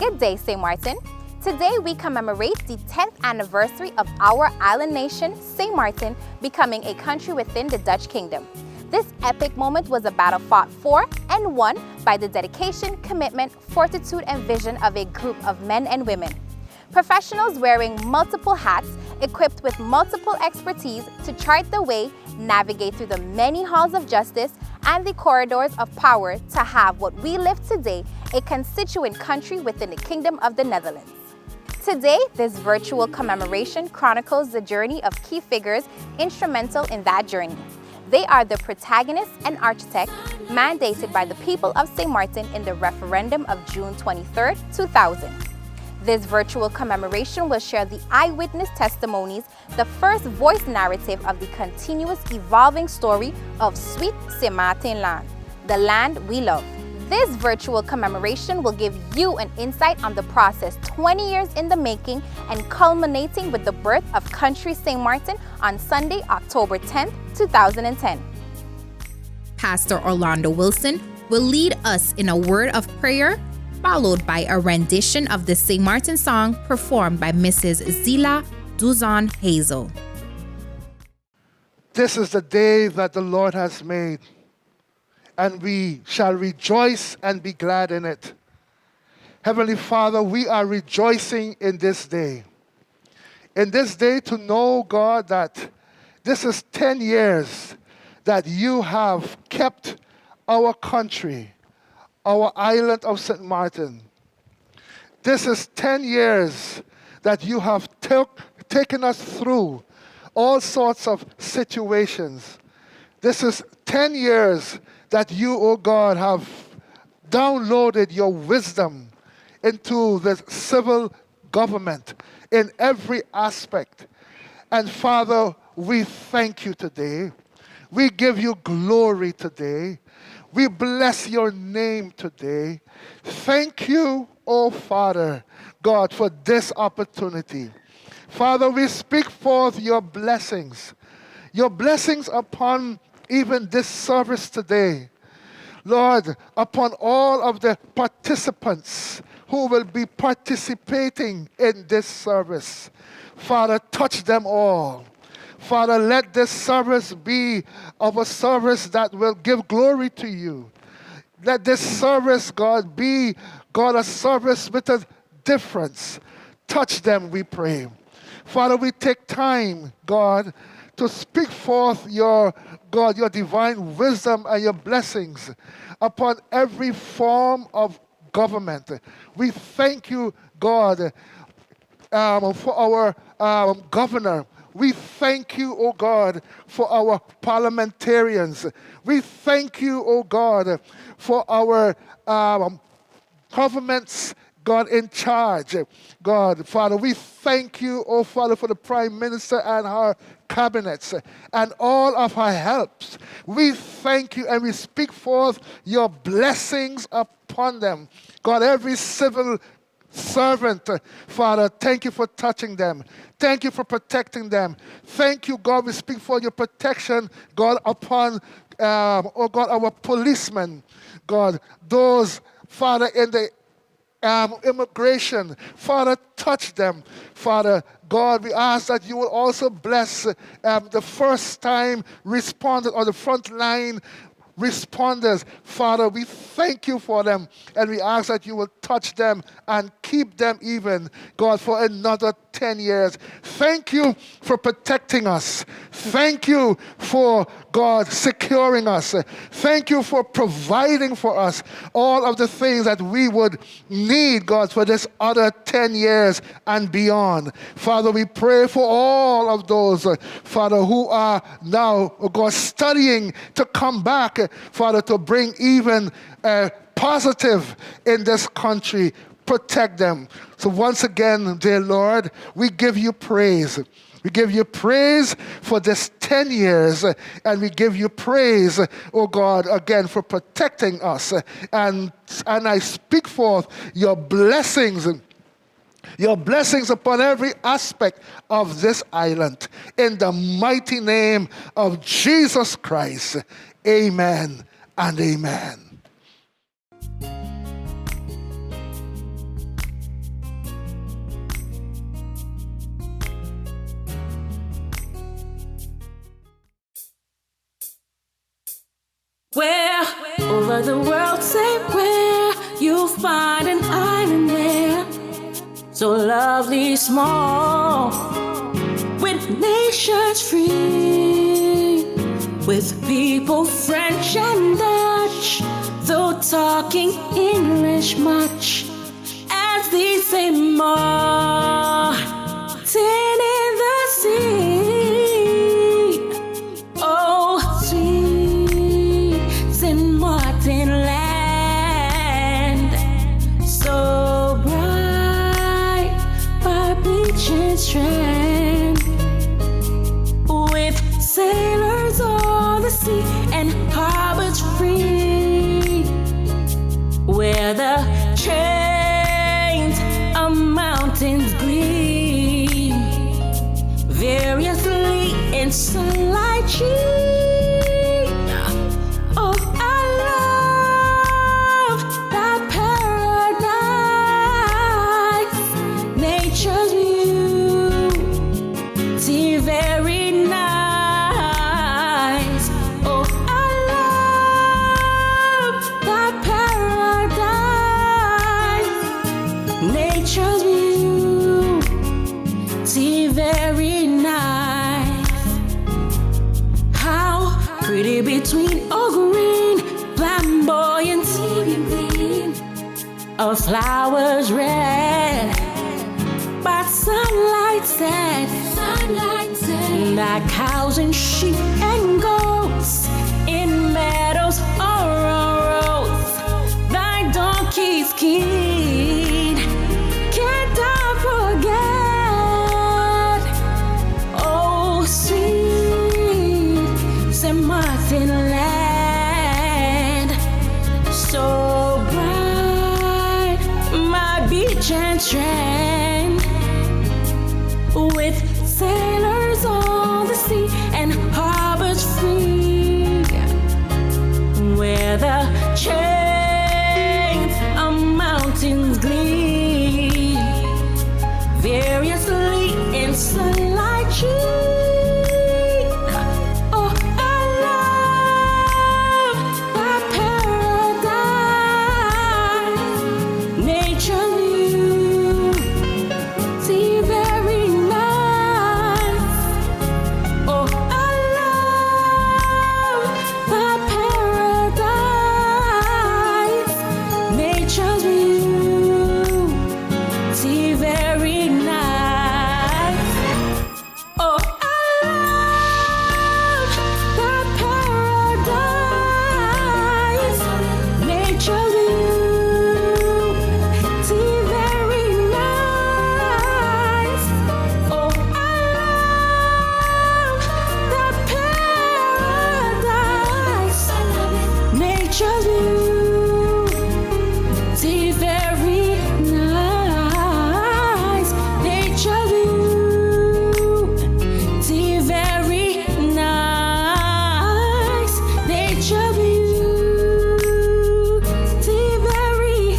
Good day, St. Maarten. Today we commemorate the 10th anniversary of our island nation, St. Maarten, becoming a country within the Dutch kingdom. This epic moment was a battle fought for and won by the dedication, commitment, fortitude, and vision of a group of men and women. Professionals wearing multiple hats, equipped with multiple expertise to chart the way, navigate through the many halls of justice and the corridors of power to have what we live today, a constituent country within the Kingdom of the Netherlands. Today, this virtual commemoration chronicles the journey of key figures instrumental in that journey. They are the protagonists and architects mandated by the people of St. Maarten in the Referendum of June 23, 2000. This virtual commemoration will share the eyewitness testimonies, the first voice narrative of the continuous evolving story of sweet Sint Maarten land, the land we love. This virtual commemoration will give you an insight on the process 20 years in the making and culminating with the birth of country St. Maarten on Sunday, October 10, 2010. Pastor Orlando Wilson will lead us in a word of prayer, followed by a rendition of the St. Maarten song performed by Mrs. Zila Duzon Hazel. This is the day that the Lord has made, and we shall rejoice and be glad in it. Heavenly Father, we are rejoicing in this day. In this day to know, God, that this is 10 years that you have kept our country, our island of St. Maarten. This is 10 years that you have taken us through all sorts of situations. This is 10 years that you, O God, have downloaded your wisdom into the civil government in every aspect. And Father, we thank you today. We give you glory today. We bless your name today. Thank you, oh Father, God, for this opportunity. Father, we speak forth your blessings upon even this service today. Lord, upon all of the participants who will be participating in this service. Father, touch them all. Father, let this service be of a service that will give glory to you. Let this service, God, be, God, a service with a difference. Touch them, we pray. Father, we take time, God, to speak forth your, God, your divine wisdom and your blessings upon every form of government. We thank you, God, for our governor. We thank you, O God, for our parliamentarians. We thank you, O God, for our governments, God, in charge. God, Father, we thank you, O Father, for the Prime Minister and her cabinets and all of her helps. We thank you and we speak forth your blessings upon them. God, every civil servant, Father, thank you for touching them. Thank you for protecting them. Thank you, God, we speak for your protection, God, upon, oh God, our policemen, God, those, Father, in the immigration, Father, touch them. Father, God, we ask that you will also bless the first-time responders or the front-line responders. Father, we thank you for them, and we ask that you will touch them and keep them even, God, for another 10 years. Thank you for protecting us. Thank you for, God, securing us. Thank you for providing for us all of the things that we would need, God, for this other 10 years and beyond. Father, we pray for all of those, Father, who are now, oh God, studying to come back, Father, to bring even positive in this country. Protect them. So once again, dear Lord, we give you praise. We give you praise for this 10 years, and we give you praise, oh God, again for protecting us. And I speak forth your blessings upon every aspect of this island. In the mighty name of Jesus Christ, amen and amen. over the world, say where you'll find an island there, so lovely small, with nations free, with people French and Dutch, though talking English much, as they say Martin in the sea. Oh, sweet Sint Maarten land, so bright by beach and strand, with sailors on the sea and harbors free, where the chains of mountains gleam variously in sunlight sheen. Oh, I love that paradise, nature's beauty very nice. Oh, I love that paradise, nature's beauty very nice. How pretty between all green, flamboyant, gleam of flowers red, by sunlight set, like cows and sheep and goats in meadows or on roads, thy donkeys keen, can't I forget? Oh, sweet Sint Maarten land, so bright, my beach and strand, with sailors on the sea and harbors free, where the chains of mountains gleam variously in sunlight sheen. Oh, I love that paradise, nature's beauty very nice. Oh, I love that paradise, nature's beauty very nice. Oh, I love that paradise, nature's beauty very nice. Oh, I love that paradise, nature's beauty very nice, nature's beauty very nice, nature's beauty very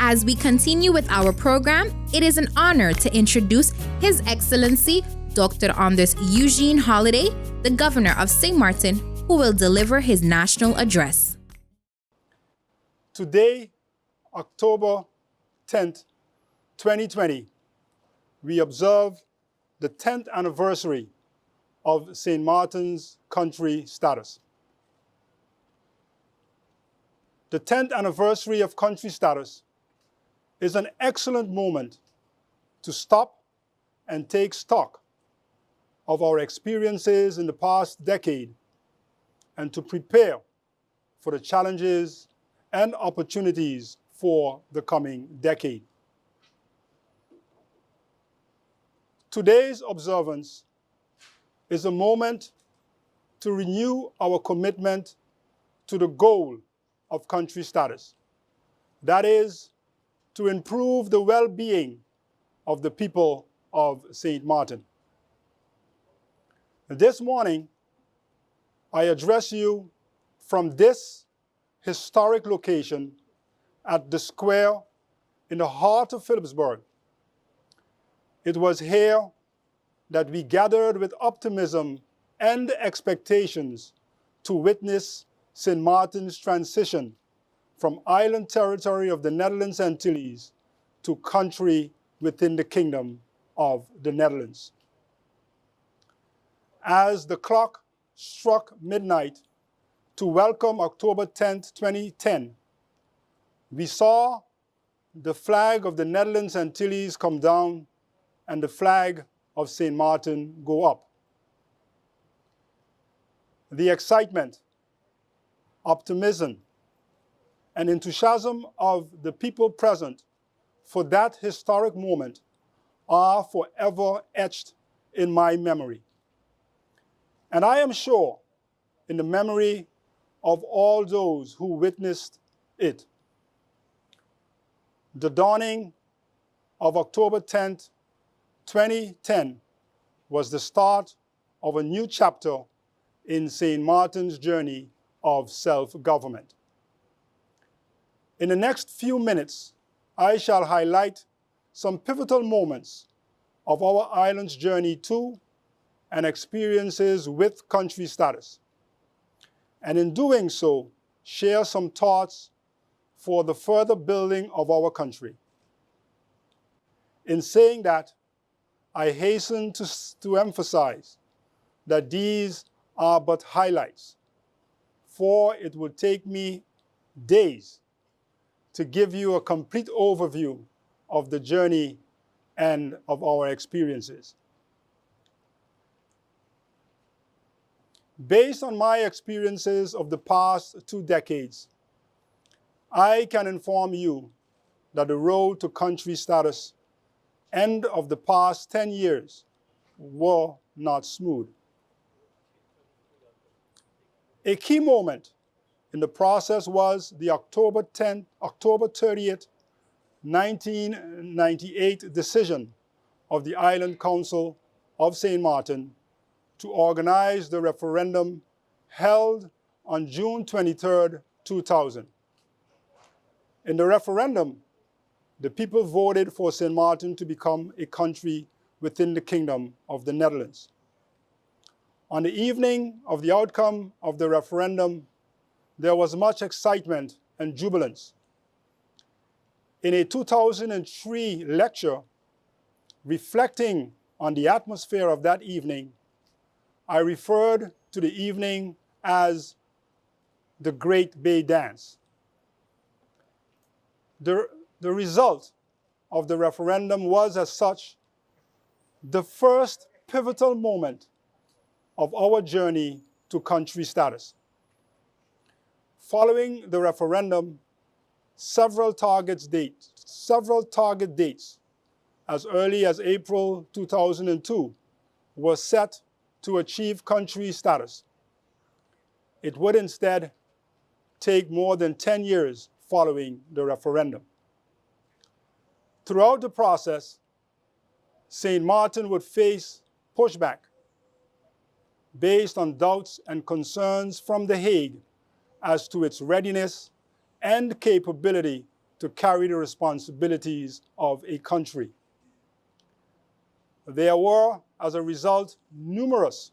As we continue with our program, it is an honor to introduce His Excellency Dr. Anders Eugene Holliday, the Governor of St. Maarten, who will deliver his national address. Today, October 10th, 2020, we observe the 10th anniversary of St. Maarten's country status. The 10th anniversary of country status is an excellent moment to stop and take stock of our experiences in the past decade and to prepare for the challenges and opportunities for the coming decade. Today's observance is a moment to renew our commitment to the goal of country status. That is, to improve the well-being of the people of St. Maarten. This morning, I address you from this historic location at the square in the heart of Philipsburg. It was here that we gathered with optimism and expectations to witness Sint Maarten's transition from island territory of the Netherlands Antilles to country within the Kingdom of the Netherlands. As the clock struck midnight to welcome October 10th, 2010, we saw the flag of the Netherlands Antilles come down and the flag of Sint Maarten go up. The excitement, optimism, and enthusiasm of the people present for that historic moment are forever etched in my memory. And I am sure in the memory of all those who witnessed it. The dawning of October 10th, 2010 was the start of a new chapter in Sint Maarten's journey of self-government. In the next few minutes, I shall highlight some pivotal moments of our island's journey to and experiences with country status. And in doing so, share some thoughts for the further building of our country. In saying that, I hasten to emphasize that these are but highlights, for it will take me days to give you a complete overview of the journey and of our experiences. Based on my experiences of the past 2 decades, I can inform you that the road to country status end of the past 10 years were not smooth. A key moment in the process was the October 30th, 1998 decision of the Island Council of Sint Maarten to organize the referendum held on June 23rd, 2000. In the referendum, the people voted for Sint Maarten to become a country within the Kingdom of the Netherlands. On the evening of the outcome of the referendum, there was much excitement and jubilance. In a 2003 lecture reflecting on the atmosphere of that evening, I referred to the evening as the Great Bay Dance. The result of the referendum was, as such, the first pivotal moment of our journey to country status. Following the referendum, several target dates as early as April 2002 were set to achieve country status. It would instead take more than 10 years following the referendum. Throughout the process, Sint Maarten would face pushback based on doubts and concerns from The Hague as to its readiness and capability to carry the responsibilities of a country. There were, as a result, numerous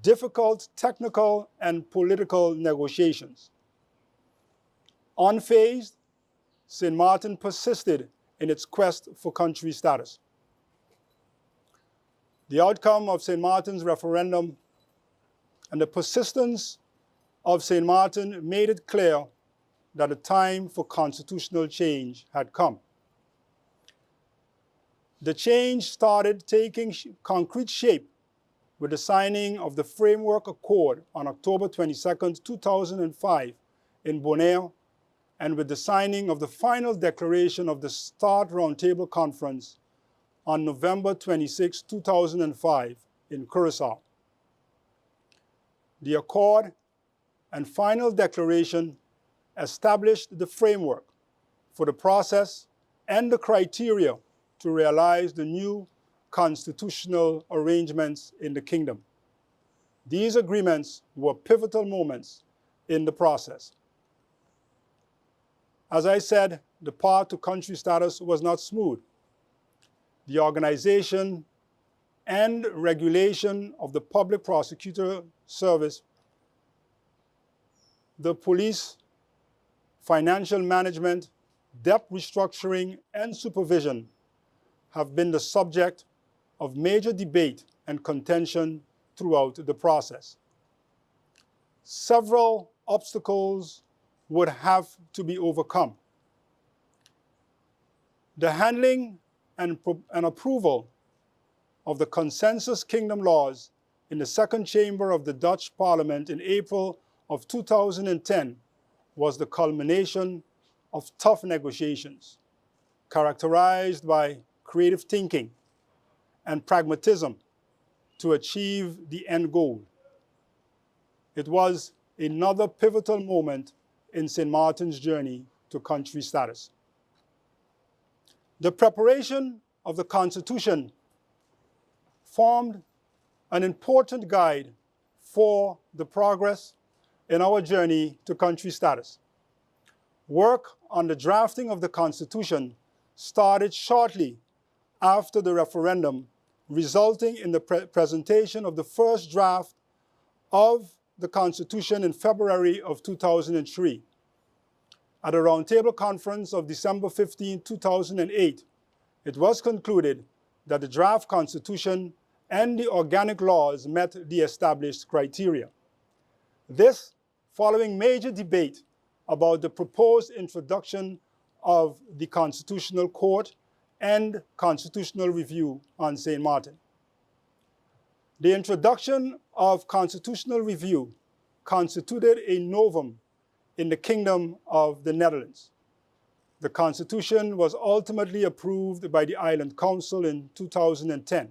difficult technical and political negotiations. Unfazed, Sint Maarten persisted in its quest for country status. The outcome of Sint Maarten's referendum and the persistence of Sint Maarten made it clear that the time for constitutional change had come. The change started taking concrete shape with the signing of the Framework Accord on October 22, 2005 in Bonaire, and with the signing of the final declaration of the START Roundtable Conference on November 26, 2005 in Curacao. The Accord and final declaration established the framework for the process and the criteria to realize the new constitutional arrangements in the kingdom. These agreements were pivotal moments in the process. As I said, the path to country status was not smooth. The organization and regulation of the public prosecutor service, the police, financial management, debt restructuring, and supervision have been the subject of major debate and contention throughout the process. Several obstacles would have to be overcome. The handling and approval of the consensus kingdom laws in the second chamber of the Dutch Parliament in April of 2010 was the culmination of tough negotiations, characterized by creative thinking and pragmatism to achieve the end goal. It was another pivotal moment in Sint Maarten's journey to country status. The preparation of the Constitution formed an important guide for the progress in our journey to country status. Work on the drafting of the Constitution started shortly after the referendum, resulting in the presentation of the first draft of the Constitution in February of 2003. At a roundtable conference of December 15, 2008, it was concluded that the draft Constitution and the organic laws met the established criteria. This following major debate about the proposed introduction of the Constitutional Court and constitutional review on Sint Maarten. The introduction of constitutional review constituted a novum in the Kingdom of the Netherlands. The Constitution was ultimately approved by the Island Council in 2010.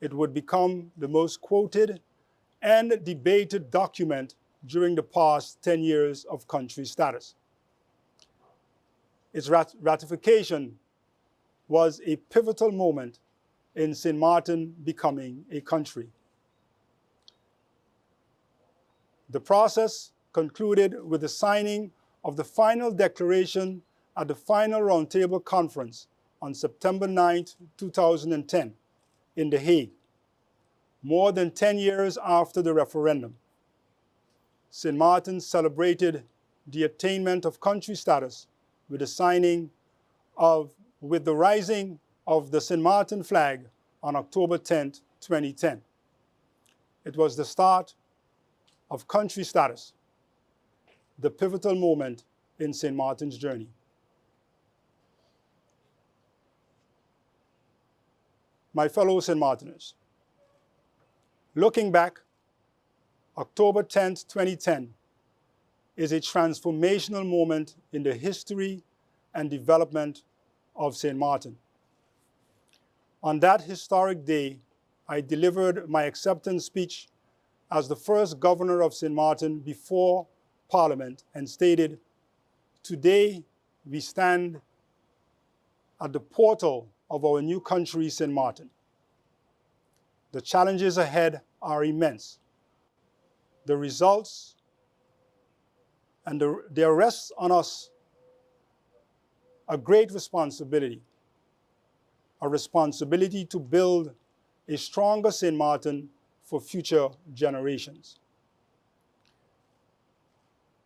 It would become the most quoted and debated document during the past 10 years of country status. Its ratification was a pivotal moment in Sint Maarten becoming a country. The process concluded with the signing of the final declaration at the final roundtable conference on September 9, 2010 in The Hague, more than 10 years after the referendum. Sint Maarten celebrated the attainment of country status with the rising of the Sint Maarten flag on October 10, 2010. It was the start of country status, the pivotal moment in Sint Maarten's journey. My fellow Sint Maarteners, looking back, October 10, 2010 is a transformational moment in the history and development of Sint Maarten. On that historic day, I delivered my acceptance speech as the first governor of Sint Maarten before Parliament and stated, "Today we stand at the portal of our new country, Sint Maarten. The challenges ahead are immense. The results and there rests on us a great responsibility, a responsibility to build a stronger Sint Maarten for future generations."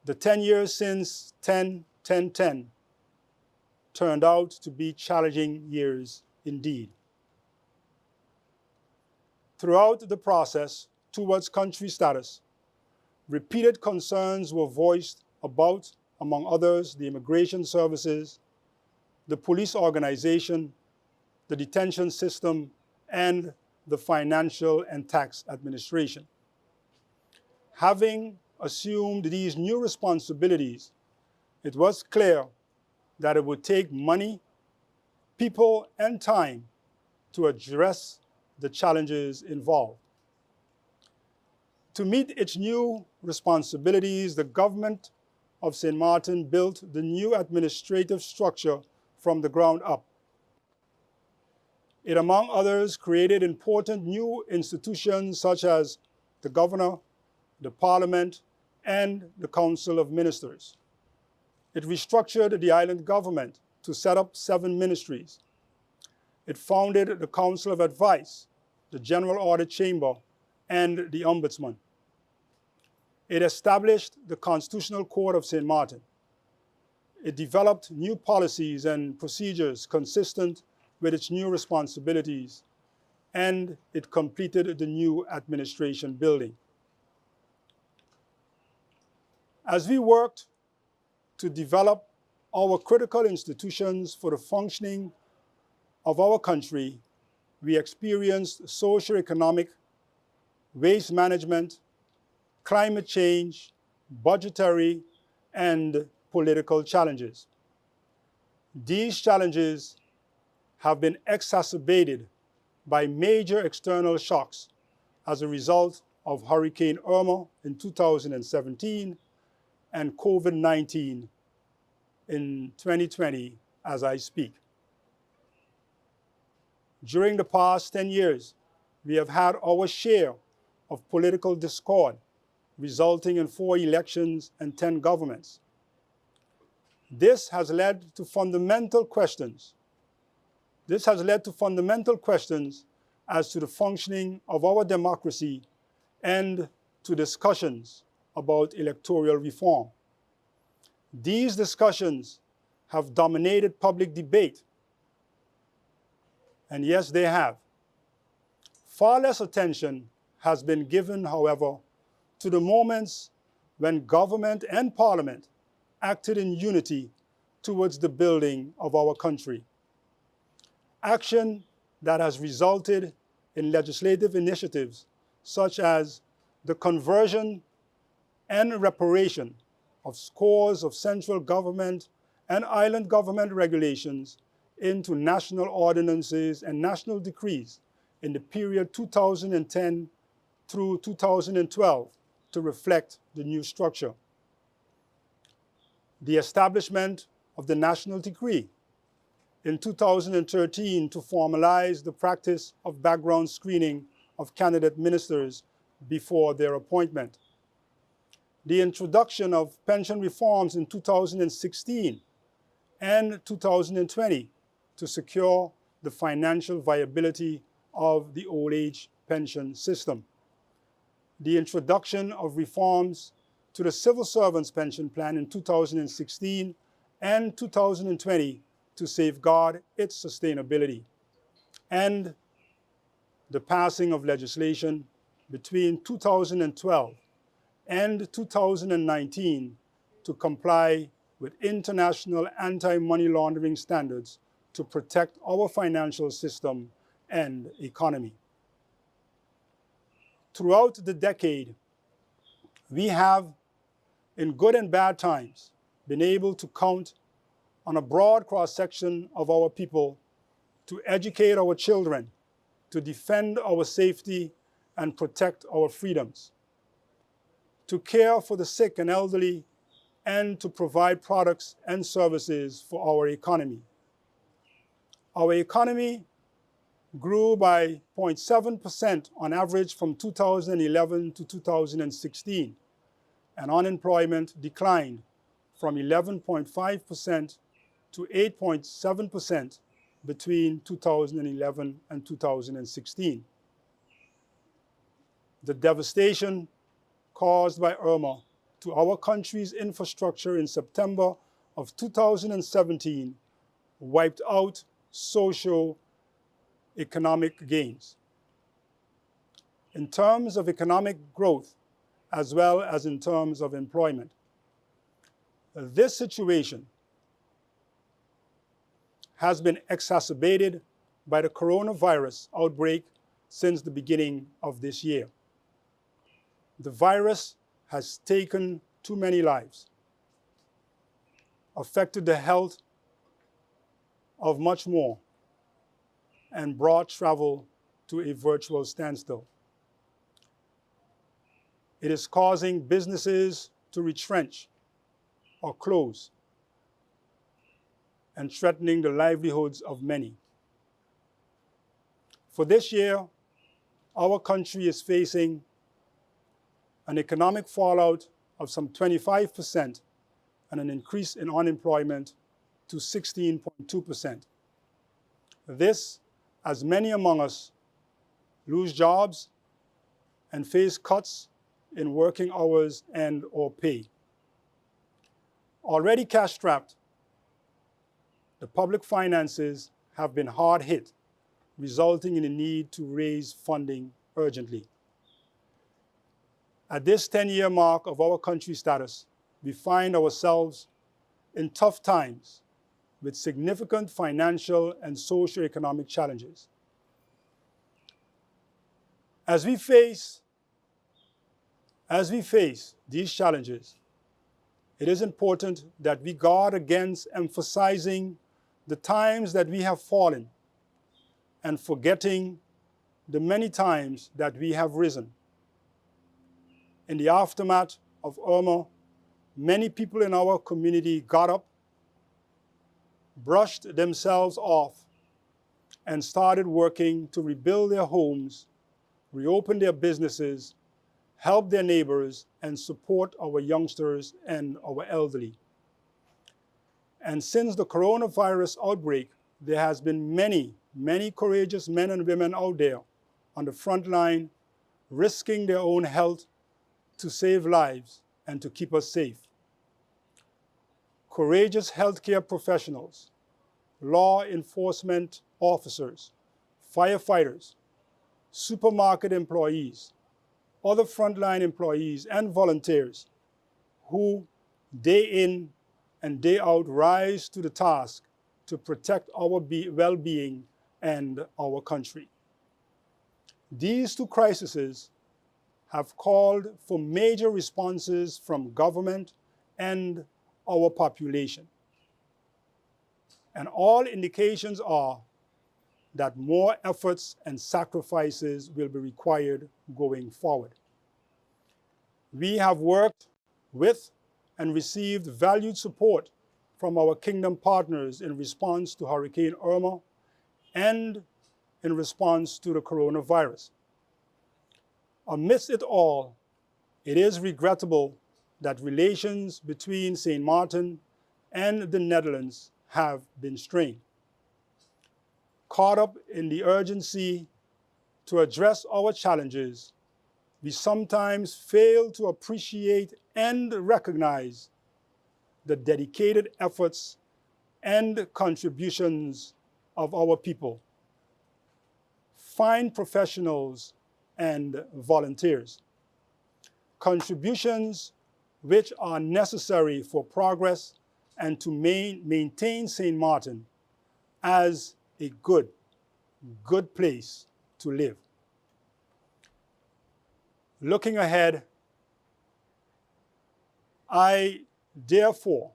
The 10 years since 10-10-10 turned out to be challenging years indeed. Throughout the process towards country status, repeated concerns were voiced about, among others, the immigration services, the police organization, the detention system, and the financial and tax administration. Having assumed these new responsibilities, it was clear that it would take money, people, and time to address the challenges involved. To meet its new responsibilities, the government of Sint Maarten built the new administrative structure from the ground up. It, among others, created important new institutions such as the Governor, the Parliament, and the Council of Ministers. It restructured the island government to set up 7 ministries. It founded the Council of Advice, the General Audit Chamber, and the Ombudsman. It established the Constitutional Court of Sint Maarten. It developed new policies and procedures consistent with its new responsibilities, and it completed the new administration building. As we worked to develop our critical institutions for the functioning of our country, we experienced socio-economic, waste management, climate change, budgetary, and political challenges. These challenges have been exacerbated by major external shocks as a result of Hurricane Irma in 2017 and COVID-19 in 2020 as I speak. During the past 10 years, we have had our share of political discord, resulting in 4 elections and 10 governments. This has led to fundamental questions. As to the functioning of our democracy and to discussions about electoral reform. These discussions have dominated public debate. And yes, they have. Far less attention has been given, however, to the moments when government and parliament acted in unity towards the building of our country. Action that has resulted in legislative initiatives such as the conversion and reparation of scores of central government and island government regulations into national ordinances and national decrees in the period 2010 through 2012 to reflect the new structure. The establishment of the national decree in 2013 to formalize the practice of background screening of candidate ministers before their appointment. The introduction of pension reforms in 2016 and 2020 to secure the financial viability of the old age pension system. The introduction of reforms to the civil servants pension plan in 2016 and 2020 to safeguard its sustainability. And the passing of legislation between 2012 and 2019 to comply with international anti-money laundering standards to protect our financial system and economy. Throughout the decade, we have, in good and bad times, been able to count on a broad cross-section of our people to educate our children, to defend our safety and protect our freedoms, to care for the sick and elderly, and to provide products and services for our economy. Our economy grew by 0.7% on average from 2011 to 2016, and unemployment declined from 11.5% to 8.7% between 2011 and 2016. The devastation caused by Irma to our country's infrastructure in September of 2017 wiped out socio-economic gains. In terms of economic growth, as well as in terms of employment. This situation has been exacerbated by the coronavirus outbreak since the beginning of this year. The virus has taken too many lives, affected the health of much more, and brought travel to a virtual standstill. It is causing businesses to retrench or close and threatening the livelihoods of many. For this year, our country is facing an economic fallout of some 25% and an increase in unemployment to 16.2%. This, as many among us lose jobs and face cuts in working hours and or pay. Already cash-strapped, the public finances have been hard hit, resulting in a need to raise funding urgently. At this 10-year mark of our country status, we find ourselves in tough times with significant financial and socioeconomic challenges. As we face these challenges, it is important that we guard against emphasizing the times that we have fallen and forgetting the many times that we have risen. In the aftermath of Irma, many people in our community got up, brushed themselves off, and started working to rebuild their homes, reopen their businesses, help their neighbors, and support our youngsters and our elderly. And since the coronavirus outbreak, there has been many courageous men and women out there on the front line, risking their own health to save lives and to keep us safe. Courageous healthcare professionals, law enforcement officers, firefighters, supermarket employees, other frontline employees and volunteers who day in and day out rise to the task to protect our well-being and our country. These two crises have called for major responses from government and our population. And all indications are that more efforts and sacrifices will be required going forward. We have worked with and received valued support from our kingdom partners in response to Hurricane Irma and in response to the coronavirus. Amidst it all, it is regrettable that relations between Sint Maarten and the Netherlands have been strained. Caught up in the urgency to address our challenges, we sometimes fail to appreciate and recognize the dedicated efforts and contributions of our people, fine professionals and volunteers. Contributions which are necessary for progress and to maintain Sint Maarten as a good place to live. Looking ahead, I therefore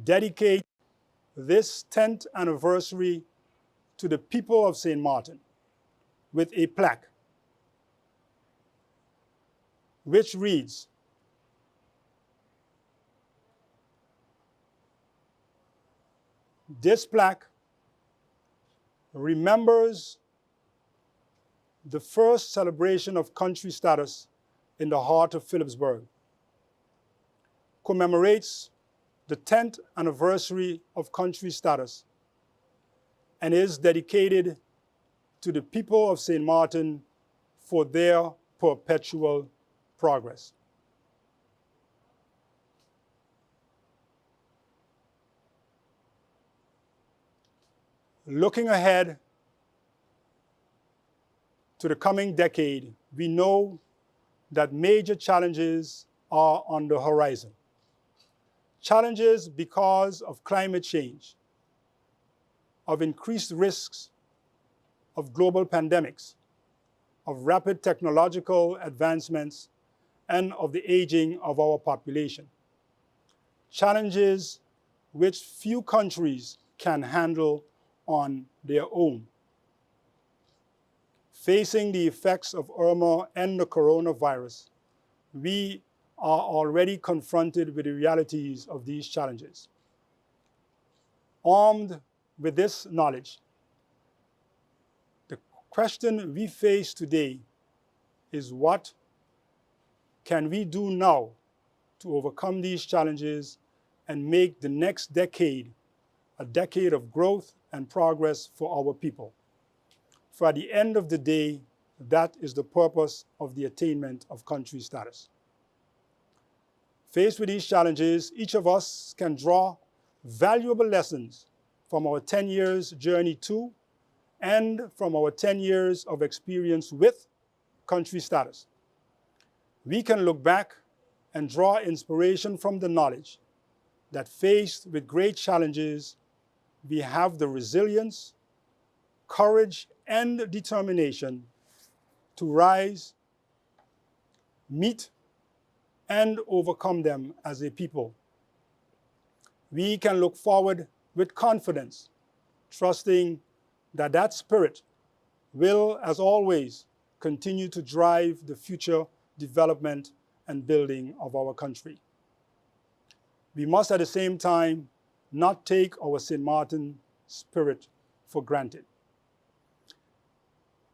dedicate this 10th anniversary to the people of Sint Maarten with a plaque which reads, this plaque remembers the first celebration of country status in the heart of Philipsburg, commemorates the 10th anniversary of country status, and is dedicated to the people of Sint Maarten for their perpetual progress. Looking ahead to the coming decade, we know that major challenges are on the horizon. Challenges because of climate change, of increased risks of global pandemics, of rapid technological advancements, and of the aging of our population. Challenges which few countries can handle on their own. Facing the effects of Irma and the coronavirus, we are already confronted with the realities of these challenges. Armed with this knowledge, the question we face today is what can we do now to overcome these challenges and make the next decade a decade of growth and progress for our people. For at the end of the day, that is the purpose of the attainment of country status. Faced with these challenges, each of us can draw valuable lessons from our 10 years journey to and from our 10 years of experience with country status. We can look back and draw inspiration from the knowledge that faced with great challenges, we have the resilience, courage, and determination to rise, meet, and overcome them as a people. We can look forward with confidence, trusting that that spirit will, as always, continue to drive the future development and building of our country. We must at the same time not take our Sint Maarten spirit for granted.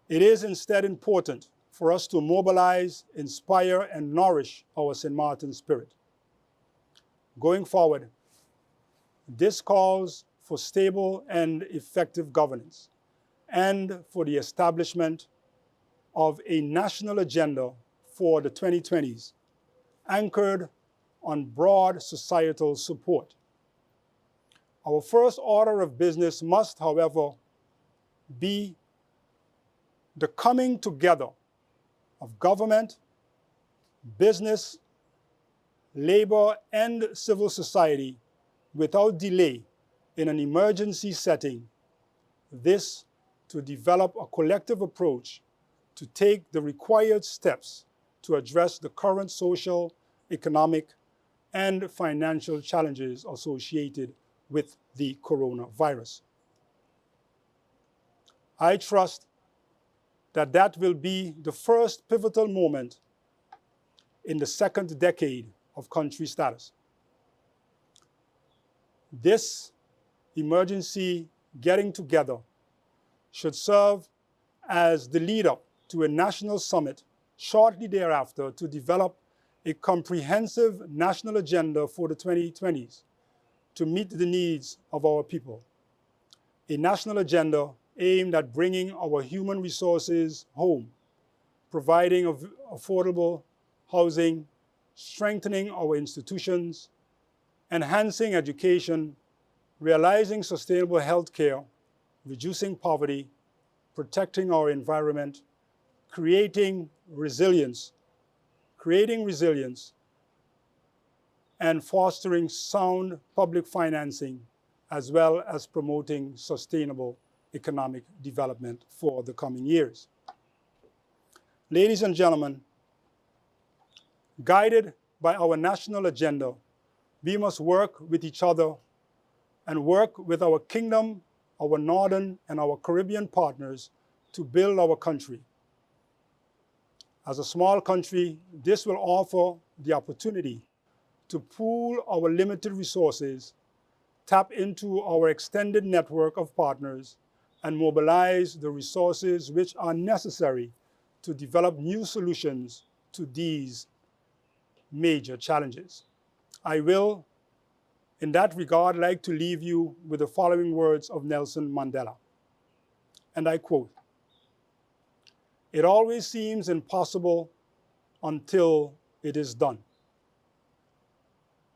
It is instead important for us to mobilize, inspire, and nourish our Sint Maarten spirit. Going forward, this calls for stable and effective governance and for the establishment of a national agenda for the 2020s, anchored on broad societal support. Our first order of business must, however, be the coming together of government, business, labor, and civil society without delay in an emergency setting, this to develop a collective approach to take the required steps to address the current social, economic, and financial challenges associated with the coronavirus. I trust that that will be the first pivotal moment in the second decade of country status. This emergency getting together should serve as the lead-up to a national summit shortly thereafter to develop a comprehensive national agenda for the 2020s to meet the needs of our people. A national agenda aimed at bringing our human resources home, providing affordable housing, strengthening our institutions, enhancing education, realizing sustainable health care, reducing poverty, protecting our environment, creating resilience, and fostering sound public financing, as well as promoting sustainable economic development for the coming years. Ladies and gentlemen, guided by our national agenda, we must work with each other and work with our kingdom, our northern and our Caribbean partners to build our country. As a small country, this will offer the opportunity to pool our limited resources, tap into our extended network of partners, and mobilize the resources which are necessary to develop new solutions to these major challenges. I will, in that regard, like to leave you with the following words of Nelson Mandela, and I quote, "It always seems impossible until it is done.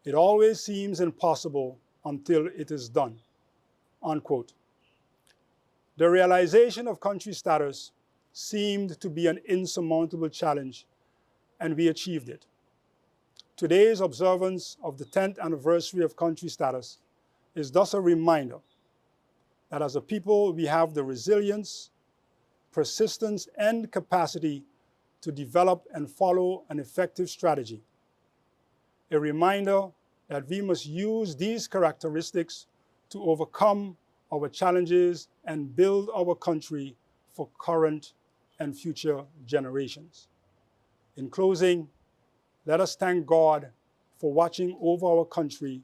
It always seems impossible until it is done," unquote. The realization of country status seemed to be an insurmountable challenge, and we achieved it. Today's observance of the 10th anniversary of country status is thus a reminder that as a people we have the resilience, persistence, and capacity to develop and follow an effective strategy. A reminder that we must use these characteristics to overcome our challenges and build our country for current and future generations. In closing, let us thank God for watching over our country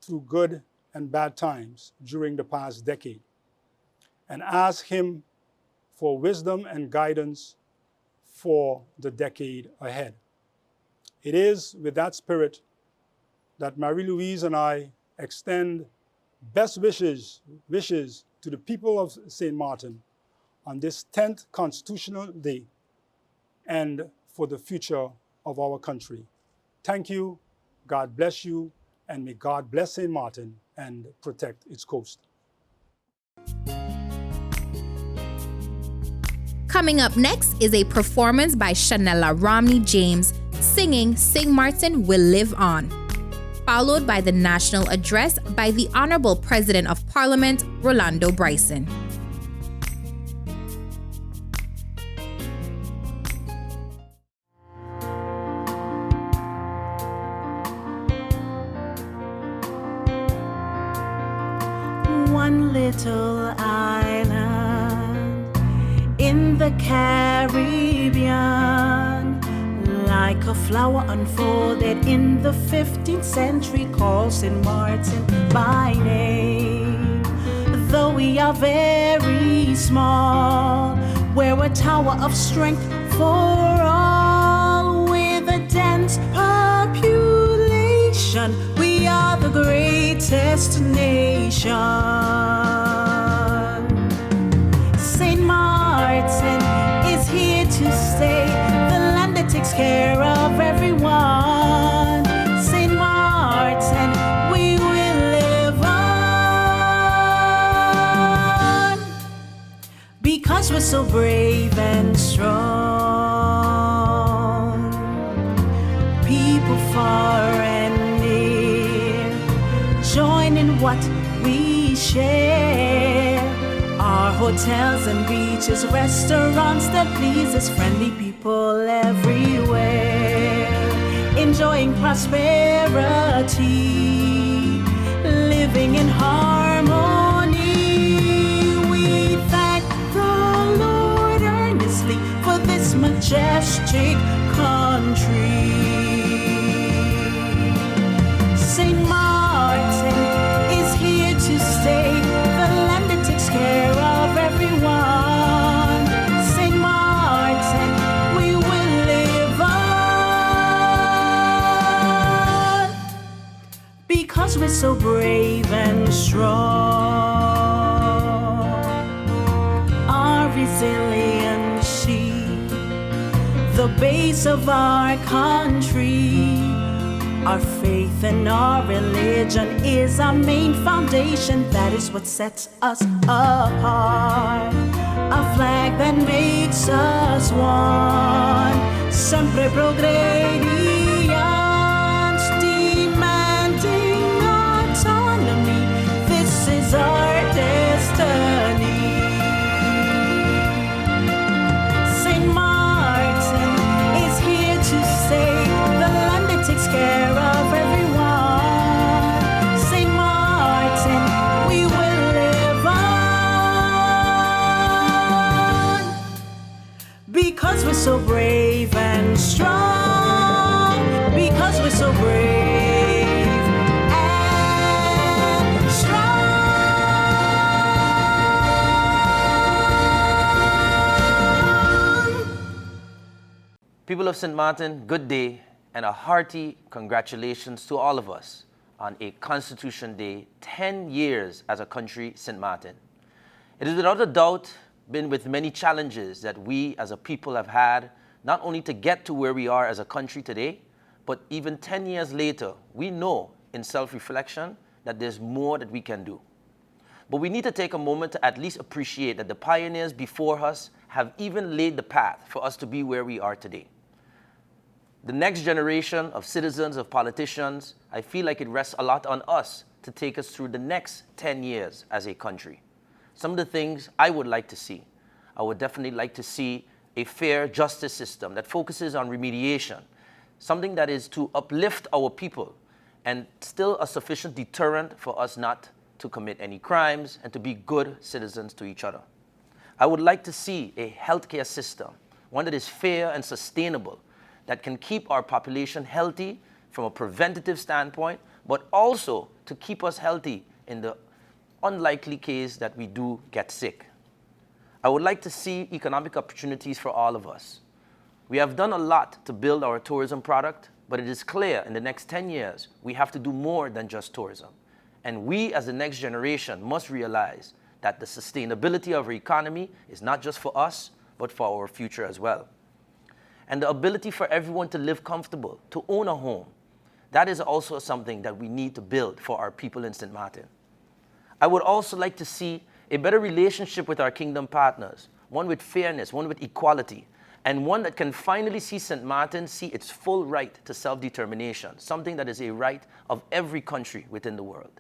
through good and bad times during the past decade, and ask Him for wisdom and guidance for the decade ahead. It is with that spirit that Marie-Louise and I extend best wishes to the people of St. Maarten on this 10th Constitutional Day and for the future of our country. Thank you, God bless you, and may God bless St. Maarten and protect its coast. Coming up next is a performance by Shanella Romney James singing St. Maarten Will Live On, followed by the national address by the Honorable President of Parliament, Rolando Brison. One little island in the Caribbean, like a flower unfolded in the 15th century, called St. Maarten by name. Though we are very small, we're a tower of strength for all. With a dense population, we are the greatest nation. St. Maarten is here to stay, the land that takes care of everyone. St. Maarten, we will live on, because we're so brave and strong. People far and near join in what we share. Our hotels and beaches, restaurants that pleases friendly people everywhere. Enjoying prosperity, living in harmony. We thank the Lord earnestly for this majestic country. St. Maarten is here to stay, the land that takes care of everyone. St. Maarten, we will live on, because we're so brave and strong. Our resiliency, the base of our country. Our faith and our religion is our main foundation. That is what sets us apart. A flag that makes us one. Sempre progredians, demanding autonomy. This is our destiny. St. Maarten is here to stay, the land that takes care of everyone. St. Maarten, we will live on, because we're so brave and strong. Because we're so brave and strong. People of St. Maarten, good day, and a hearty congratulations to all of us on a Constitution Day, 10 years as a country, St. Maarten. It has without a doubt been with many challenges that we as a people have had, not only to get to where we are as a country today, but even 10 years later, we know in self-reflection that there's more that we can do. But we need to take a moment to at least appreciate that the pioneers before us have even laid the path for us to be where we are today. The next generation of citizens, of politicians, I feel like it rests a lot on us to take us through the next 10 years as a country. Some of the things I would like to see. I would definitely like to see a fair justice system that focuses on remediation, something that is to uplift our people and still a sufficient deterrent for us not to commit any crimes and to be good citizens to each other. I would like to see a healthcare system, one that is fair and sustainable, that can keep our population healthy from a preventative standpoint, but also to keep us healthy in the unlikely case that we do get sick. I would like to see economic opportunities for all of us. We have done a lot to build our tourism product, But it is clear in the next 10 years, we have to do more than just tourism. And we as the next generation must realize that the sustainability of our economy is not just for us, but for our future as well. And the ability for everyone to live comfortable, to own a home, that is also something that we need to build for our people in Sint Maarten. I would also like to see a better relationship with our kingdom partners, one with fairness, one with equality, and one that can finally see Sint Maarten see its full right to self-determination, something that is a right of every country within the world.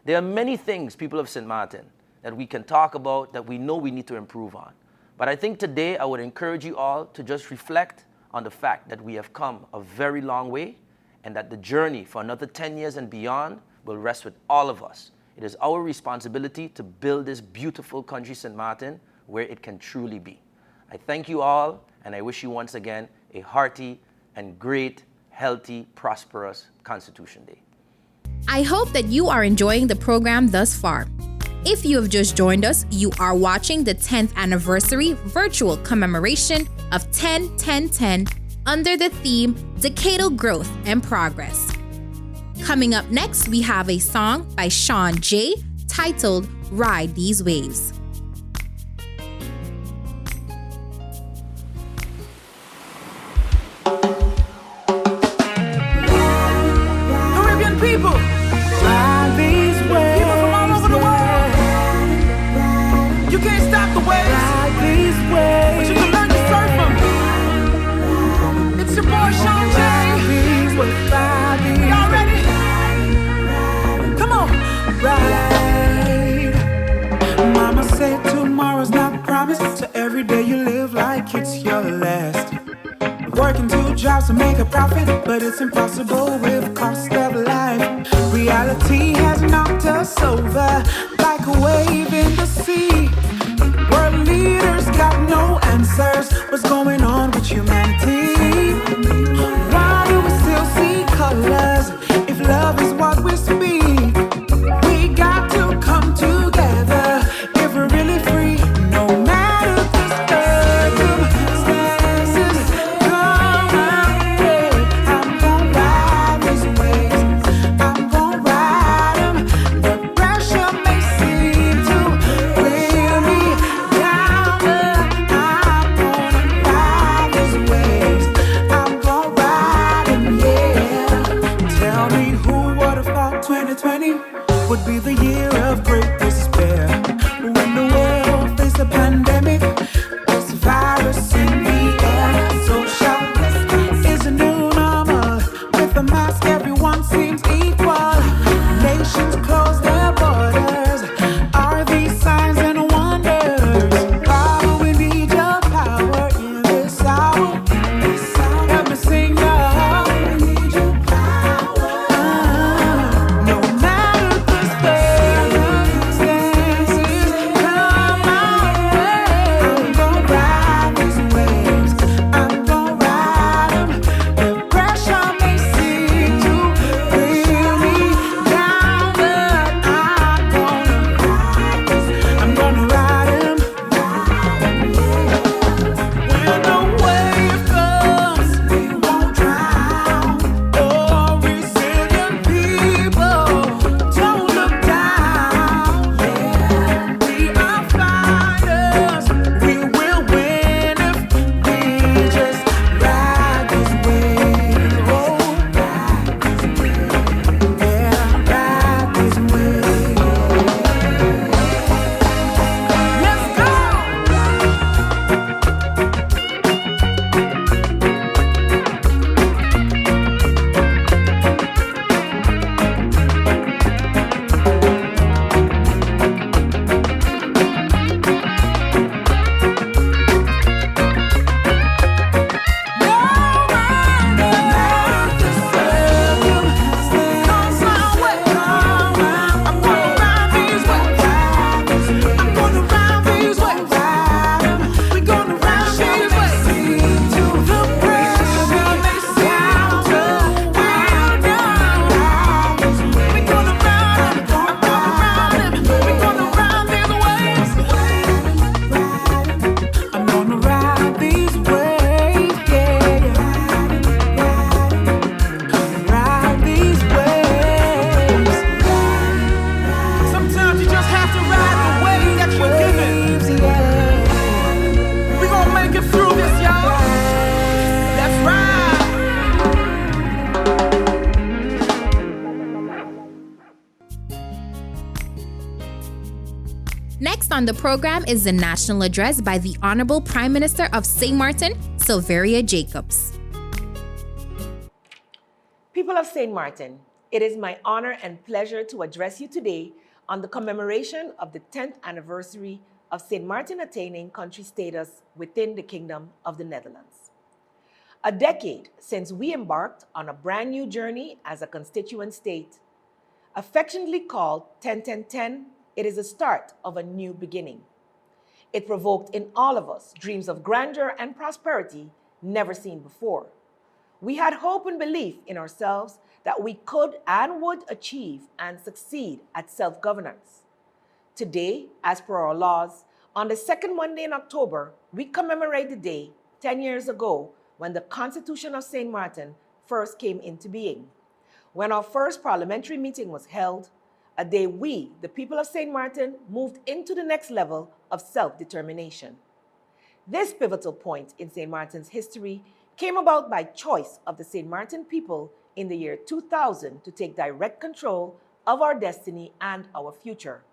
There are many things, people of Sint Maarten, that we can talk about that we know we need to improve on. But I think today I would encourage you all to just reflect on the fact that we have come a very long way and that the journey for another 10 years and beyond will rest with all of us. It is our responsibility to build this beautiful country, Sint Maarten, where it can truly be. I thank you all, and I wish you once again a hearty and great, healthy, prosperous Constitution Day. I hope that you are enjoying the program thus far. If you have just joined us, you are watching the 10th anniversary virtual commemoration of 10-10-10 under the theme Decadal Growth and Progress. Coming up next, we have a song by Sean J titled Ride These Waves. Caribbean people, ride these waves. People from all over the world. You can't stop the waves. Ride these waves. But you can learn to surf them. It's your boy Sean J. Y'all ready? Come on. Ride. Mama said tomorrow's not promised, so every day you live like it's your last. Working 2 jobs to make a profit, but it's impossible with cost of life. Reality has knocked us over like a wave in the sea. World leaders got no answers. What's going on with humanity? Why do we still see colors if love is what we speak? We got to come together if we're really free. No matter the circumstances, come out there. I'm gonna ride these waves. I'm gonna ride them. The pressure may seem too on the program is the national address by the Honorable Prime Minister of St. Maarten, Sylveria Jacobs. People of St. Maarten, it is my honor and pleasure to address you today on the commemoration of the 10th anniversary of St. Maarten attaining country status within the Kingdom of the Netherlands. A decade since we embarked on a brand new journey as a constituent state. Affectionately called 10-10-10, it is the start of a new beginning. It provoked in all of us dreams of grandeur and prosperity never seen before. We had hope and belief in ourselves that we could and would achieve and succeed at self-governance. Today, as per our laws, on the second Monday in October, we commemorate the day 10 years ago when the Constitution of St. Maarten first came into being. When our first parliamentary meeting was held, a day we, the people of St. Maarten, moved into the next level of self-determination. This pivotal point in St. Maarten's history came about by choice of the St. Maarten people in the year 2000 to take direct control of our destiny and our future.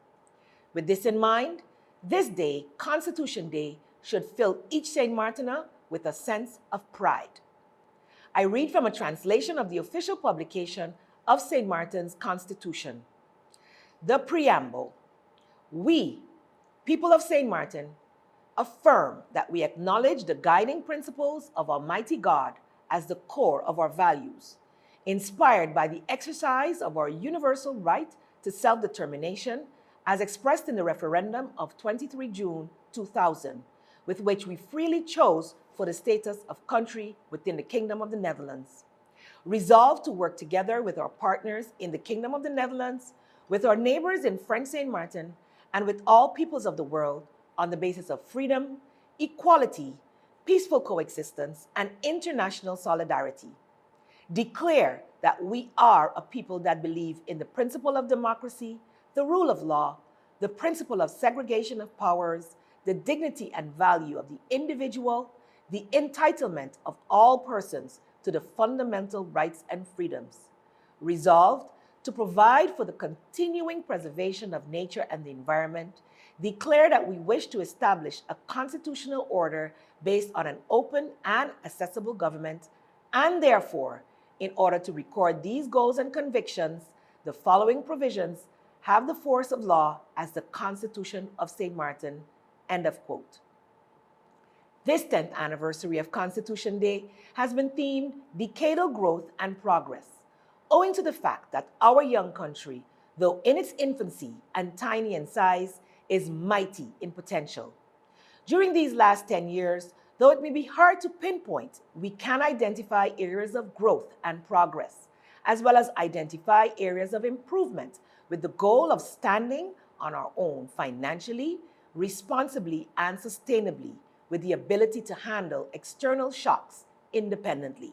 With this in mind, this day, Constitution Day, should fill each St. Maartener with a sense of pride. I read from a translation of the official publication of St. Maarten's Constitution. The preamble. We, people of St. Maarten, affirm that we acknowledge the guiding principles of Almighty God as the core of our values, inspired by the exercise of our universal right to self-determination as expressed in the Referendum of 23 June 2000, with which we freely chose for the status of country within the Kingdom of the Netherlands. Resolved to work together with our partners in the Kingdom of the Netherlands, with our neighbors in French St. Maarten, and with all peoples of the world on the basis of freedom, equality, peaceful coexistence, and international solidarity. Declare that we are a people that believe in the principle of democracy, the rule of law, the principle of segregation of powers, the dignity and value of the individual, the entitlement of all persons to the fundamental rights and freedoms. Resolved to provide for the continuing preservation of nature and the environment, declare that we wish to establish a constitutional order based on an open and accessible government, and therefore, in order to record these goals and convictions, the following provisions have the force of law as the Constitution of St. Maarten, end of quote. This 10th anniversary of Constitution Day has been themed Decadal Growth and Progress, owing to the fact that our young country, though in its infancy and tiny in size, is mighty in potential. During these last 10 years, though it may be hard to pinpoint, we can identify areas of growth and progress, as well as identify areas of improvement with the goal of standing on our own financially, responsibly, and sustainably, with the ability to handle external shocks independently.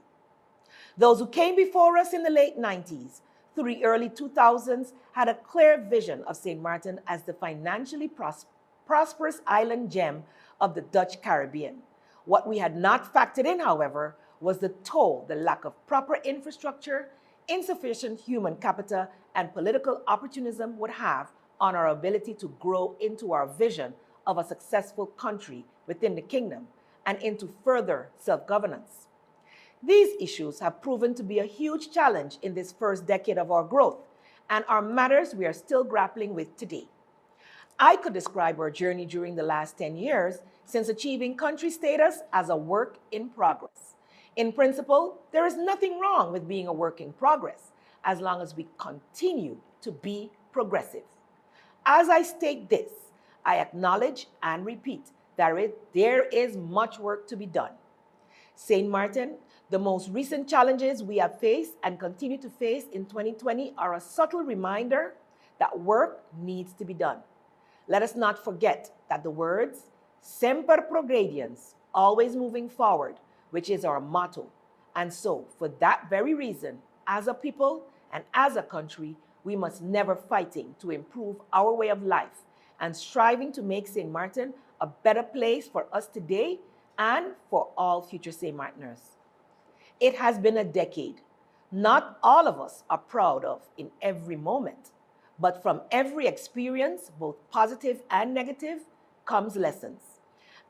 Those who came before us in the late 90s through the early 2000s had a clear vision of St. Maarten as the financially prosperous island gem of the Dutch Caribbean. What we had not factored in, however, was the toll the lack of proper infrastructure, insufficient human capital, and political opportunism would have on our ability to grow into our vision of a successful country within the kingdom and into further self-governance. These issues have proven to be a huge challenge in this first decade of our growth and are matters we are still grappling with today. I could describe our journey during the last 10 years since achieving country status as a work in progress. In principle, there is nothing wrong with being a work in progress as long as we continue to be progressive. As I state this, I acknowledge and repeat that there is much work to be done. St. Maarten, the most recent challenges we have faced and continue to face in 2020 are a subtle reminder that work needs to be done. Let us not forget that the words, semper progrediens, always moving forward, which is our motto. And so, for that very reason, as a people and as a country, we must never fighting to improve our way of life and striving to make St. Maarten a better place for us today and for all future St. Maarteners. It has been a decade not all of us are proud of in every moment, But from every experience, both positive and negative, comes lessons.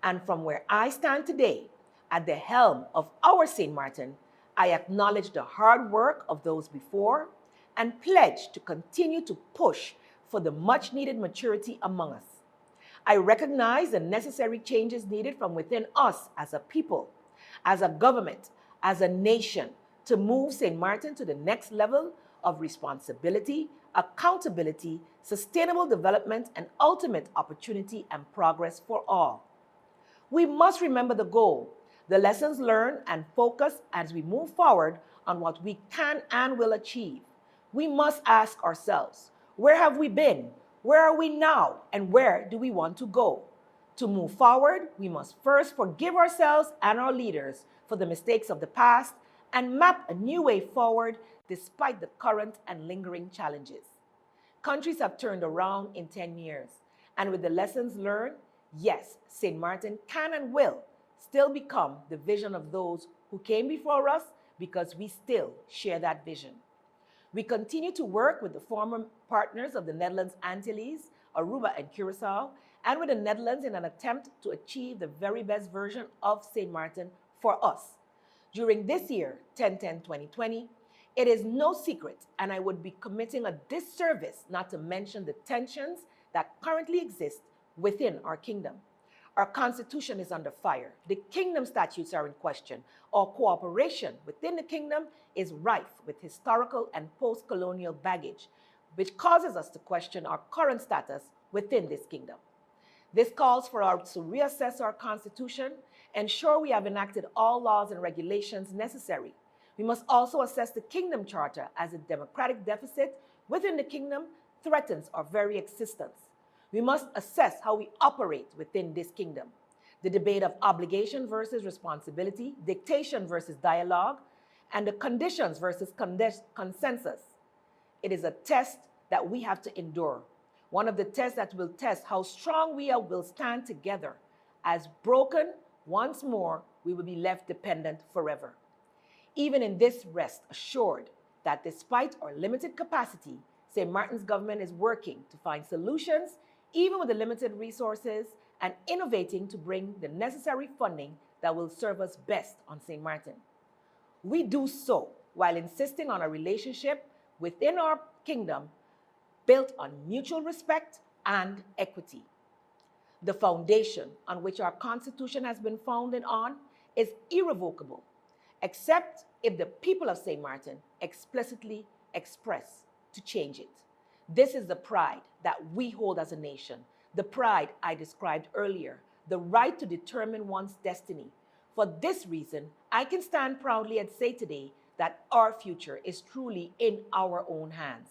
And from where I stand today, at the helm of our St. Maarten, I acknowledge the hard work of those before and pledge to continue to push for the much needed maturity among us. I recognize the necessary changes needed from within us as a people, as a government, as a nation, to move St. Maarten to the next level of responsibility, accountability, sustainable development, and ultimate opportunity and progress for all. We must remember the goal, the lessons learned, and focus as we move forward on what we can and will achieve. We must ask ourselves, where have we been? Where are we now? And where do we want to go? To move forward, we must first forgive ourselves and our leaders for the mistakes of the past and map a new way forward despite the current and lingering challenges. Countries have turned around in 10 years, and with the lessons learned, yes, St. Maarten can and will still become the vision of those who came before us because we still share that vision. We continue to work with the former partners of the Netherlands Antilles, Aruba and Curacao, and with the Netherlands in an attempt to achieve the very best version of St. Maarten for us. During this year, 10-10-2020, it is no secret, and I would be committing a disservice not to mention the tensions that currently exist within our kingdom. Our constitution is under fire. The kingdom statutes are in question. Our cooperation within the kingdom is rife with historical and post-colonial baggage, which causes us to question our current status within this kingdom. This calls for us to reassess our constitution, ensure we have enacted all laws and regulations necessary. We must also assess the kingdom charter, as a democratic deficit within the kingdom threatens our very existence. We must assess how we operate within this kingdom. The debate of obligation versus responsibility, dictation versus dialogue, and the conditions versus consensus. It is a test that we have to endure. One of the tests that will test how strong we will stand together. As broken, once more, we will be left dependent forever. Even in this, rest assured that despite our limited capacity, St. Maarten's government is working to find solutions even with the limited resources, and innovating to bring the necessary funding that will serve us best on St. Maarten. We do so while insisting on a relationship within our kingdom built on mutual respect and equity. The foundation on which our constitution has been founded on is irrevocable, except if the people of St. Maarten explicitly express to change it. This is the pride that we hold as a nation, the pride I described earlier, the right to determine one's destiny. For this reason, I can stand proudly and say today that our future is truly in our own hands.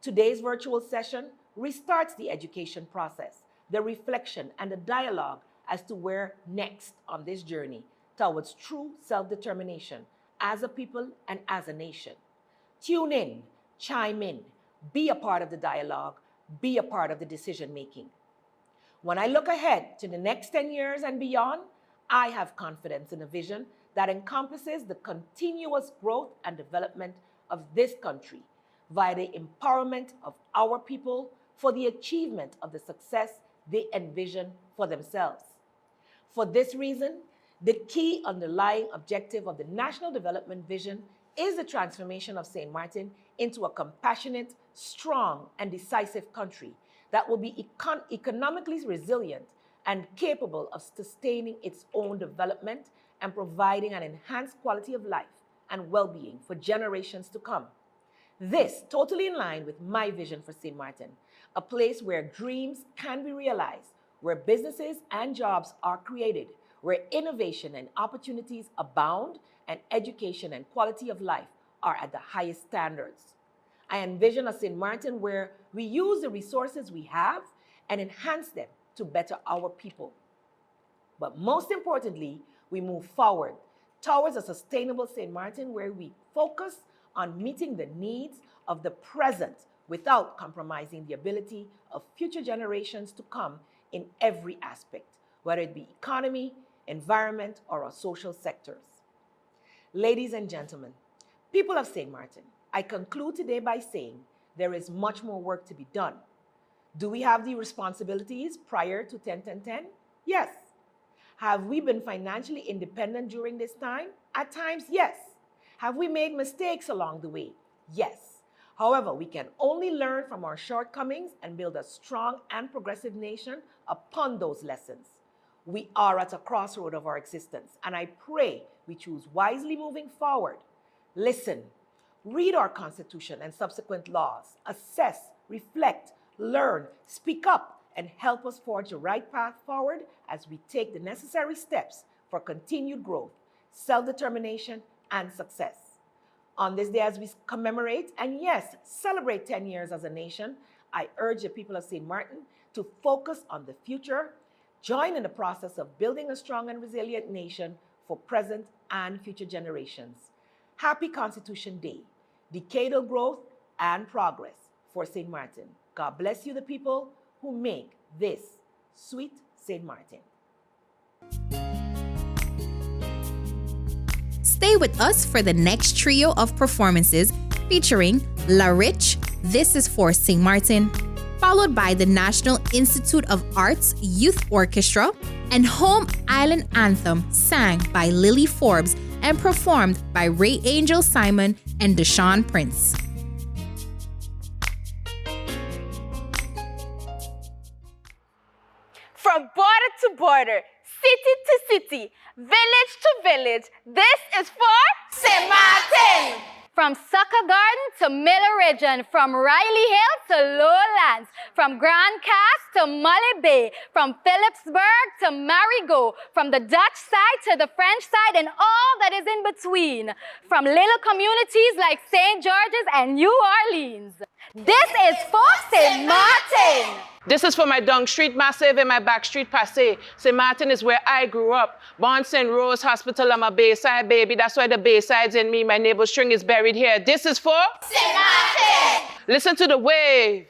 Today's virtual session restarts the education process, the reflection, and the dialogue as to where next on this journey towards true self-determination as a people and as a nation. Tune in, chime in, be a part of the dialogue, be a part of the decision-making. When I look ahead to the next 10 years and beyond, I have confidence in a vision that encompasses the continuous growth and development of this country via the empowerment of our people for the achievement of the success they envision for themselves. For this reason, the key underlying objective of the National Development Vision is the transformation of St. Maarten into a compassionate, strong, and decisive country that will be economically resilient and capable of sustaining its own development and providing an enhanced quality of life and well-being for generations to come. This totally in line with my vision for St. Maarten, a place where dreams can be realized, where businesses and jobs are created, where innovation and opportunities abound, and education and quality of life are at the highest standards. I envision a St. Maarten where we use the resources we have and enhance them to better our people. But most importantly, we move forward towards a sustainable St. Maarten where we focus on meeting the needs of the present without compromising the ability of future generations to come in every aspect, whether it be economy, environment, or our social sectors. Ladies and gentlemen, people of St. Maarten, I conclude today by saying there is much more work to be done. Do we have the responsibilities prior to 10-10-10? Yes. Have we been financially independent during this time? At times, yes. Have we made mistakes along the way? Yes. However, we can only learn from our shortcomings and build a strong and progressive nation upon those lessons. We are at a crossroad of our existence, and I pray we choose wisely moving forward. Listen, read our Constitution and subsequent laws, assess, reflect, learn, speak up, and help us forge the right path forward as we take the necessary steps for continued growth, self-determination, and success. On this day, as we commemorate and yes, celebrate 10 years as a nation, I urge the people of St. Maarten to focus on the future, join in the process of building a strong and resilient nation for present and future generations. Happy Constitution Day, decadal growth and progress for St. Maarten. God bless you, the people who make this sweet St. Maarten. Stay with us for the next trio of performances featuring La Rich, This Is for St. Maarten, followed by the National Institute of Arts Youth Orchestra, and Home Island Anthem, sang by Lily Forbes and performed by Ray Angel Simon and Deshaun Prince. From border to border, city to city, village to village, this is for St. Maarten. From Sucker Garden to Miller Region, from Riley Hill to Lowlands, from Grand Cass to Mully Bay, from Phillipsburg to Marigot, from the Dutch side to the French side and all that is in between, from little communities like St. George's and New Orleans. This is for St. Maarten. This is for my Dung Street Massive and my Back Street Passé. St. Maarten is where I grew up. Born St. Rose Hospital, I'm a Bayside baby. That's why the Bayside's in me. My navel string is buried here. This is for St. Maarten. Listen to the wave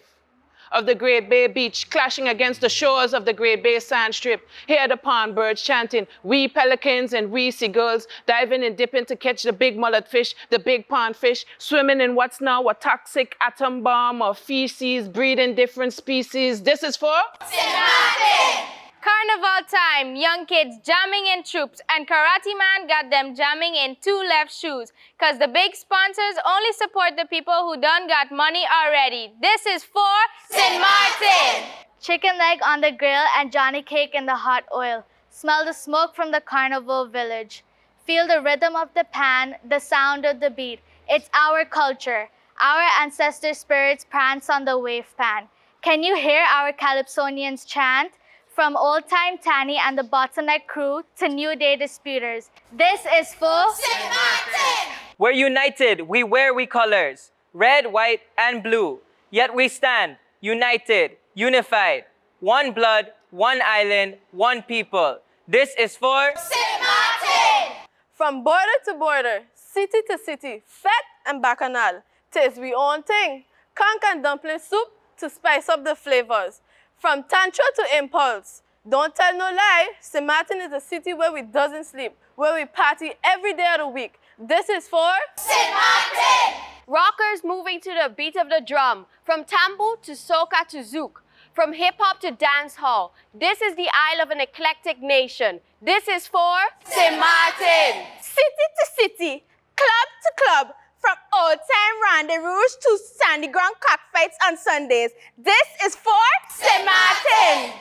of the Great Bay Beach clashing against the shores of the Great Bay Sand Strip. Hear the pond birds chanting, we pelicans and we seagulls, diving and dipping to catch the big mullet fish, the big pond fish, swimming in what's now a toxic atom bomb of feces, breeding different species. This is for St. Maarten. Carnival time, young kids jamming in troops, and Karate Man got them jamming in 2 left shoes, cause the big sponsors only support the people who done got money already. This is for St. Maarten. Chicken leg on the grill and Johnny cake in the hot oil. Smell the smoke from the carnival village. Feel the rhythm of the pan, the sound of the beat. It's our culture. Our ancestor spirits prance on the wave pan. Can you hear our Calypsonians chant? From old-time Tanny and the bottleneck crew to new day disputers. This is for St. Maarten. We're united, we wear we colors, red, white, and blue. Yet we stand, united, unified. One blood, one island, one people. This is for St. Maarten. From border to border, city to city, fete and bacchanal. Taste we own thing. Conch and dumpling soup to spice up the flavors. From tantra to impulse. Don't tell no lie, St. Maarten is a city where we doesn't sleep, where we party every day of the week. This is for St. Maarten. Rockers moving to the beat of the drum, from tambo to soca to zouk, from hip-hop to dance hall. This is the isle of an eclectic nation. This is for St. Maarten. City to city, club to club, from old-time rendezvous to sandy ground cockfights on Sundays. This is for St. Maarten.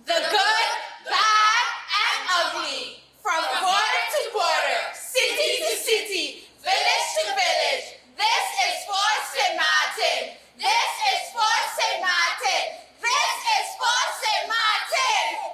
The good, bad, and ugly. From border to border, city to city, village to village. This is for St. Maarten. This is for St. Maarten. This is for St. Maarten.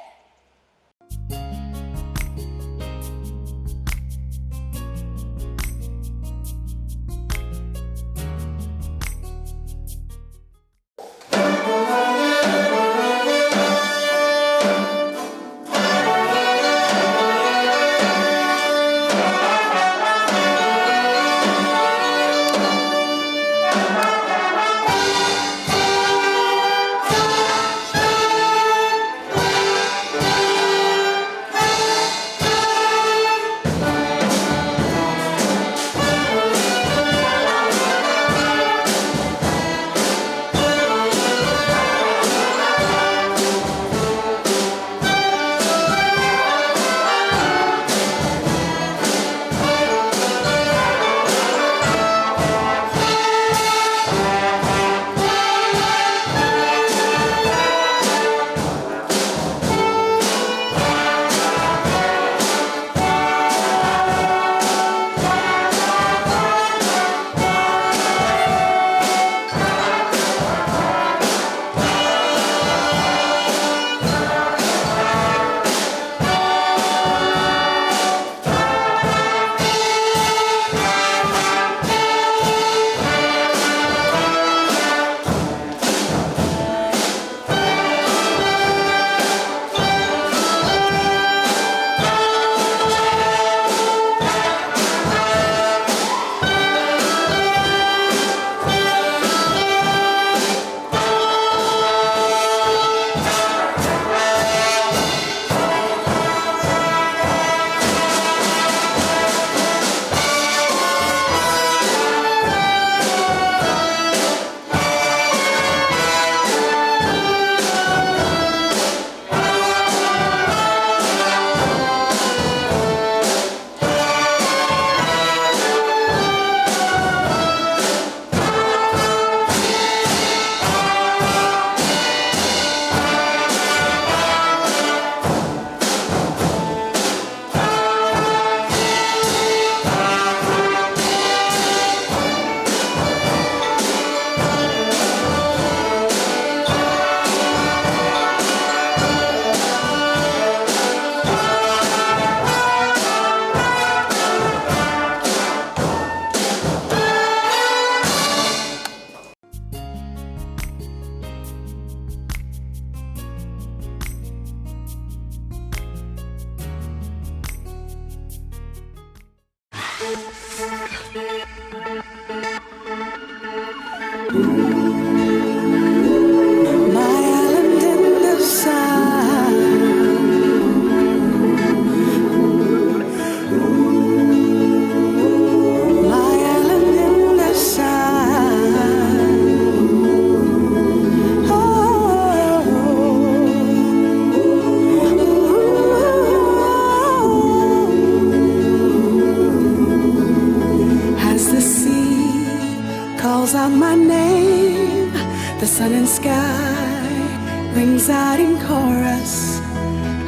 Sun and sky rings out in chorus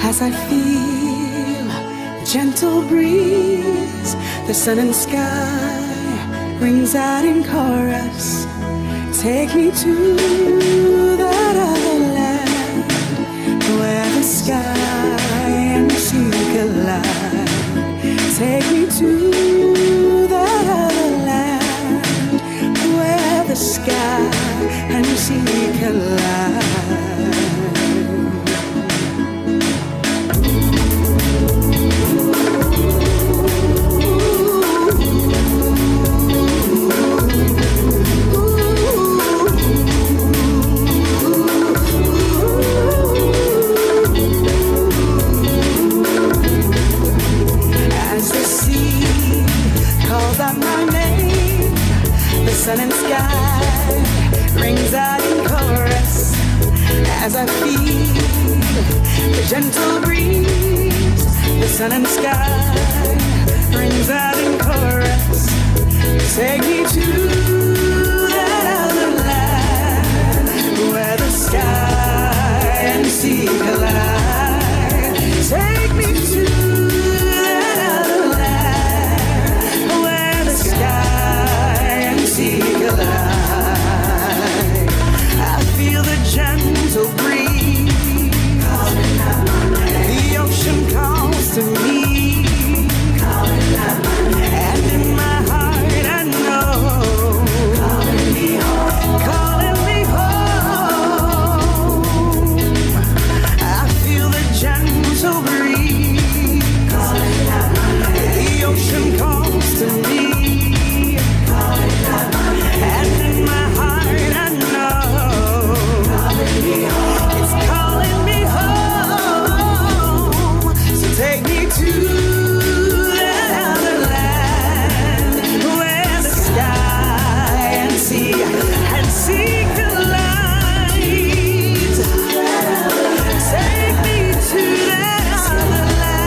as I feel the gentle breeze. The sun and sky rings out in chorus. Take me to that other land where the sky and sea collide. Take me to that other land where the sky and sea collide. As the sea calls out my name, the sun and sky rings out in chorus as I feel the gentle breeze. The sun and sky rings out in chorus. Take me to that other land where the sky and sea collide. Take me to that other land where the sky and sea collide. Feel the gentle breeze. The ocean calls to me. And in my heart I know, calling me home. I feel the gentle breeze. The ocean calls to me. And in my heart I know, it's calling me home. So take me to that other land where the sky and sea collide. Take me to that other land.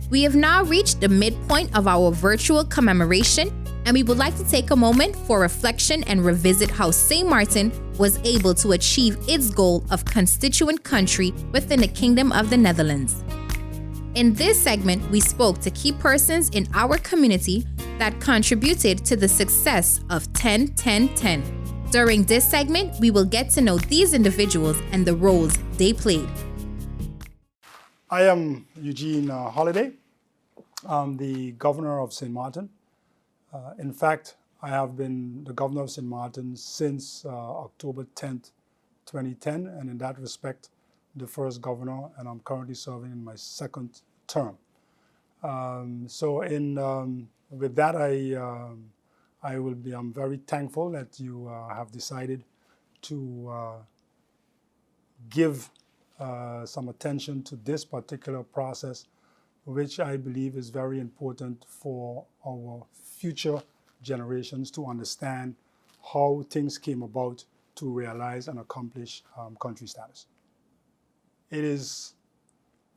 We have now reached the midpoint of our virtual commemoration, and we would like to take a moment for reflection and revisit how St. Maarten was able to achieve its goal of constituent country within the Kingdom of the Netherlands. In this segment, we spoke to key persons in our community that contributed to the success of 10-10-10. During this segment, we will get to know these individuals and the roles they played. I am Eugene Holliday. I'm the Governor of Sint Maarten. In fact, I have been the Governor of Sint Maarten since October 10th, 2010, and in that respect, the first Governor, and I'm currently serving in my second term. With that, I'm very thankful that you have decided to give some attention to this particular process, which I believe is very important for our future generations to understand how things came about to realize and accomplish country status. It is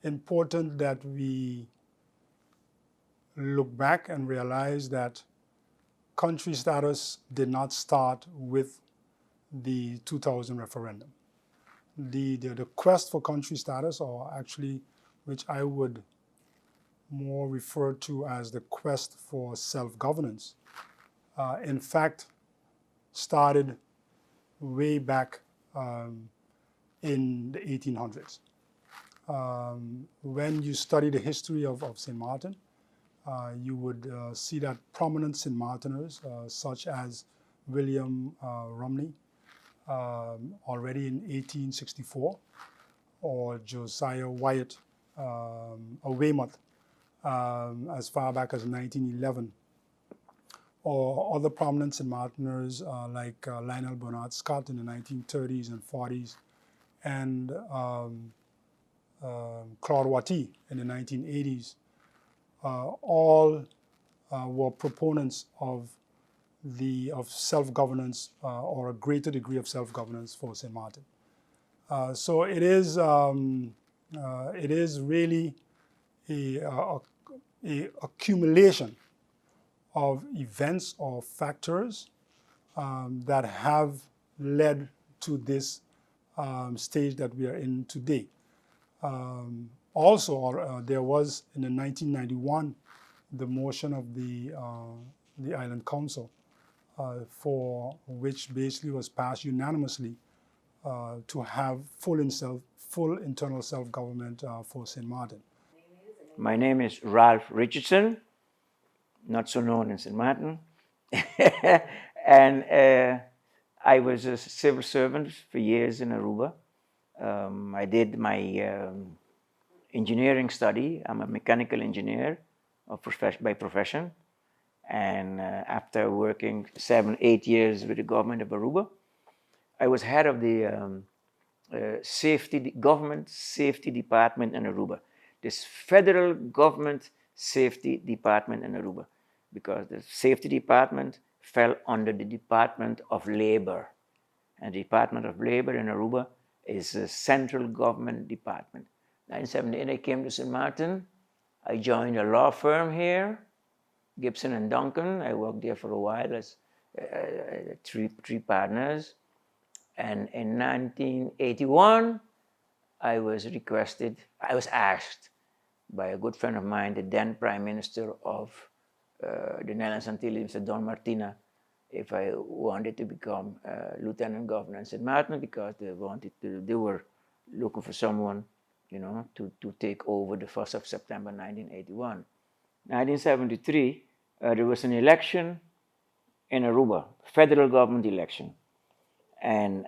important that we look back and realize that country status did not start with the 2000 referendum. The quest for country status, or actually which I would more refer to as the quest for self-governance, in fact started way back in the 1800s. When you study the history of Sint Maarten, you would see that prominent Sint Maarteners, such as William Rumney, already in 1864, or Josiah Wyatt, or Weymouth, as far back as 1911, or other prominent Sint Maarteners like Lionel Bernard Scott in the 1930s and 40s, and Claude Watty in the 1980s, all were proponents of self-governance or a greater degree of self-governance for Sint Maarten. So it is really a accumulation of events or factors that have led to this stage that we are in today. Also, there was in the 1991 the motion of the Island Council, for which basically was passed unanimously to have full internal self-government for Sint Maarten. My name is Ralph Richardson, not so known in Sint Maarten, and I was a civil servant for years in Aruba. I did my engineering study. I'm a mechanical engineer by profession. And after working 7-8 years with the government of Aruba, I was head of the government safety department in Aruba. This federal government safety department in Aruba, because the safety department fell under the Department of Labor. And the Department of Labor in Aruba is a central government department. 1978, I came to Sint Maarten. I joined a law firm here, Gibson and Duncan. I worked there for a while as three partners. And in 1981, I was asked by a good friend of mine, the then Prime Minister of the Netherlands Antilles, Mr. Don Martina, if I wanted to become Lieutenant Governor in Sint Maarten, because they were looking for someone, to take over the 1st of September 1981. 1973, there was an election in Aruba, federal government election. And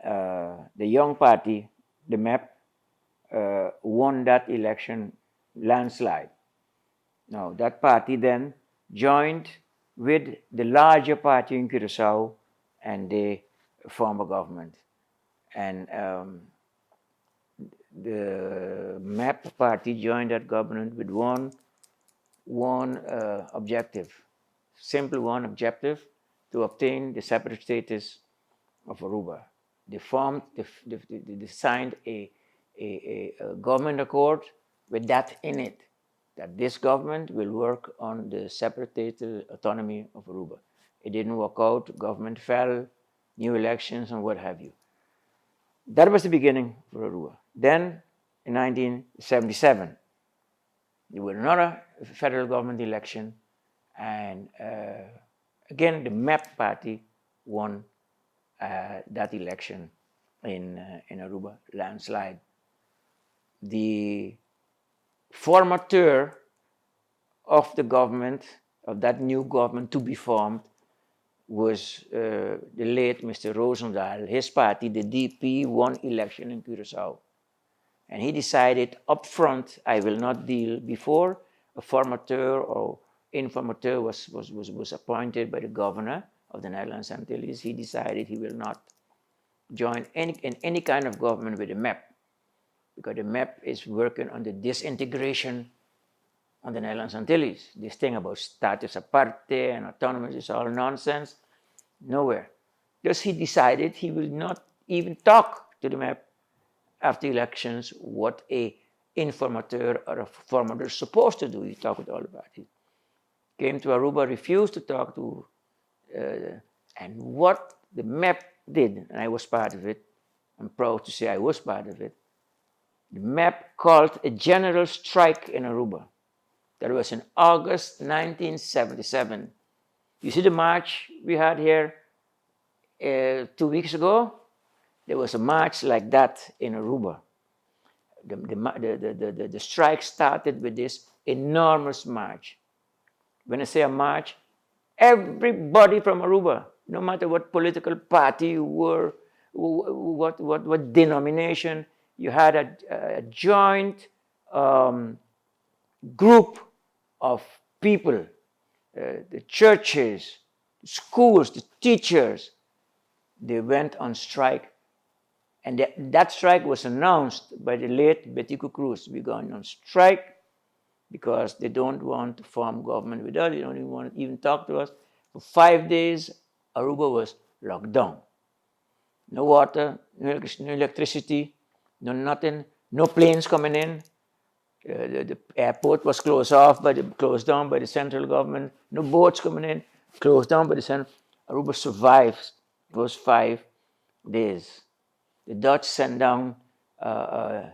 the Young Party, the MEP, won that election landslide. Now, that party then joined with the larger party in Curaçao, and they formed a government. And the MEP party joined that government with one objective, simple one objective, to obtain the separate status of Aruba. They signed a government accord with that in it, that this government will work on the separate autonomy of Aruba. It didn't work out, government fell, new elections and what have you. That was the beginning for Aruba. Then, in 1977, there was another federal government election, and again, the MEP party won that election in Aruba, landslide. The formateur of the government, of that new government to be formed, was the late Mr. Roosendaal. His party, the DP, won election in Curaçao. And he decided up front, I will not deal before a formateur or informateur was appointed by the governor of the Netherlands Antilles. He decided he will not join in any kind of government with the map, because the map is working on the disintegration on the Netherlands Antilles. This thing about status aparte and autonomy is all nonsense. Nowhere. Thus he decided he will not even talk to the map after elections what a informateur or a formateur is supposed to do. He talked all about it. Came to Aruba, refused to talk to, and what the map did, and I was part of it, I'm proud to say I was part of it, the map called a general strike in Aruba. That was in August 1977. You see the march we had here 2 weeks ago? There was a march like that in Aruba. The strike started with this enormous march. When I say a march, everybody from Aruba, no matter what political party you were, what denomination, you had a joint group of people, the churches, the schools, the teachers, they went on strike. And that strike was announced by the late Betico Cruz. We're going on strike because they don't want to form government with us. They don't even want to even talk to us. For 5 days, Aruba was locked down. No water, no electricity, no nothing, no planes coming in. The airport was closed down by the central government. No boats coming in, closed down by the central. Aruba survived those 5 days. The Dutch sent down a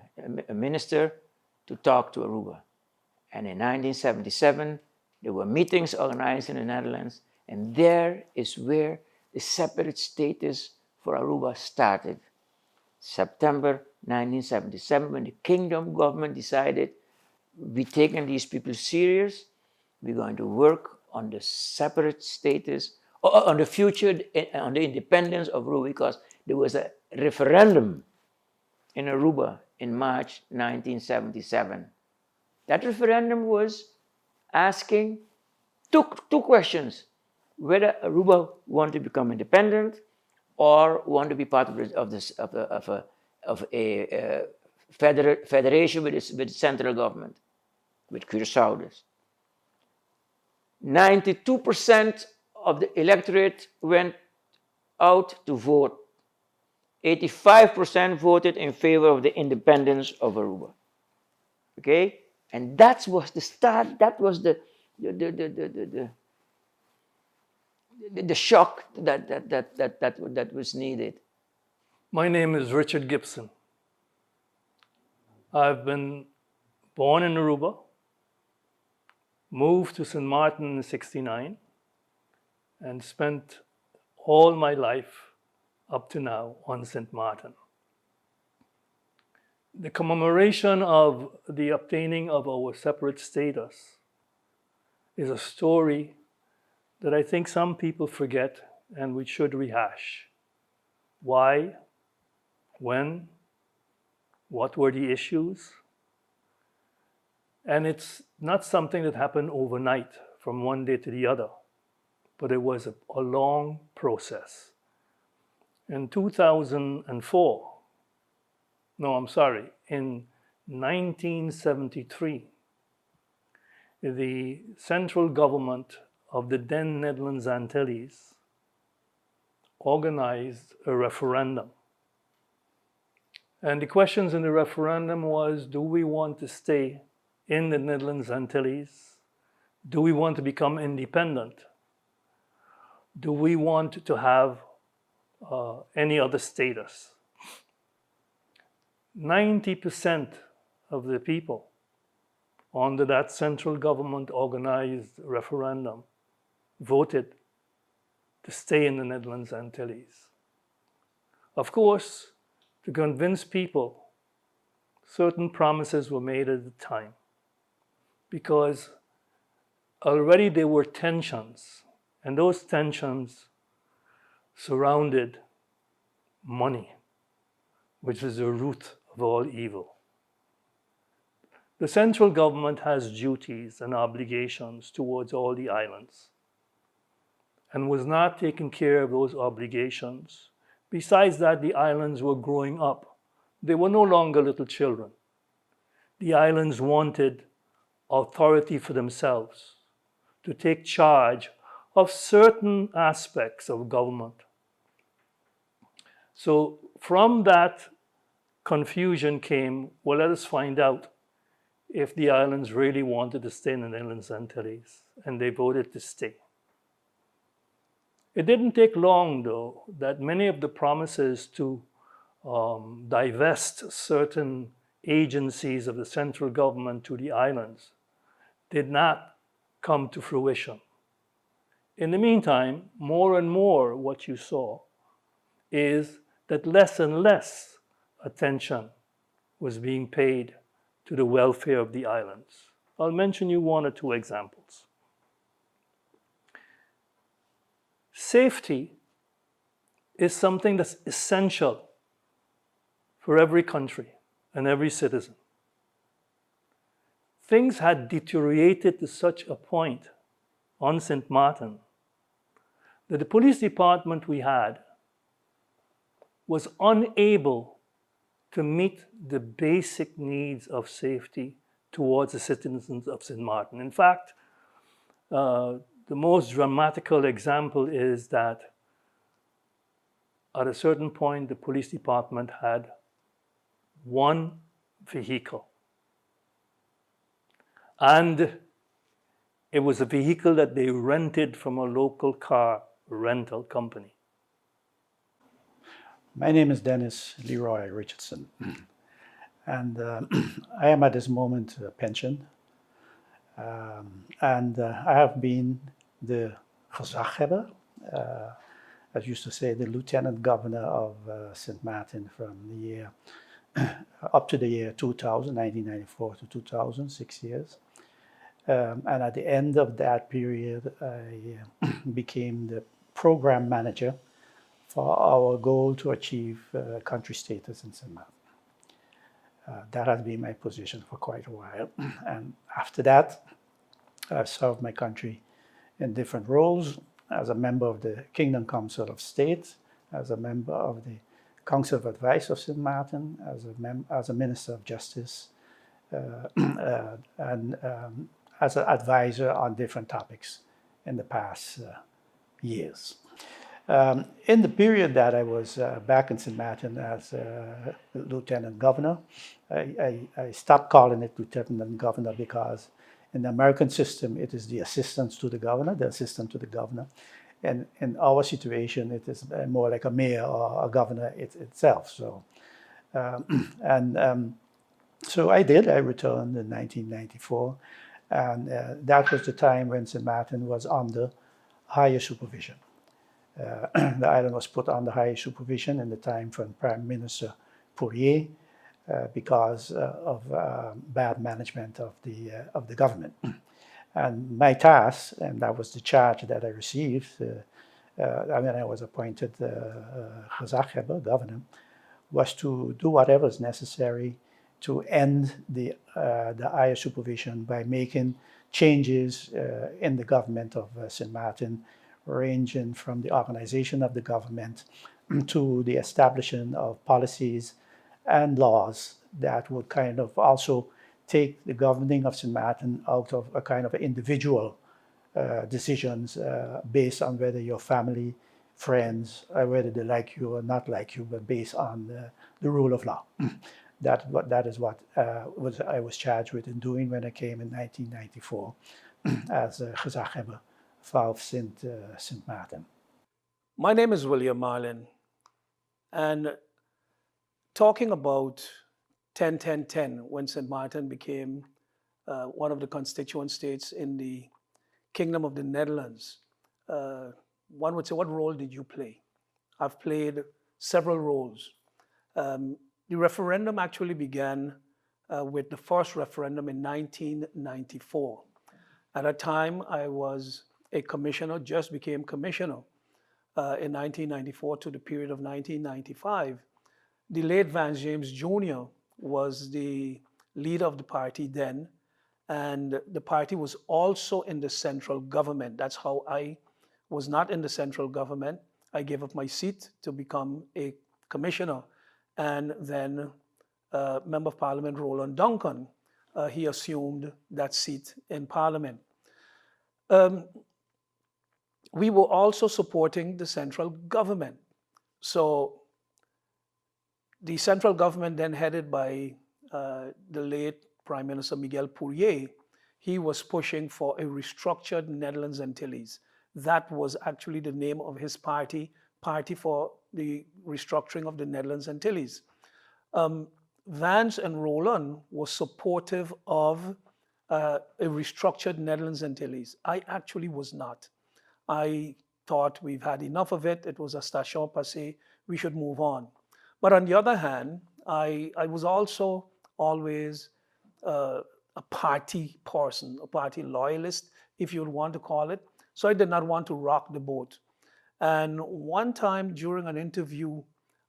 minister to talk to Aruba. And in 1977, there were meetings organized in the Netherlands, and there is where the separate status for Aruba started. September 1977, when the kingdom government decided, we're taking these people serious, we're going to work on the separate status, or on the future, on the independence of Aruba, because there was a referendum in Aruba in March 1977. That referendum was asking two questions: whether Aruba wanted to become independent or want to be part of a federation with the central government, with Curaçao. 92% of the electorate went out to vote. 85% voted in favor of the independence of Aruba. Okay? And that was the start, that was the shock that was needed. My name is Richard Gibson. I've been born in Aruba, moved to Sint Maarten in '69, and spent all my life up to now on Sint Maarten. The commemoration of the obtaining of our separate status is a story that I think some people forget and we should rehash. Why? When? What were the issues? And it's not something that happened overnight from one day to the other, but it was a long process. In 1973, the central government of the then Netherlands Antilles organized a referendum. And the questions in the referendum was, do we want to stay in the Netherlands Antilles? Do we want to become independent? Do we want to have any other status? 90% of the people under that central government organized referendum voted to stay in the Netherlands Antilles. Of course, to convince people, certain promises were made at the time, because already there were tensions, and those tensions surrounded money, which is the root of all evil. The central government has duties and obligations towards all the islands, and was not taking care of those obligations. Besides that, the islands were growing up. They were no longer little children. The islands wanted authority for themselves, to take charge of certain aspects of government. So from that confusion came, well, let us find out if the islands really wanted to stay in the Netherlands Antilles, and they voted to stay. It didn't take long, though, that many of the promises to divest certain agencies of the central government to the islands did not come to fruition. In the meantime, more and more what you saw is that less and less attention was being paid to the welfare of the islands. I'll mention you one or two examples. Safety is something that's essential for every country and every citizen. Things had deteriorated to such a point on Sint Maarten that the police department we had was unable to meet the basic needs of safety towards the citizens of Sint Maarten. In fact, the most dramatical example is that at a certain point, the police department had one vehicle. And it was a vehicle that they rented from a local car rental company. My name is Dennis Leroy Richardson, and I am at this moment pensioned, and I have been the gezaghebber, as used to say, the Lieutenant Governor of Sint Maarten from the year up to the year 2000, 1994 to 2000, 6 years. And at the end of that period, I became the program manager for our goal to achieve country status in Sint Maarten. That has been my position for quite a while. And after that, I've served my country in different roles as a member of the Kingdom Council of State, as a member of the Council of Advice of Sint Maarten, as a Minister of Justice, and as an advisor on different topics in the past years. In the period that I was back in Sint Maarten as Lieutenant Governor, I stopped calling it Lieutenant Governor because in the American system, it is the assistant to the governor. And in our situation, it is more like a mayor or a governor itself. So, so I did. I returned in 1994. And that was the time when Sint Maarten was under higher supervision. The island was put under higher supervision in the time from Prime Minister Poetic because of bad management of the government. And my task, and that was the charge that I received, when I was appointed gezaghebber, governor, was to do whatever is necessary to end the higher supervision by making changes in the government of Sint Maarten, ranging from the organization of the government to the establishment of policies and laws that would kind of also take the governing of Sint Maarten out of a kind of individual decisions based on whether your family, friends, whether they like you or not like you, but based on the rule of law. That is what I was charged with in doing when I came in 1994 as a gezaghebber of Sint Maarten. My name is William Marlin, and talking about 10-10-10, when Sint Maarten became one of the constituent states in the Kingdom of the Netherlands, one would say, what role did you play? I've played several roles. The referendum actually began with the first referendum in 1994. At that time, I was a commissioner, just became commissioner in 1994 to the period of 1995. The late Vance James Jr. was the leader of the party then, and the party was also in the central government. That's how I was not in the central government. I gave up my seat to become a commissioner. And then Member of Parliament Roland Duncan, he assumed that seat in Parliament. We were also supporting the central government. So the central government, then headed by the late Prime Minister Miguel Pourier, he was pushing for a restructured Netherlands Antilles. That was actually the name of his party, Party for the Restructuring of the Netherlands Antilles. Vance and Roland were supportive of a restructured Netherlands Antilles. I actually was not. I thought we've had enough of it. It was a station passé. We should move on. But on the other hand, I was also always a party person, a party loyalist, if you would want to call it. So I did not want to rock the boat. And one time during an interview,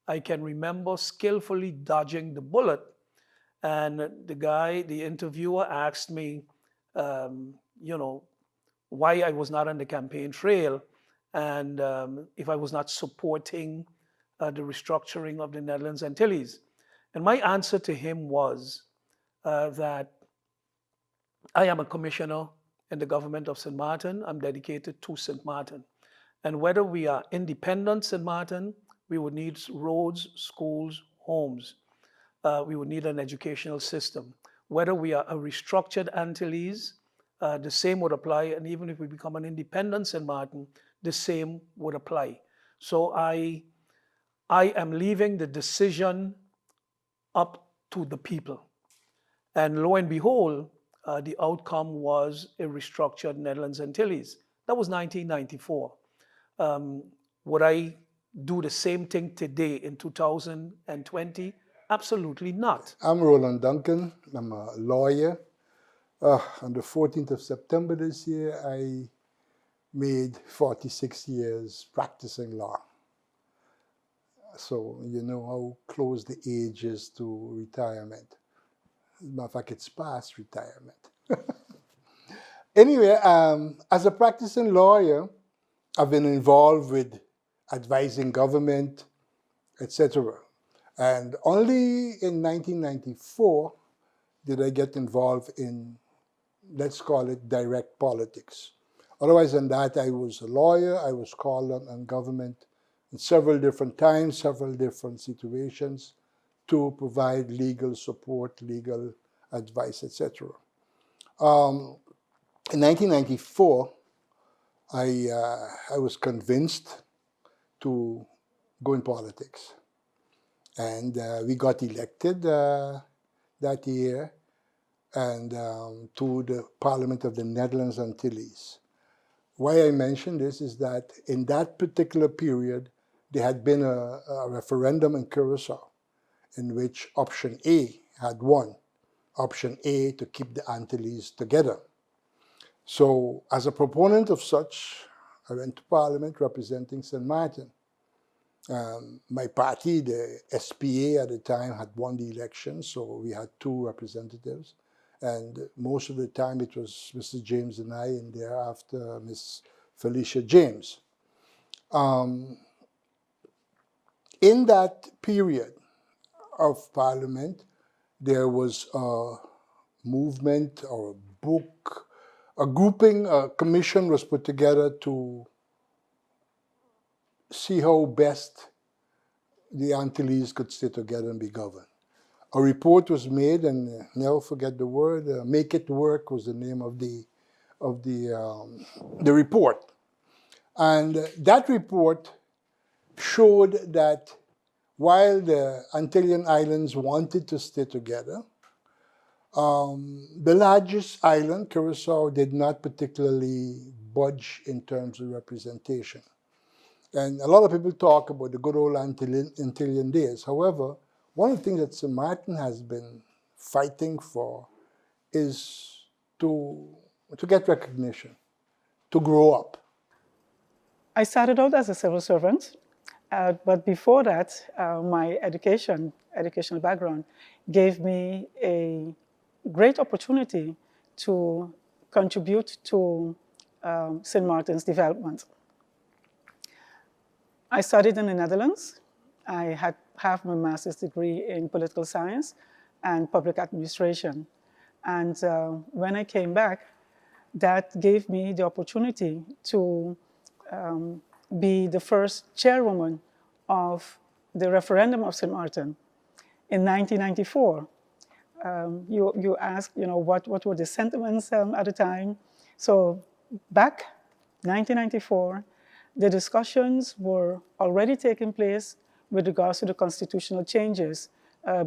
I can remember skillfully dodging the bullet. And the interviewer asked me, why I was not on the campaign trail and if I was not supporting the restructuring of the Netherlands Antilles. And my answer to him was that I am a commissioner in the government of Sint Maarten. I'm dedicated to Sint Maarten. And whether we are independent Sint Maarten, we would need roads, schools, homes. We would need an educational system. Whether we are a restructured Antilles, the same would apply. And even if we become an independent Sint Maarten, the same would apply. So I am leaving the decision up to the people. And lo and behold, the outcome was a restructured Netherlands Antilles. That was 1994. Would I do the same thing today in 2020? Absolutely not. I'm Roland Duncan. I'm a lawyer. On the 14th of September this year, I made 46 years practicing law. So you know how close the age is to retirement. As a matter of fact, it's past retirement. Anyway, as a practicing lawyer, I've been involved with advising government, etc. And only in 1994 did I get involved in, let's call it, direct politics. Otherwise than that, I was a lawyer. I was called on government in several different times, several different situations to provide legal support, legal advice, etc. In 1994, I was convinced to go in politics. And we got elected that year and to the Parliament of the Netherlands Antilles. Why I mention this is that in that particular period, there had been a referendum in Curaçao in which option A had won. Option A to keep the Antilles together. So as a proponent of such, I went to Parliament representing Sint Maarten. My party, the SPA at the time, had won the election, so we had 2 representatives. And most of the time it was Mr. James and I, and thereafter Ms. Felicia James. In that period of Parliament, there was a movement or a book, a grouping, a commission was put together to see how best the Antilles could stay together and be governed. A report was made, and never forget the word, Make It Work was the name of the report. And that report showed that while the Antillean islands wanted to stay together, the largest island, Curaçao, did not particularly budge in terms of representation. And a lot of people talk about the good old Antillean days. However, one of the things that Sint Maarten has been fighting for is to get recognition, to grow up. I started out as a civil servant, but before that, my educational background gave me a great opportunity to contribute to Sint Maarten's development. I studied in the Netherlands. I have my master's degree in political science and public administration. And when I came back, that gave me the opportunity to be the first chairwoman of the Referendum of Sint Maarten in 1994. You asked, what were the sentiments at the time? So back 1994, the discussions were already taking place with regards to the constitutional changes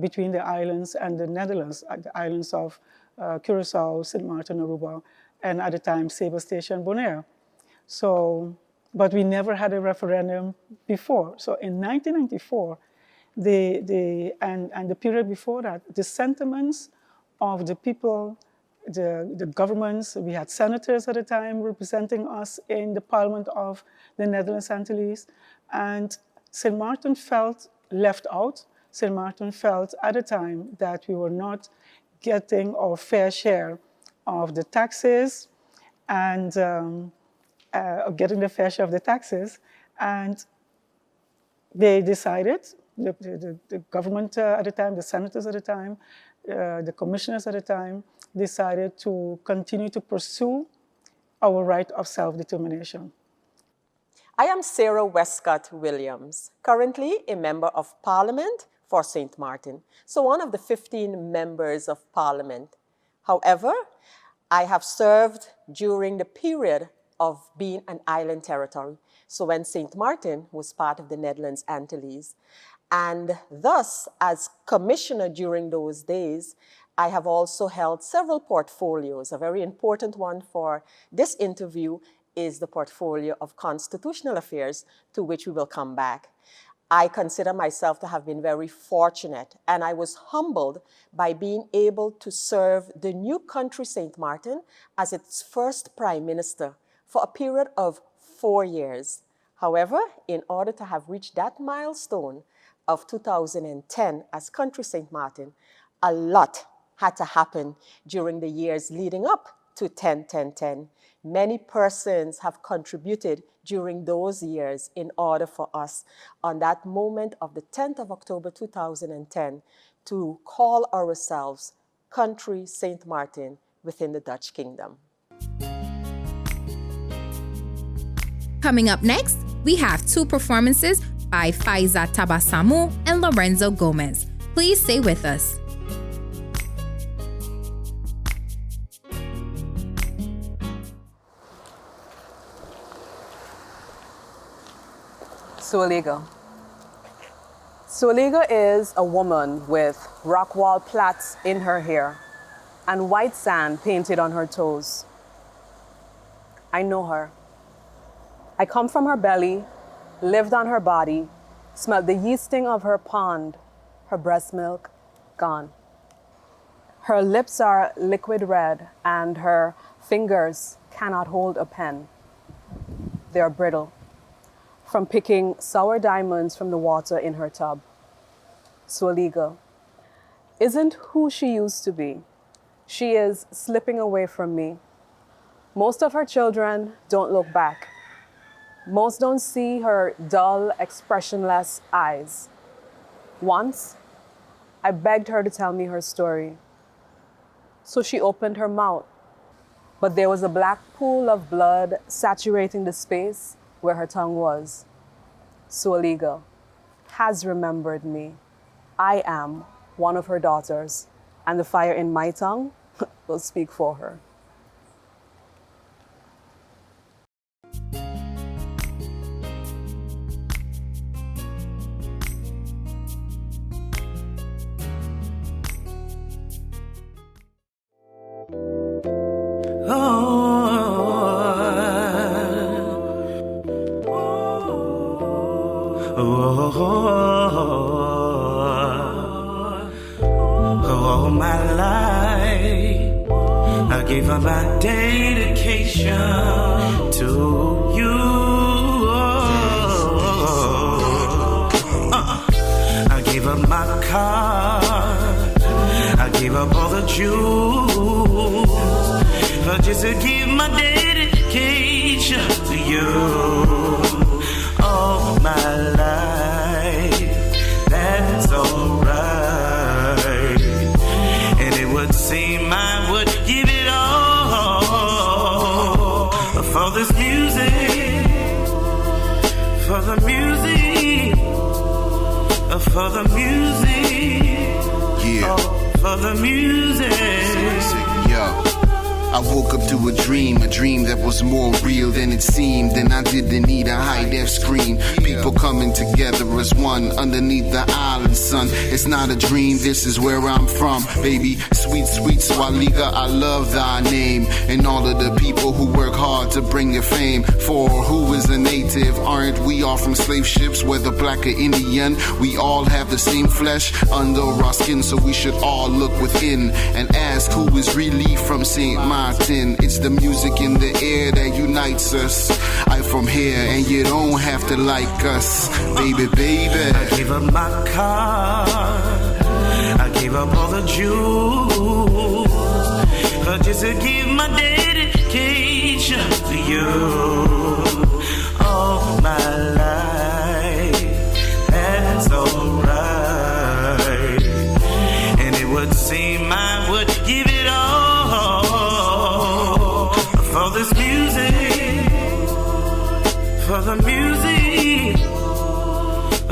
between the islands and the Netherlands, the islands of Curaçao, Sint Maarten, Aruba, and at the time, Sable Station, Bonaire. So, but we never had a referendum before. So in 1994, and the period before that, the sentiments of the people, the governments, we had senators at the time representing us in the parliament of the Netherlands Antilles, and Sint Maarten felt left out. Sint Maarten felt at the time that we were not getting our fair share of the taxes and getting the fair share of the taxes. And they decided, the government at the time, the senators at the time, the commissioners at the time, decided to continue to pursue our right of self-determination. I am Sarah Westcott Williams, currently a member of Parliament for Sint Maarten, so one of the 15 members of Parliament. However, I have served during the period of being an island territory, so when Sint Maarten was part of the Netherlands Antilles. And thus, as commissioner during those days, I have also held several portfolios. A very important one for this interview is the portfolio of constitutional affairs, to which we will come back. I consider myself to have been very fortunate, and I was humbled by being able to serve the new country, Sint Maarten, as its first prime minister for a period of 4 years. However, in order to have reached that milestone of 2010 as country Sint Maarten, a lot had to happen during the years leading up to 10-10-10. Many persons have contributed during those years in order for us, on that moment of the 10th of October 2010, to call ourselves country Sint Maarten within the Dutch Kingdom. Coming up next, we have 2 performances by Faiza Tabasamu and Lorenzo Gomez. Please stay with us. Suoliga. Suoliga is a woman with rock wall plaits in her hair and white sand painted on her toes. I know her. I come from her belly, lived on her body, smelled the yeasting of her pond, her breast milk gone. Her lips are liquid red and her fingers cannot hold a pen. They are brittle from picking sour diamonds from the water in her tub. Suoliga isn't who she used to be. She is slipping away from me. Most of her children don't look back. Most don't see her dull, expressionless eyes. Once, I begged her to tell me her story. So she opened her mouth, but there was a black pool of blood saturating the space where her tongue was. Suoliga has remembered me. I am one of her daughters, and the fire in my tongue will speak for her. All my life, I gave up my dedication to you. I gave up my car, I gave up all the jewels, just to give my dedication to you. all my life. That's alright. And it would seem I would give it all for this music, for the music, for the music, yeah, for the music. Yo. I woke up to a dream that was more real than it seemed, and I didn't need a high-def screen. People coming together as one underneath the island sun. It's not a dream, this is where I'm from, baby. Sweet, sweet Swaliga, I love thy name, and all of the people who work hard to bring you fame. For who is a native? Aren't we all from slave ships, whether black or Indian? We all have the same flesh under our skin, so we should all look within and ask who is really from Sint Maarten. It's the music in the air that unites us. I'm from here and you don't have to like us, baby, baby. I gave up my car, I gave up all the jewels, just to give my dedication to you. All my life, that's alright. And it would seem I would give it all for this music, for the music,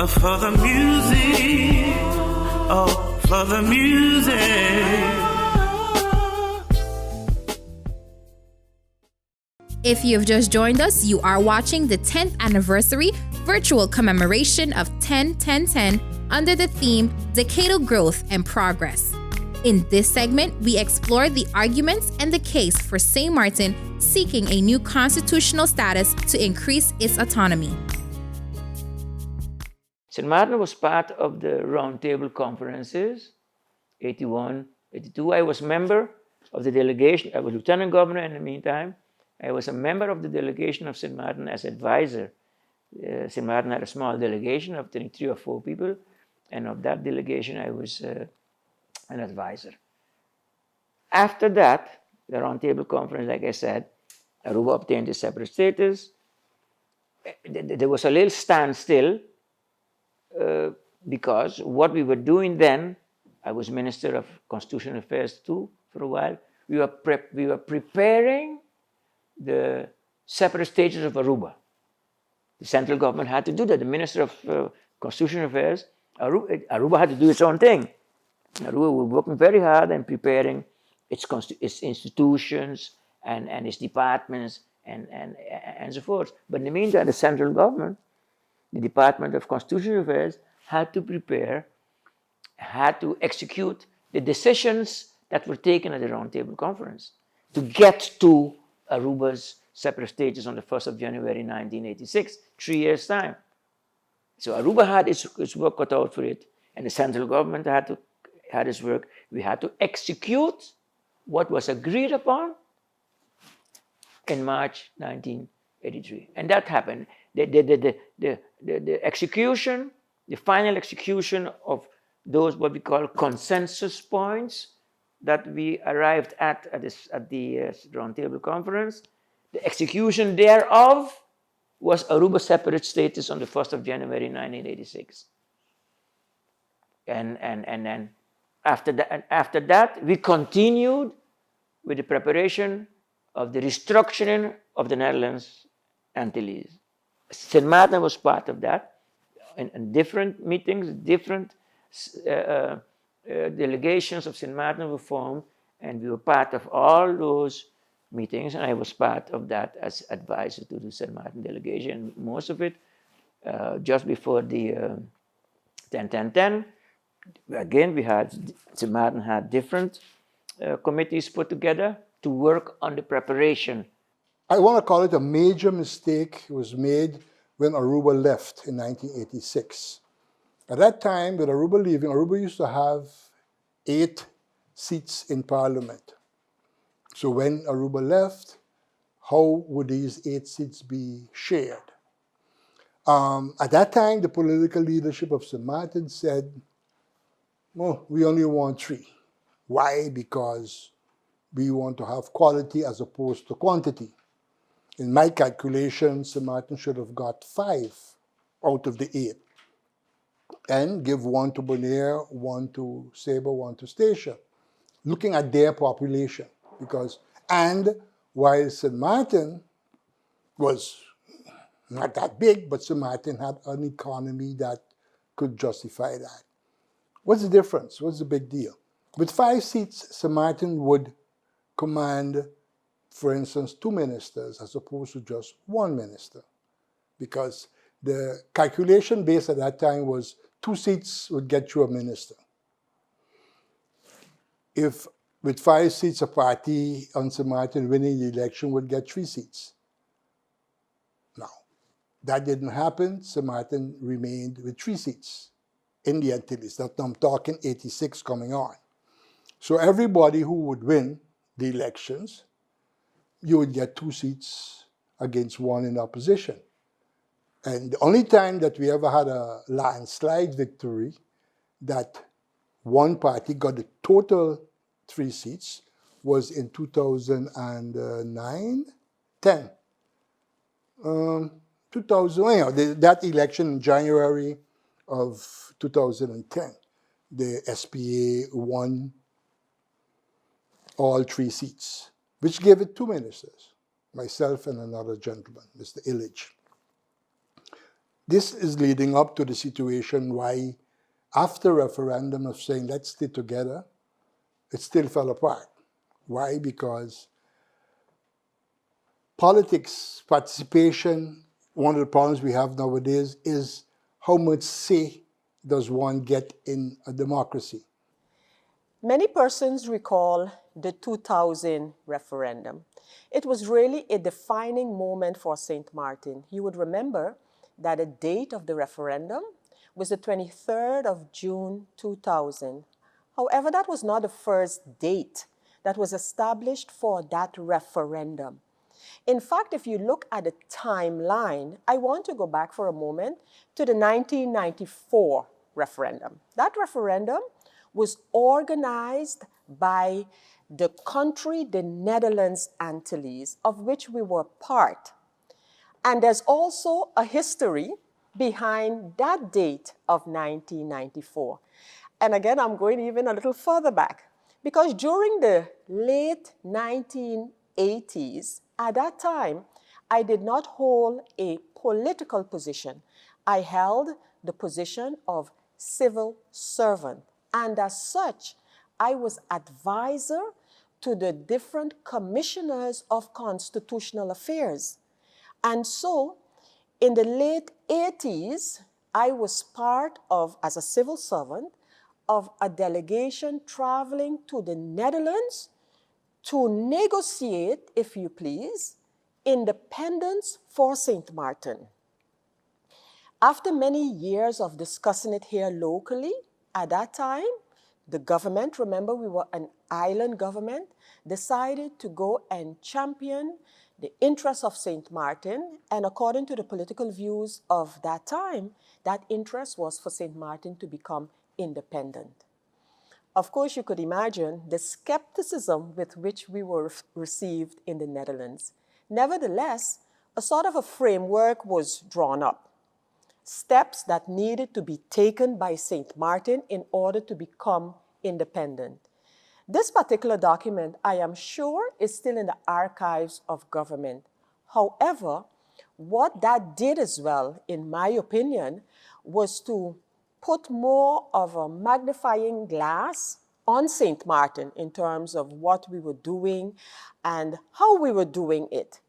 for the music, oh, for the music. If you've just joined us, you are watching the 10th anniversary virtual commemoration of 10-10-10 under the theme Decadal Growth and Progress. In this segment, we explore the arguments and the case for St. Maarten seeking a new constitutional status to increase its autonomy. St. Maarten was part of the roundtable conferences, 81, 82. I was member of the delegation. I was lieutenant governor in the meantime. I was a member of the delegation of St. Maarten as advisor. St. Maarten had a small delegation of 3 or 4 people, and of that delegation I was an advisor. After that, the roundtable conference, like I said, Aruba obtained a separate status. There was a little standstill because what we were doing then, I was Minister of Constitutional Affairs too for a while, we were preparing the separate status of Aruba. The central government had to do that. The Minister of Constitutional Affairs, Aruba had to do its own thing. Aruba was working very hard and preparing its institutions and its departments and so forth. But in the meantime, the central government, the Department of Constitutional Affairs, had to prepare, had to execute the decisions that were taken at the Roundtable Conference to get to Aruba's separate status on the 1st of January 1986, 3 years' time. So Aruba had its work cut out for it, and the central government had its work. We had to execute what was agreed upon in March 1983. And that happened. The execution, the final execution of those what we call consensus points that we arrived at the Roundtable Conference, the execution thereof was Aruba's separate status on the 1st of January 1986. And then after that, we continued with the preparation of the restructuring of the Netherlands Antilles. St. Maarten was part of that. In different meetings, different delegations of St. Maarten were formed, and we were part of all those meetings, and I was part of that as advisor to the St. Maarten delegation. Most of it just before the 10-10-10. Again, St. Maarten had different committees put together to work on the preparation. I want to call it a major mistake was made when Aruba left in 1986. At that time, with Aruba leaving, Aruba used to have 8 seats in parliament. So when Aruba left, how would these 8 seats be shared? At that time, the political leadership of St. Maarten said, well, we only want 3. Why? Because we want to have quality as opposed to quantity. In my calculations, St. Maarten should have got 5 out of the 8 and give 1 to Bonaire, 1 to Sabre, 1 to Station, looking at their population. And while Sint Maarten was not that big, but Sint Maarten had an economy that could justify that. What's the difference? What's the big deal? With 5 seats, Sint Maarten would command, for instance, 2 ministers as opposed to just 1 minister. Because the calculation base at that time was 2 seats would get you a minister. If with 5 seats, a party on Sint Maarten winning the election would get 3 seats. Now, that didn't happen. Sint Maarten remained with 3 seats in the Antilles. That I'm talking 86 coming on. So everybody who would win the elections, you would get 2 seats against 1 in opposition. And the only time that we ever had a landslide victory that one party got the total 3 seats was in 2009, 10. 2000, that election in January of 2010, the SPA won all 3 seats, which gave it 2 ministers, myself and another gentleman, Mr. Illich. This is leading up to the situation why, after referendum of saying let's stay together, it still fell apart. Why? Because politics, participation, one of the problems we have nowadays is how much say does one get in a democracy. Many persons recall the 2000 referendum. It was really a defining moment for Sint Maarten. You would remember that the date of the referendum was the 23rd of June 2000. However, that was not the first date that was established for that referendum. In fact, if you look at the timeline, I want to go back for a moment to the 1994 referendum. That referendum was organized by the country, the Netherlands Antilles, of which we were part. And there's also a history behind that date of 1994. And again, I'm going even a little further back, because during the late 1980s, at that time, I did not hold a political position. I held the position of civil servant. And as such, I was advisor to the different commissioners of constitutional affairs. And so, in the late 80s, I was part of, as a civil servant, of a delegation traveling to the Netherlands to negotiate, if you please, independence for Sint Maarten. After many years of discussing it here locally, at that time, the government, remember we were an island government, decided to go and champion the interests of Sint Maarten, and according to the political views of that time, that interest was for Sint Maarten to become independent. Of course, you could imagine the skepticism with which we were received in the Netherlands. Nevertheless, a sort of a framework was drawn up. Steps that needed to be taken by Sint Maarten in order to become independent. This particular document, I am sure, is still in the archives of government. However, what that did as well, in my opinion, was to put more of a magnifying glass on Sint Maarten in terms of what we were doing and how we were doing it.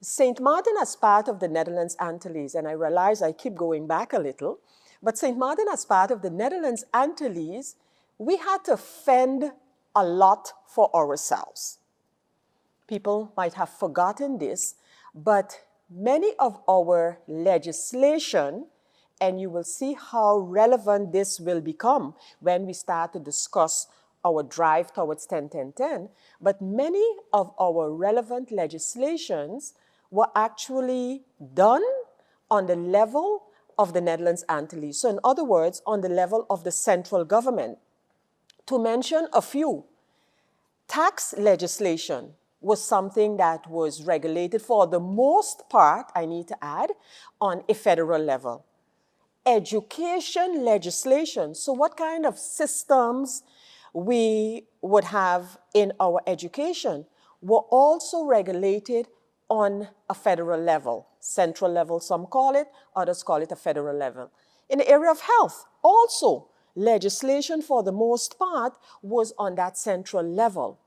Sint Maarten, as part of the Netherlands Antilles, and I realize I keep going back a little, but Sint Maarten, as part of the Netherlands Antilles, we had to fend a lot for ourselves. People might have forgotten this, but many of our legislation, and you will see how relevant this will become when we start to discuss our drive towards 10-10-10, but many of our relevant legislations were actually done on the level of the Netherlands Antilles. So in other words, on the level of the central government. To mention a few, tax legislation was something that was regulated for the most part, I need to add, on a federal level. education legislation. So what kind of systems we would have in our education were also regulated on a federal level, central level, some call it, others call it a federal level. In the area of health, also, legislation for the most part was on that central level.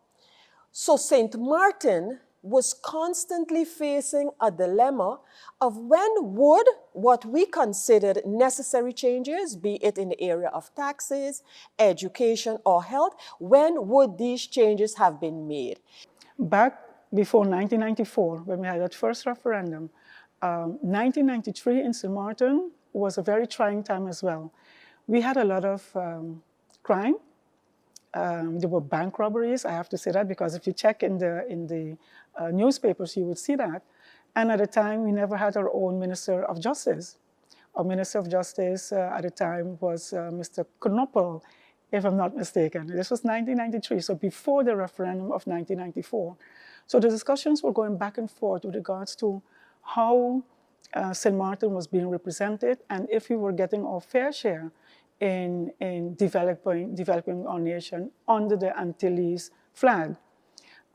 So Sint Maarten was constantly facing a dilemma of when would what we considered necessary changes, be it in the area of taxes, education, or health, when would these changes have been made? Back before 1994, when we had that first referendum, 1993 in Sint Maarten was a very trying time as well. We had a lot of crime. There were bank robberies, I have to say that, because if you check in the newspapers, you would see that. And at the time, we never had our own Minister of Justice. Our Minister of Justice at the time was Mr. Knoppel, if I'm not mistaken. This was 1993, so before the referendum of 1994. So the discussions were going back and forth with regards to how Sint Maarten was being represented and if we were getting our fair share in developing our nation under the Antilles flag.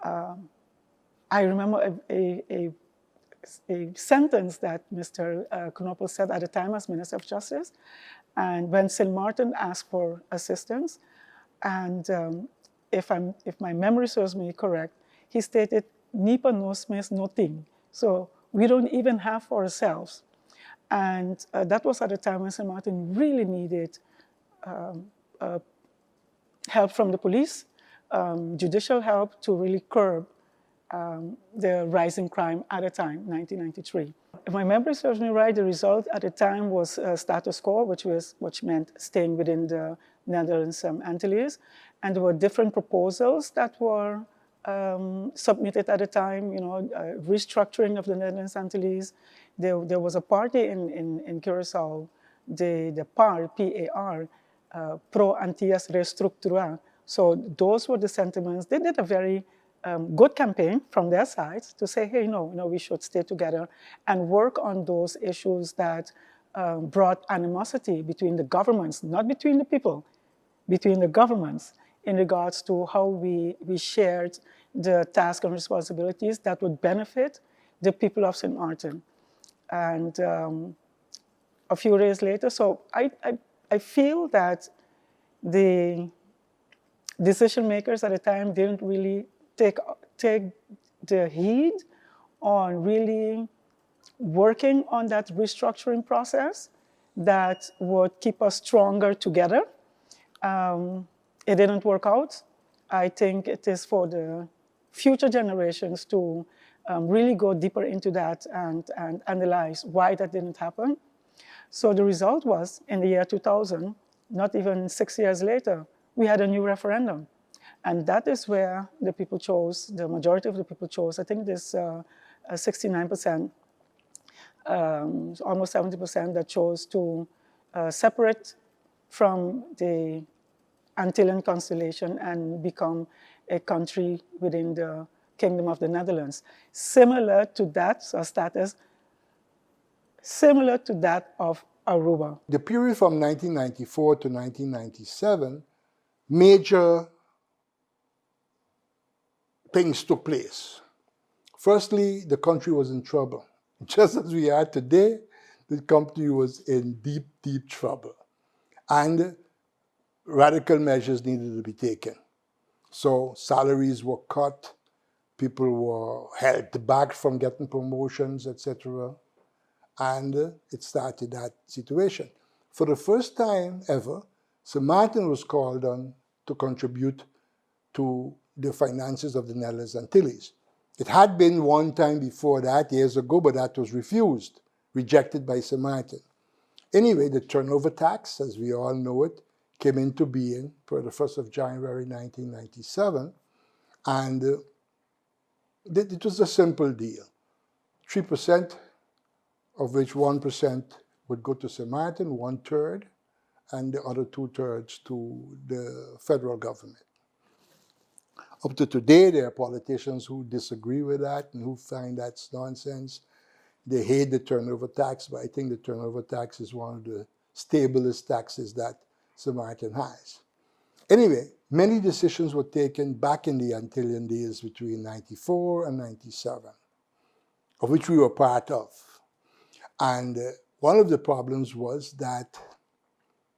I remember a sentence that Mr. Knoppel said at the time as Minister of Justice, and when Sint Maarten asked for assistance, and if my memory serves me correct, he stated, "Nipa nos mes nothing." So we don't even have for ourselves. And that was at a time when Sint Maarten really needed help from the police, judicial help to really curb the rising crime at the time, 1993. If my memory serves me right, the result at the time was status quo, which meant staying within the Netherlands Antilles. And there were different proposals that were submitted at the time, restructuring of the Netherlands Antilles. There was a party in Curaçao, the PAR, P-A-R, Pro Antillas Restructura. So those were the sentiments. They did a very good campaign from their side to say, hey, we should stay together and work on those issues that brought animosity between the governments, not between the people, between the governments, in regards to how we shared the tasks and responsibilities that would benefit the people of Sint Maarten. And a few days later, so I feel that the decision makers at the time didn't really take the heed on really working on that restructuring process that would keep us stronger together. It didn't work out. I think it is for the future generations to really go deeper into that and analyze why that didn't happen. So the result was, in the year 2000, not even 6 years later, we had a new referendum. And that is where the people chose, the majority of the people chose, I think there's 69%, almost 70% that chose to separate from the Antillean constellation and become a country within the Kingdom of the Netherlands. Similar to that, so status, similar to that of Aruba. The period from 1994 to 1997, major things took place. Firstly, the country was in trouble. Just as we are today, the country was in deep, deep trouble. And radical measures needed to be taken. So salaries were cut, people were held back from getting promotions, etc. And it started that situation. For the first time ever, Sint Maarten was called on to contribute to the finances of the Netherlands Antilles. It had been one time before that, years ago, but that was refused, rejected by Sint Maarten. Anyway, the turnover tax, as we all know it, came into being for the 1st of January 1997, and it was a simple deal. 3%, of which 1% would go to Sint Maarten, 1/3, and the other 2/3 to the federal government. Up to today, there are politicians who disagree with that and who find that's nonsense. They hate the turnover tax, but I think the turnover tax is one of the stablest taxes that Sint Maarten has. Anyway, many decisions were taken back in the Antillean days between 94 and 97, of which we were part of. And one of the problems was that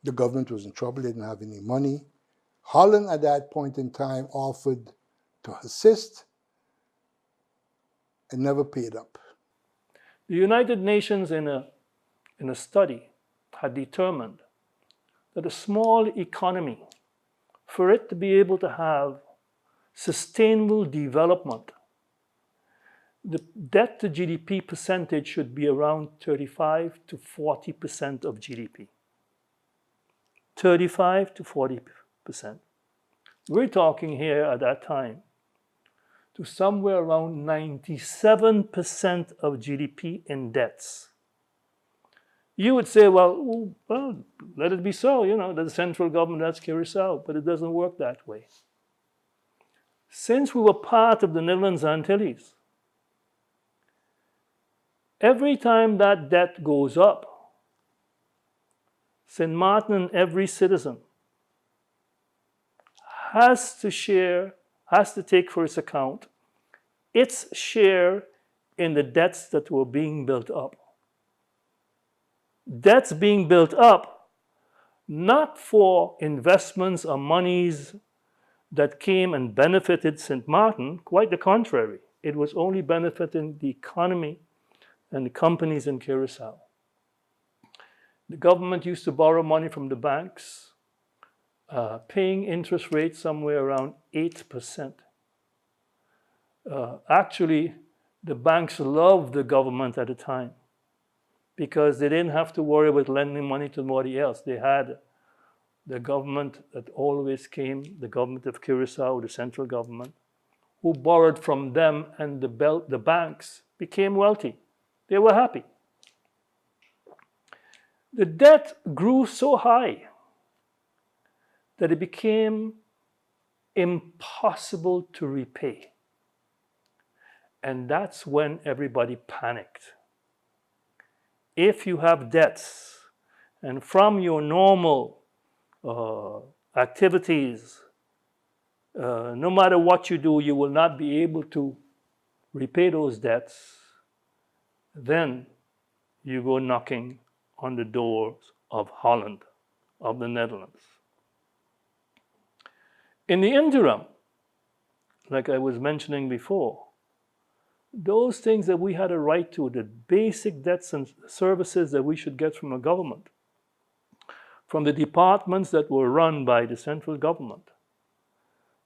the government was in trouble, didn't have any money. Holland at that point in time offered to assist and never paid up. The United Nations in a study had determined that a small economy, for it to be able to have sustainable development, the debt to GDP percentage should be around 35 to 40% of GDP. 35 to 40%. We're talking here at that time to somewhere around 97% of GDP in debts. You would say, well, let it be so, the central government, that's Curacao, but it doesn't work that way. Since we were part of the Netherlands Antilles, every time that debt goes up, Sint Maarten and every citizen has to take for its account its share in the debts that were being built up. Debts being built up not for investments or monies that came and benefited Sint Maarten, quite the contrary. It was only benefiting the economy and the companies in Curacao. The government used to borrow money from the banks, paying interest rates somewhere around 8%. Actually, the banks loved the government at the time because they didn't have to worry about lending money to somebody else. They had the government that always came, the government of Curacao, the central government, who borrowed from them, and the banks became wealthy. They were happy. The debt grew so high that it became impossible to repay. And that's when everybody panicked. If you have debts, and from your normal activities, no matter what you do, you will not be able to repay those debts, then you go knocking on the doors of Holland, of the Netherlands. In the interim, like I was mentioning before, those things that we had a right to, the basic debts and services that we should get from a government, from the departments that were run by the central government,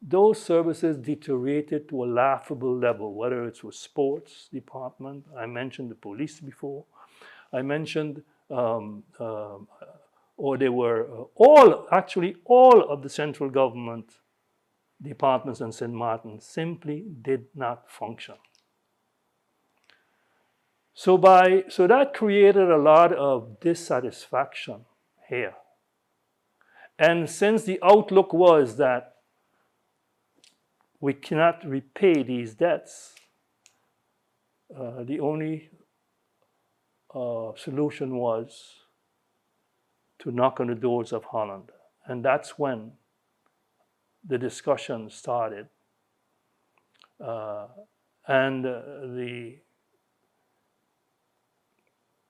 those services deteriorated to a laughable level, whether it was sports department, I mentioned the police before, I mentioned, or they were all of the central government departments in Sint Maarten simply did not function. So that created a lot of dissatisfaction here. And since the outlook was that we cannot repay these debts, the only solution was to knock on the doors of Holland. And that's when the discussion started. And the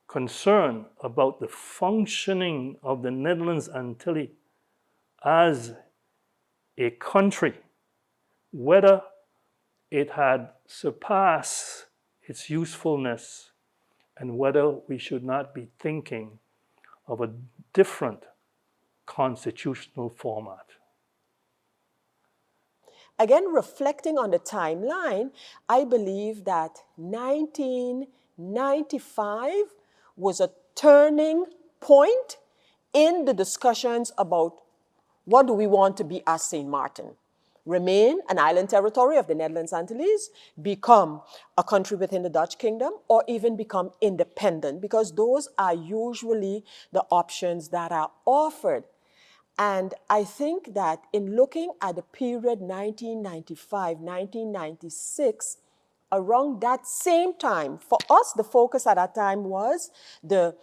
concern about the functioning of the Netherlands Antilles as a country, whether it had surpassed its usefulness and whether we should not be thinking of a different constitutional format. Again, reflecting on the timeline, I believe that 1995 was a turning point in the discussions about what do we want to be as Sint Maarten. Remain an island territory of the Netherlands Antilles, become a country within the Dutch kingdom, or even become independent, because those are usually the options that are offered. And I think that in looking at the period 1995, 1996, around that same time, for us, the focus at that time was the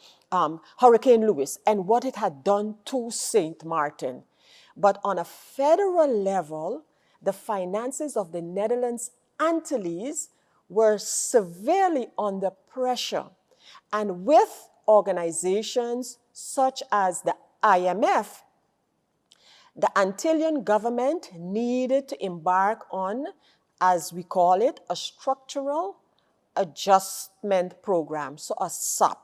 Hurricane Lewis and what it had done to Sint Maarten. But on a federal level, the finances of the Netherlands Antilles were severely under pressure. And with organizations such as the IMF, the Antillean government needed to embark on, as we call it, a structural adjustment program, so a SAP.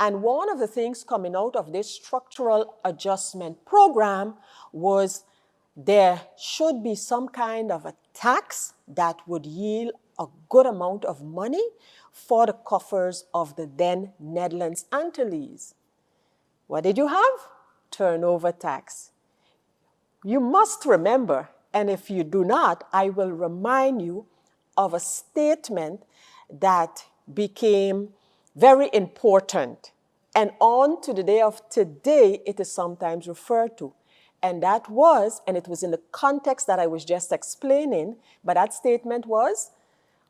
And one of the things coming out of this structural adjustment program was there should be some kind of a tax that would yield a good amount of money for the coffers of the then Netherlands Antilles. What did you have? Turnover tax. You must remember, and if you do not, I will remind you of a statement that became very important. And on to the day of today, it is sometimes referred to. And that was, and it was in the context that I was just explaining, but that statement was,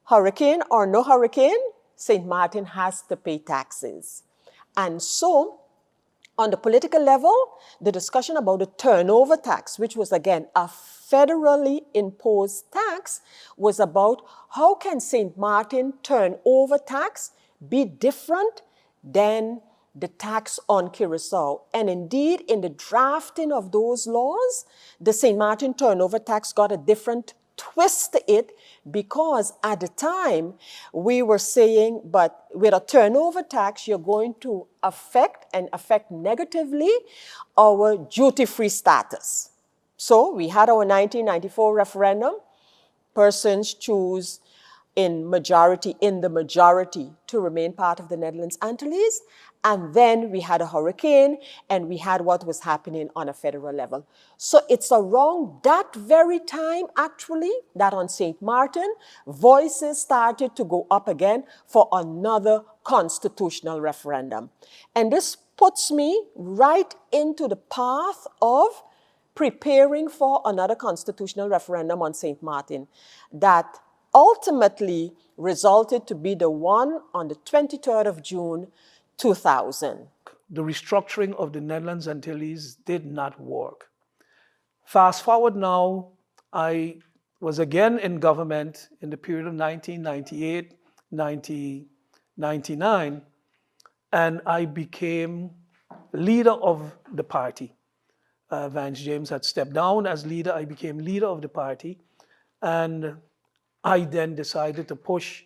hurricane or no hurricane, Sint Maarten has to pay taxes. And so, on the political level, the discussion about the turnover tax, which was again a federally imposed tax, was about how can Sint Maarten turnover tax be different than the tax on Curaçao. And indeed, in the drafting of those laws, the Sint Maarten turnover tax got a different twist to it, because at the time we were saying, but with a turnover tax, you're going to affect negatively our duty-free status. So we had our 1994 referendum. Persons choose in the majority to remain part of the Netherlands Antilles. And then we had a hurricane, and we had what was happening on a federal level. So it's around that very time, actually, that on Sint Maarten, voices started to go up again for another constitutional referendum. And this puts me right into the path of preparing for another constitutional referendum on Sint Maarten that ultimately resulted to be the one on the 23rd of June, 2000. The restructuring of the Netherlands Antilles did not work. Fast forward now, I was again in government in the period of 1998, 1999, and I became leader of the party. Vance James had stepped down as leader. I became leader of the party, and I then decided to push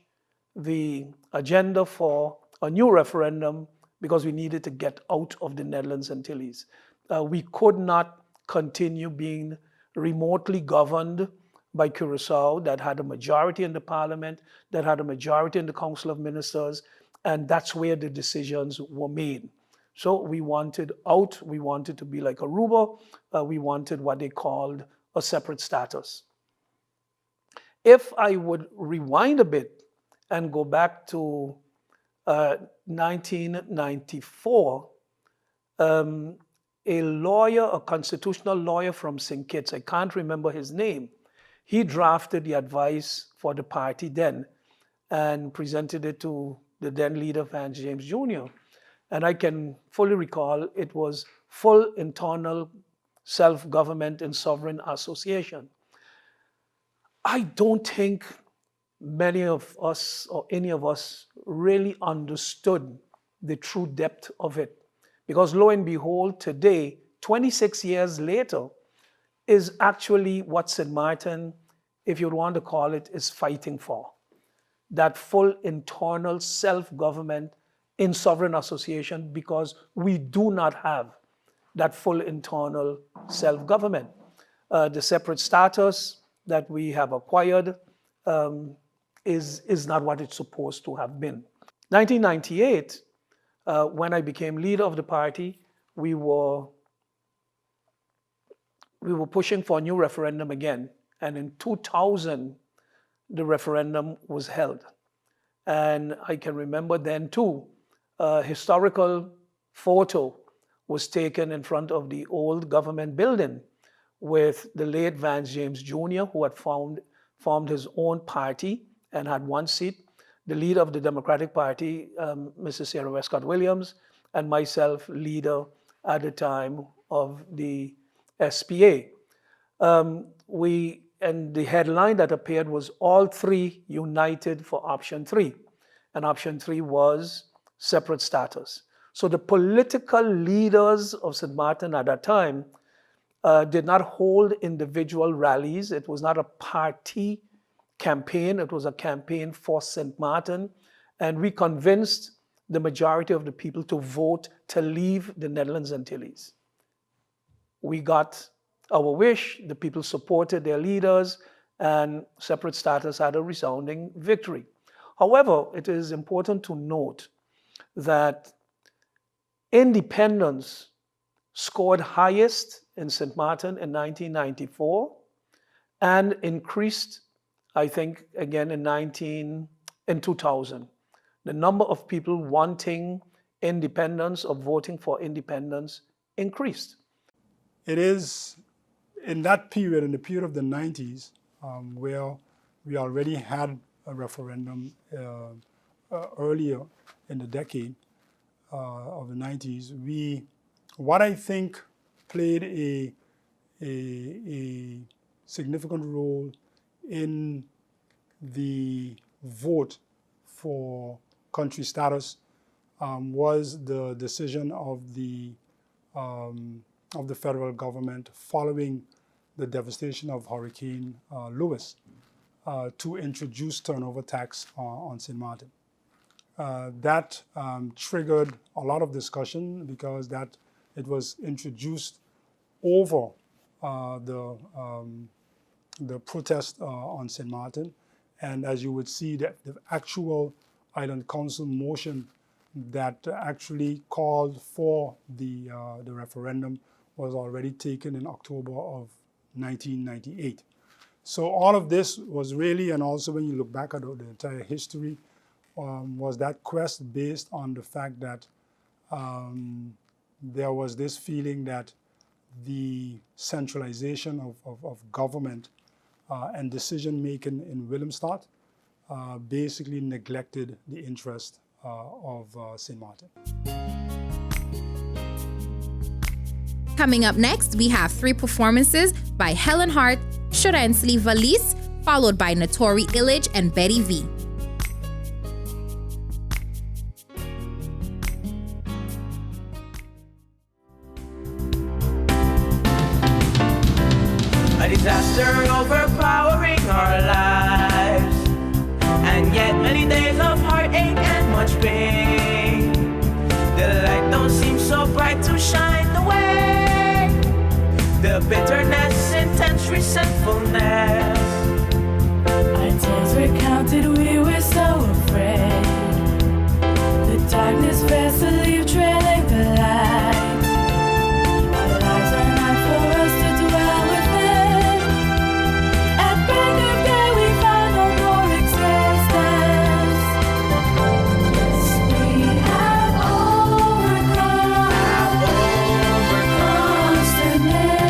the agenda for a new referendum because we needed to get out of the Netherlands Antilles. We could not continue being remotely governed by Curaçao that had a majority in the parliament, that had a majority in the Council of Ministers, and that's where the decisions were made. So we wanted out, we wanted to be like Aruba, we wanted what they called a separate status. If I would rewind a bit and go back to 1994, a lawyer, a constitutional lawyer from St. Kitts, I can't remember his name, he drafted the advice for the party then and presented it to the then leader, Vance James Jr. And I can fully recall it was full internal self-government and sovereign association. I don't think many of us or any of us really understood the true depth of it. Because lo and behold, today, 26 years later, is actually what Sint Maarten, if you want to call it, is fighting for. That full internal self-government in sovereign association, because we do not have that full internal self-government. The separate status that we have acquired is not what it's supposed to have been. 1998, when I became leader of the party, we were pushing for a new referendum again. And in 2000, the referendum was held. And I can remember then too, a historical photo was taken in front of the old government building with the late Vance James Jr., who had formed his own party and had 1 seat. The leader of the Democratic Party, Mrs. Sarah Westcott Williams, and myself, leader at the time of the SPA. And the headline that appeared was all 3 united for option 3. And option 3 was separate status. So the political leaders of St. Maarten at that time did not hold individual rallies. It was not a party campaign. It was a campaign for St. Maarten. And we convinced the majority of the people to vote to leave the Netherlands Antilles. We got our wish, the people supported their leaders, and separate status had a resounding victory. However, it is important to note that independence scored highest in St. Maarten in 1994 and increased, I think, again in 2000. The number of people wanting independence or voting for independence increased. It is in that period, in the period of the 90s, where we already had a referendum earlier in the decade of the 90s, what I think played a significant role in the vote for country status was the decision of the federal government following the devastation of Hurricane Lewis to introduce turnover tax on Sint Maarten. That triggered a lot of discussion because it was introduced over the protest on Sint Maarten. And as you would see, the actual Island Council motion that actually called for the referendum was already taken in October of 1998. So all of this was really, and also when you look back at the entire history, was that quest based on the fact that there was this feeling that the centralization of government and decision-making in Willemstad basically neglected the interest of St. Maarten. Coming up next, we have 3 performances by Helen Hart, Shurensli Valis, followed by Notori Illage and Betty V. A disaster overpowering our lives, and yet many days of heartache and much pain. The light don't seem so bright to shine the way. The bitterness, intense resentfulness. Our days were counted, we were so afraid. The darkness fast to leave trailing the light. Our lives are not for us to dwell within. At break of day we found no more existence. Yes, we have overcome consternation.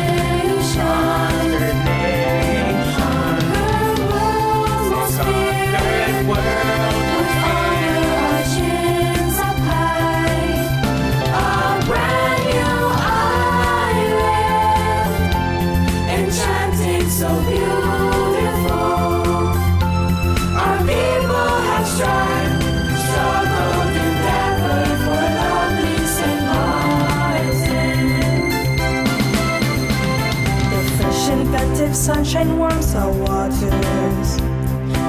So beautiful, our people have struggled, endeavored for lovely St. Maarten. The fresh inventive sunshine warms our waters,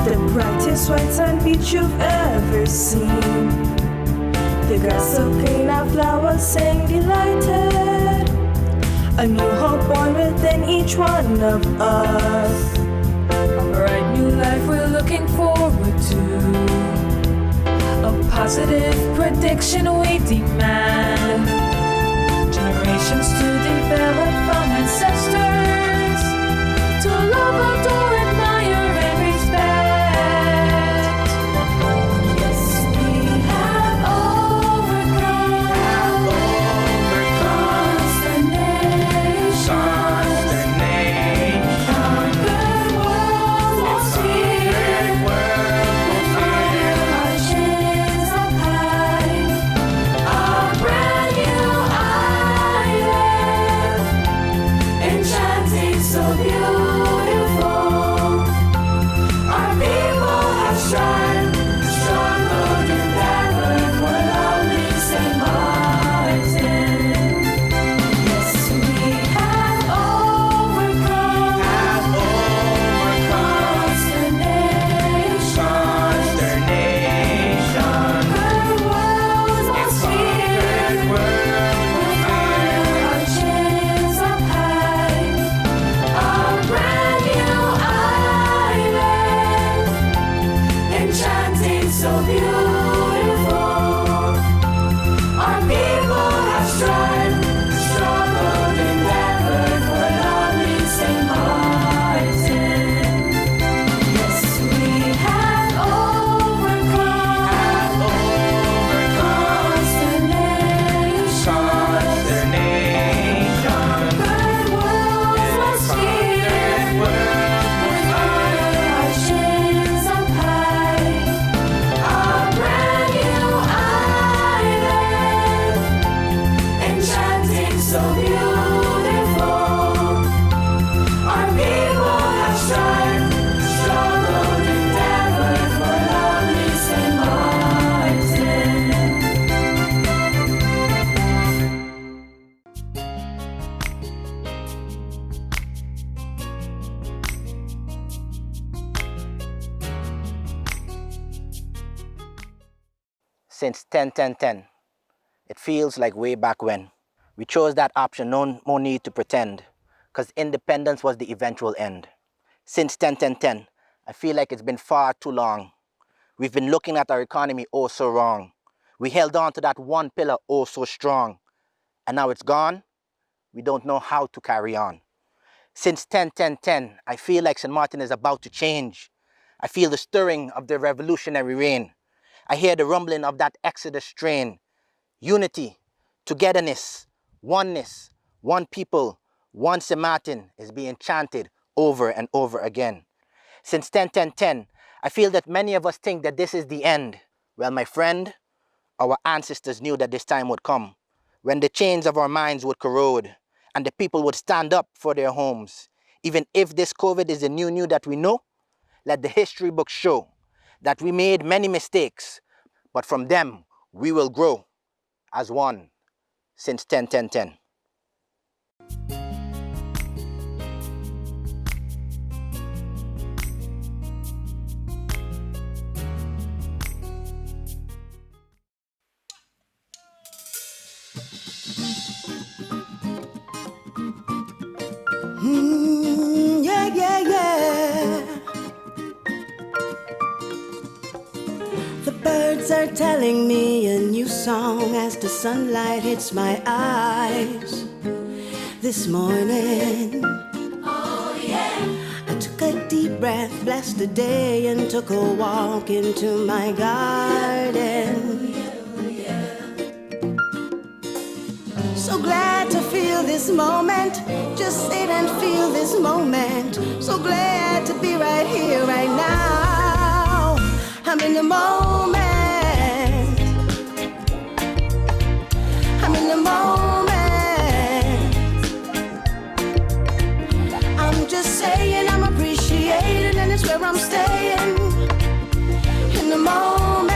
the brightest white sand beach you've ever seen. The grass so green, our flowers sing delighted. A new hope born within each one of us. A bright new life we're looking forward to. A positive prediction we demand. Generations to develop from ancestors. To love, adore, admire, and respect. Yes, we have overcome consternation. Conquered world, most feared world. since 10-10-10. It feels like way back when. We chose that option, no more need to pretend, because independence was the eventual end. Since 10-10-10, I feel like it's been far too long. We've been looking at our economy oh so wrong. We held on to that one pillar oh so strong. And now it's gone, we don't know how to carry on. Since 10-10-10, I feel like St. Maarten is about to change. I feel the stirring of the revolutionary rain. I hear the rumbling of that Exodus strain. Unity, togetherness, oneness, one people, one St. Maarten is being chanted over and over again. Since 10-10-10, I feel that many of us think that this is the end. Well, my friend, our ancestors knew that this time would come, when the chains of our minds would corrode and the people would stand up for their homes. Even if this COVID is the new that we know, let the history books show that we made many mistakes, but from them we will grow as one since 10-10-10. Yeah, yeah, yeah. The birds are telling me a new song as the sunlight hits my eyes this morning. Oh, yeah. I took a deep breath, blessed the day, and took a walk into my garden. So glad to feel this moment, just sit and feel this moment. So glad to be right here, right now. I'm in the moment. I'm in the moment. I'm just saying I'm appreciated, and it's where I'm staying. In the moment.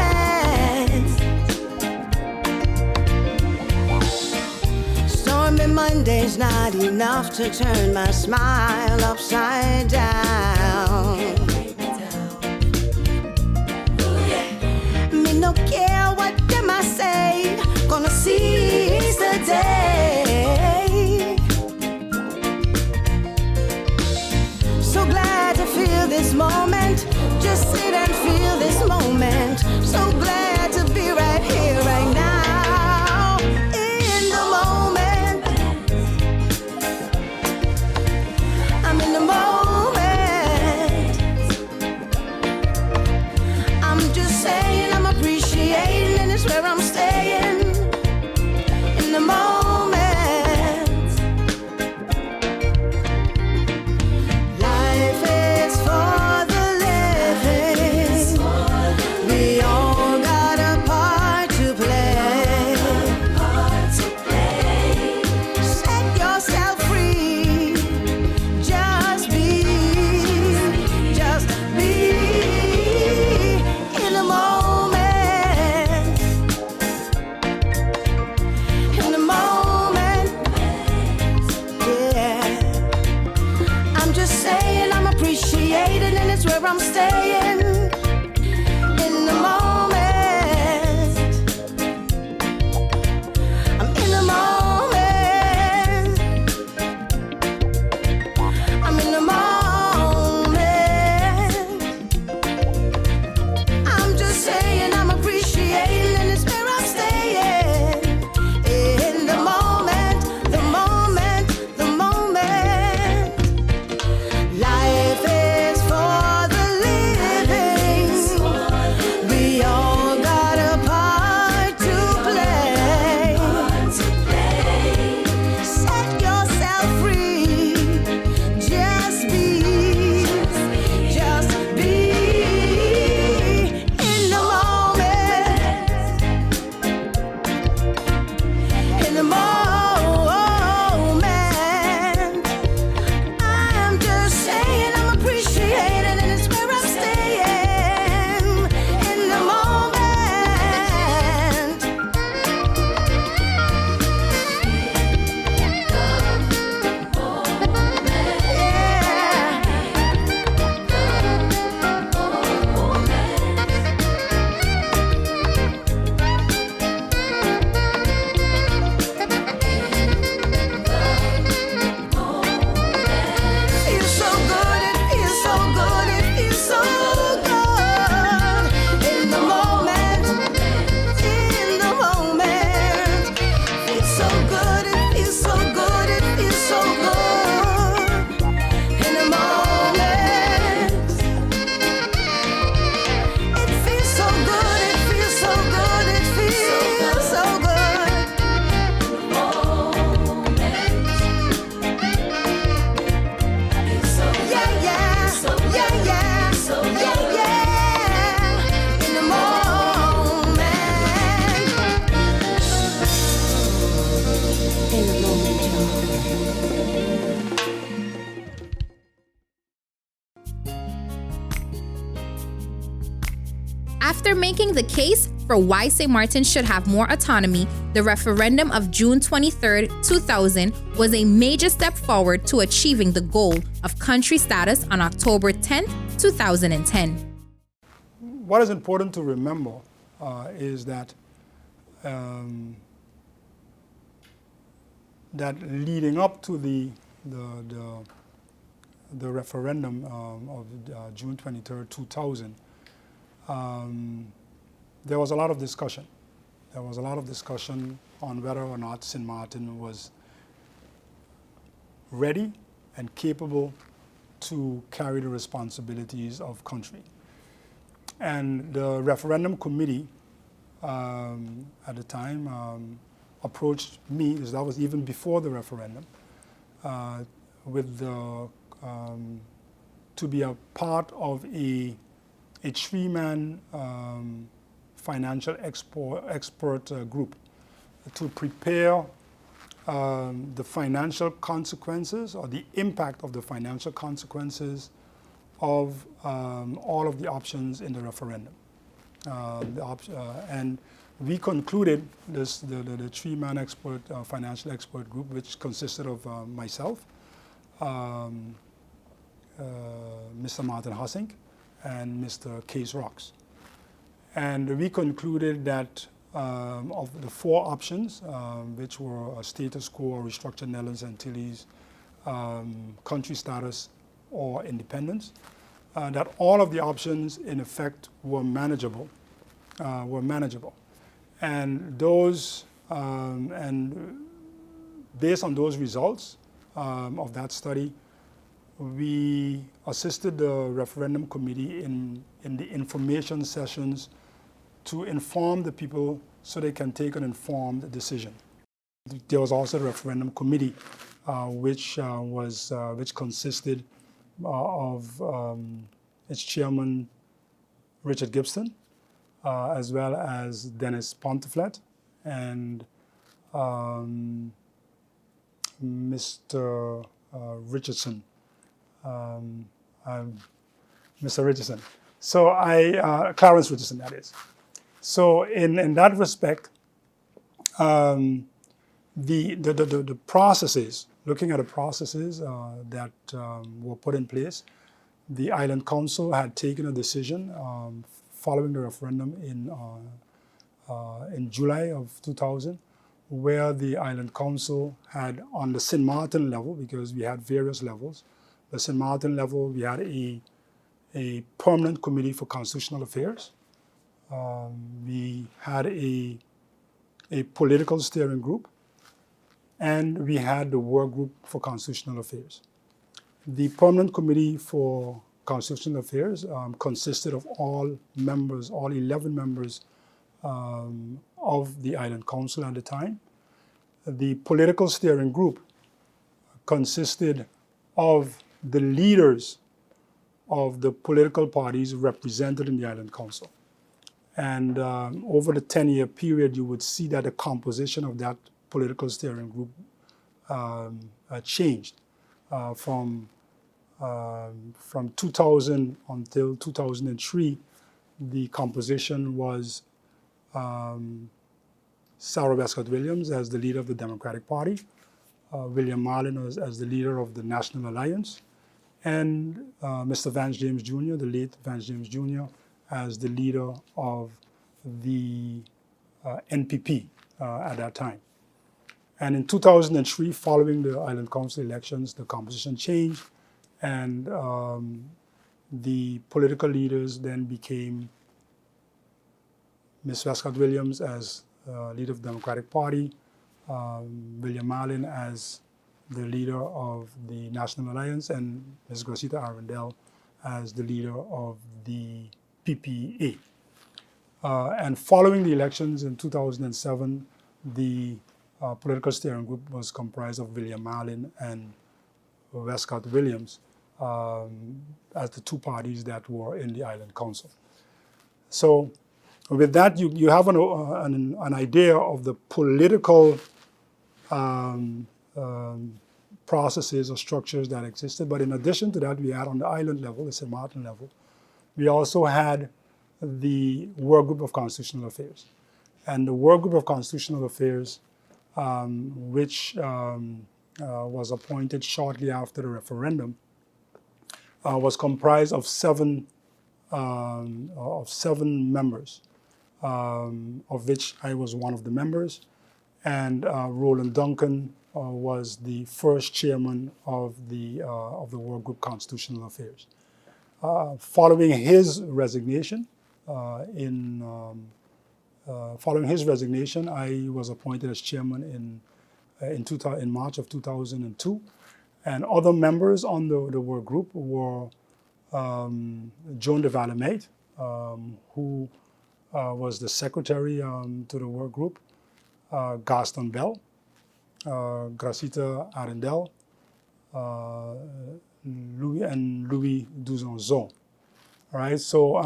Stormy Monday's not enough to turn my smile upside down. Me no care what them I say, gonna seize the day. So glad to feel this moment, just sit and feel this moment. So glad to be right here, right now, in the moment. I'm in the moment. I'm just saying I'm appreciating, and it's where I'm staying. In the moment. Life is for the living. We all got a part to play. Set yourself free. Just be in the moment. In the moment, yeah. I'm just saying I'm appreciated, and it's where I'm staying. In the moment. I'm in the moment. I'm in the moment. I'm just saying I'm appreciating, and it's where I'm staying. In the moment, the moment, the moment. Life is for the living. After making the case for why St. Maarten should have more autonomy, the referendum of June 23, 2000 was a major step forward to achieving the goal of country status on October 10, 2010. What is important to remember is that that leading up to the referendum of June 23, 2000, there was a lot of discussion. There was a lot of discussion on whether or not Sint Maarten was ready and capable to carry the responsibilities of country. And the referendum committee at the time approached me, that was even before the referendum, with to be a part of a three-man financial expert group to prepare the financial consequences or the impact of the financial consequences of all of the options in the referendum. And we concluded the three-man financial expert group, which consisted of myself, Mr. Martin Hassink, and Mr. Case Rocks. And we concluded that of the four options, which were status quo, restructured Netherlands Antilles, country status, or independence, that all of the options in effect were manageable. And those, and based on those results of that study, we assisted the referendum committee in the information sessions to inform the people so they can take an informed decision. There was also a referendum committee which consisted of its chairman, Richard Gibson, as well as Dennis Ponteflet and Mr. Richardson. Mr. Richardson. So Clarence Richardson, that is. So in that respect, the processes, looking at the processes that were put in place, the Island Council had taken a decision following the referendum in July of 2000, where the Island Council had, on the Sint Maarten level, because we had various levels, the Sint Maarten level, we had a permanent committee for constitutional affairs. We had a political steering group, and we had the work group for constitutional affairs. The permanent committee for constitutional affairs consisted of all 11 members of the Island Council at the time. The political steering group consisted of the leaders of the political parties represented in the Island Council. And over the 10-year period, you would see that the composition of that political steering group changed from 2000 until 2003. The composition was Sarah Westcott Williams as the leader of the Democratic Party, William Marlin as the leader of the National Alliance, and Mr. Vance James Jr., the late Vance James Jr., as the leader of the NPP at that time. And in 2003, following the Island Council elections, the composition changed, and the political leaders then became Ms. Westcott Williams as leader of the Democratic Party, William Marlin as the leader of the National Alliance, and Ms. Gracita Arundel as the leader of the PPA. And following the elections in 2007, the political steering group was comprised of William Marlin and Westcott Williams as the two parties that were in the Island Council. So with that, you have an idea of the political processes or structures that existed. But in addition to that, we had on the island level, the Sint Maarten level, we also had the Work Group of Constitutional Affairs. And the Work Group of Constitutional Affairs, which was appointed shortly after the referendum, was comprised of seven members, of which I was one of the members, and Roland Duncan was the first chairman of the Work Group Constitutional Affairs. Following his resignation, I was appointed as chairman in March of 2002, and other members on the work group were Joan de Valemate, who was the secretary to the work group, Gaston Bell, Gracita Arendel, Louis Duzonzon. All right, so,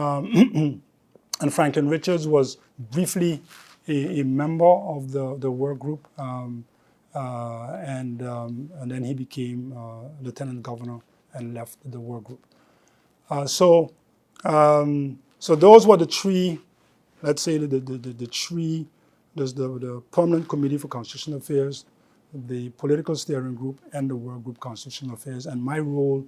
and Franklin Richards was briefly a member of the work group, and then he became lieutenant governor and left the work group. So those were the three, let's say the three. There's the Permanent Committee for Constitutional Affairs, the Political Steering Group, and the Work Group Constitutional Affairs. And my role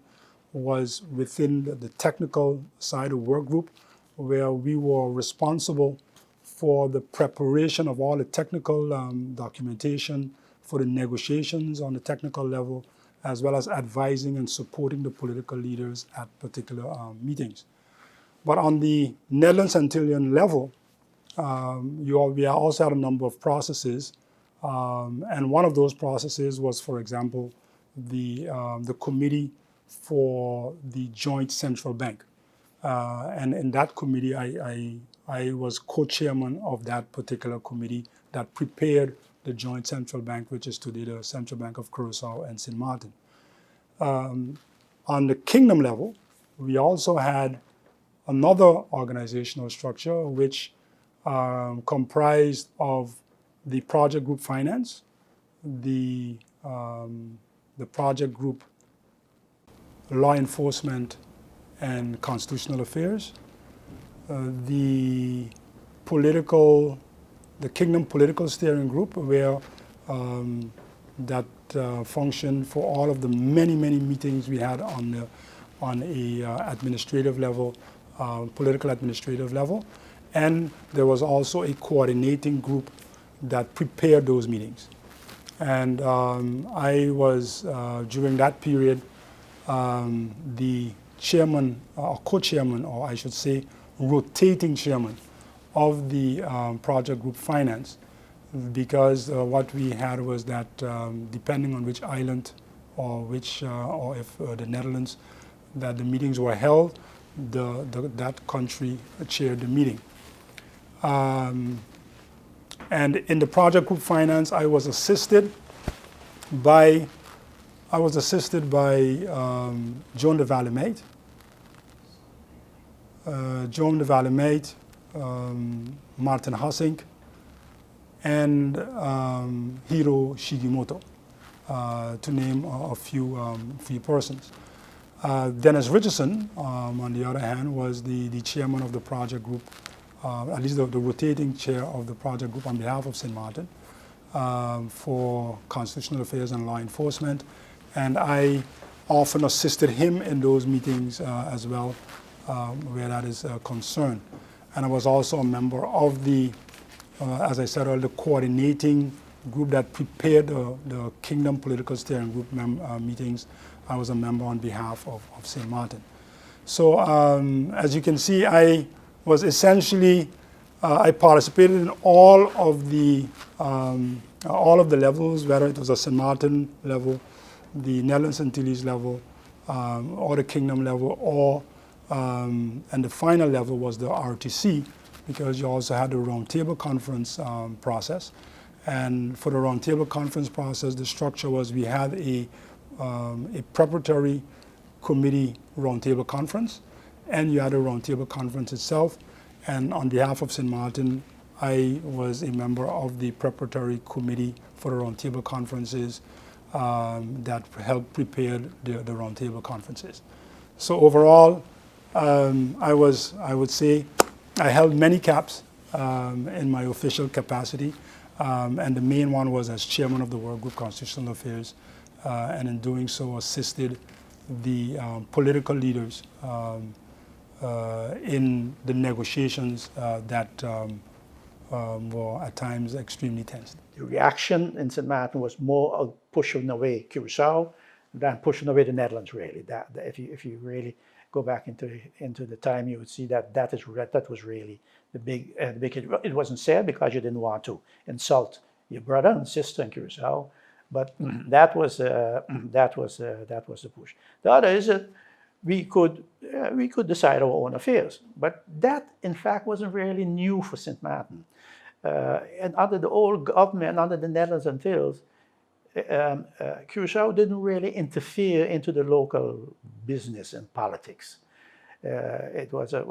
was within the technical side of work group, where we were responsible for the preparation of all the technical documentation for the negotiations on the technical level, as well as advising and supporting the political leaders at particular meetings. But on the Netherlands Antillean level, we also had a number of processes, and one of those processes was, for example, the committee for the joint central bank. And in that committee, I was co-chairman of that particular committee that prepared the joint central bank, which is today the Central Bank of Curacao and Sint Maarten. On the kingdom level, we also had another organizational structure which comprised of the project group finance, the project group law enforcement and constitutional affairs, the kingdom political steering group, where that functioned for all of the many meetings we had on a administrative level, political administrative level. And there was also a coordinating group that prepared those meetings. And I was, during that period, the chairman, or co-chairman, or I should say, rotating chairman of the project group finance, because what we had was that depending on which island or if the Netherlands that the meetings were held, that country chaired the meeting. And in the project group finance, I was assisted by Joan de Valemate, Martin Hassink, and Hiro Shigimoto, to name a few persons. Dennis Richardson, on the other hand, was the chairman of the project group, at least the rotating chair of the project group on behalf of Sint Maarten for constitutional affairs and law enforcement. And I often assisted him in those meetings as well, where that is concerned. And I was also a member of the, as I said earlier, the coordinating group that prepared the Kingdom Political Steering Group meetings. I was a member on behalf of Sint Maarten. So as you can see, I was essentially, I participated in all of the levels, whether it was a Sint Maarten level, the Netherlands Antilles level, or the Kingdom level, or and the final level was the RTC, because you also had the roundtable conference process. And for the roundtable conference process, the structure was we had a preparatory committee roundtable conference, and you had a roundtable conference itself. And on behalf of Sint Maarten, I was a member of the preparatory committee for the roundtable conferences that helped prepare the roundtable conferences. So overall, I would say I held many caps in my official capacity, and the main one was as chairman of the Work Group Constitutional Affairs, and in doing so assisted the political leaders in the negotiations that were at times extremely tense. The reaction in Sint Maarten was more of pushing away Curaçao than pushing away the Netherlands, really. That if you really go back into the time, you would see that was really the big it wasn't said because you didn't want to insult your brother and sister in Curaçao, but that was the push. The other is that we could decide our own affairs, but that in fact wasn't really new for Sint Maarten. And under the old government, under the Netherlands Antilles, Curaçao didn't really interfere into the local business and politics. It was a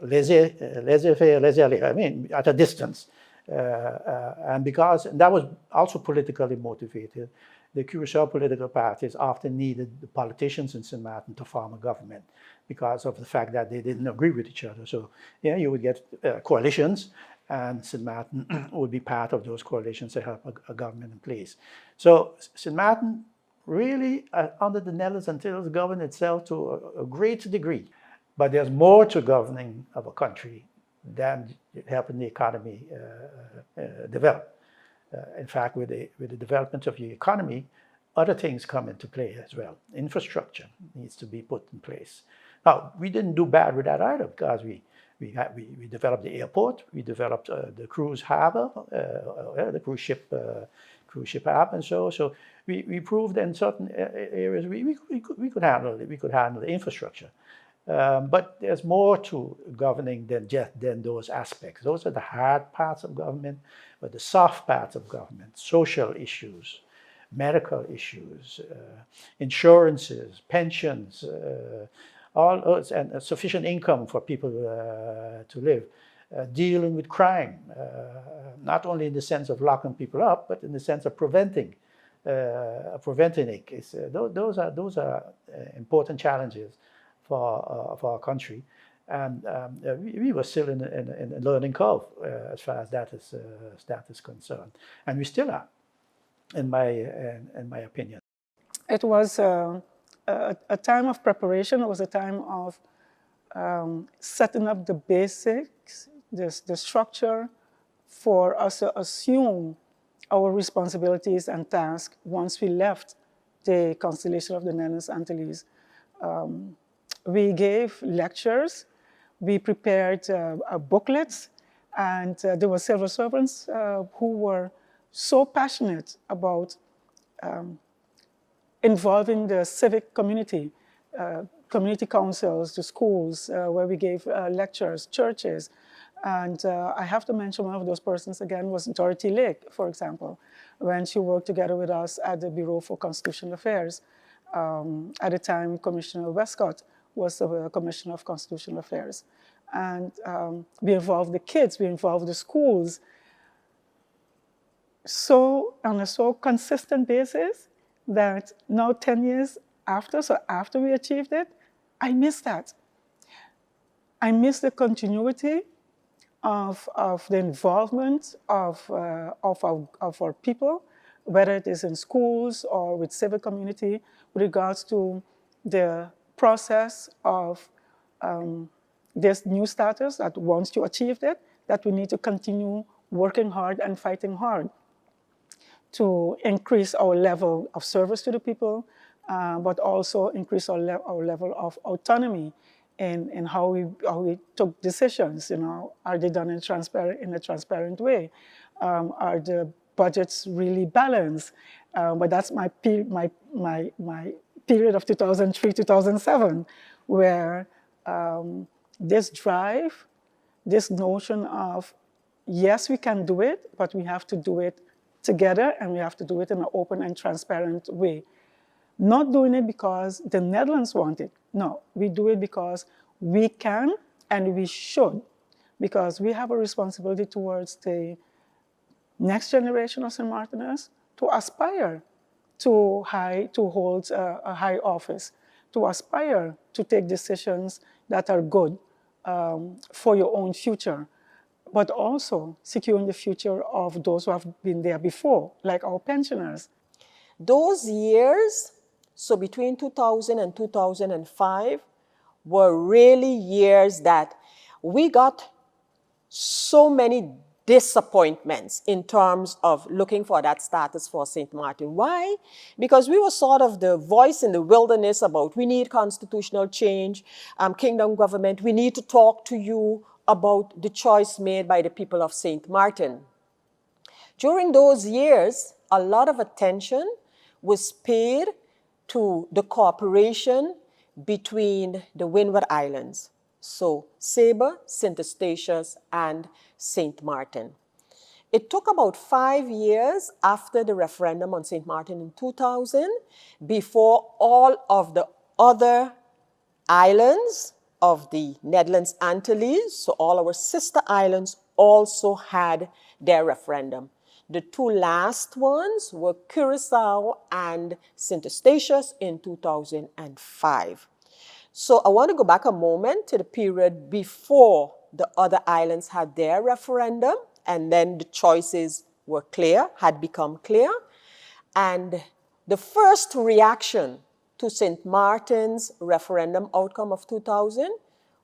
laissez-faire, laissez-aller. I mean, at a distance, and that was also politically motivated. The Curaçao political parties often needed the politicians in Sint Maarten to form a government because of the fact that they didn't agree with each other. So, yeah, you would get coalitions, and Sint Maarten would be part of those coalitions to help a government in place. So Sint Maarten really, under the Netherlands Antilles, governed itself to a great degree. But there's more to governing of a country than helping the economy develop. In fact, with the development of the economy, other things come into play as well. Infrastructure needs to be put in place. Now, we didn't do bad with that either because we developed the airport, we developed the cruise harbor, the cruise ship harbor, and so we proved in certain areas we could handle it. We could handle the infrastructure, but there's more to governing than those aspects. Those are the hard parts of government, but the soft parts of government, social issues, medical issues, insurances, pensions. And sufficient income for people to live, dealing with crime, not only in the sense of locking people up, but in the sense of preventing it. Those are important challenges for our country, and we were still in a learning curve as far as that is concerned, and we still are, in my opinion. It was a time of preparation. It was a time of setting up the basics, the structure for us to assume our responsibilities and tasks once we left the constellation of the Netherlands Antilles. We gave lectures, we prepared booklets, and there were several servants who were so passionate about involving the civic community, community councils, the schools, where we gave lectures, churches. And I have to mention one of those persons again was Dorothy Lake, for example, when she worked together with us at the Bureau for Constitutional Affairs. At the time, Commissioner Westcott was the Commissioner of Constitutional Affairs. And we involved the kids, we involved the schools. So on a so consistent basis, that now 10 years after, so after we achieved it, I miss that. I miss the continuity of the involvement of our people, whether it is in schools or with civic community, with regards to the process of this new status, that once you achieved it, that we need to continue working hard and fighting hard to increase our level of service to the people, but also increase our level of autonomy in how we took decisions. You know, are they done in a transparent way? Are the budgets really balanced? But that's my period of 2003, 2007, where this drive, this notion of, yes, we can do it, but we have to do it together, and we have to do it in an open and transparent way. Not doing it because the Netherlands want it. No, we do it because we can and we should, because we have a responsibility towards the next generation of Sint Maarteners to aspire to hold a high office, to aspire to take decisions that are good for your own future, but also securing the future of those who have been there before, like our pensioners. Those years, so between 2000 and 2005, were really years that we got so many disappointments in terms of looking for that status for Sint Maarten. Why? Because we were sort of the voice in the wilderness about we need constitutional change, kingdom government, we need to talk to you about the choice made by the people of Sint Maarten. During those years, a lot of attention was paid to the cooperation between the Windward Islands. So Saba, St. Eustatius, and Sint Maarten. It took about 5 years after the referendum on Sint Maarten in 2000 before all of the other islands of the Netherlands Antilles, so all our sister islands, also had their referendum. The two last ones were Curaçao and St. Eustatius in 2005. So I want to go back a moment to the period before the other islands had their referendum, and then the choices were clear, had become clear. And the first reaction to Sint Maarten's referendum outcome of 2000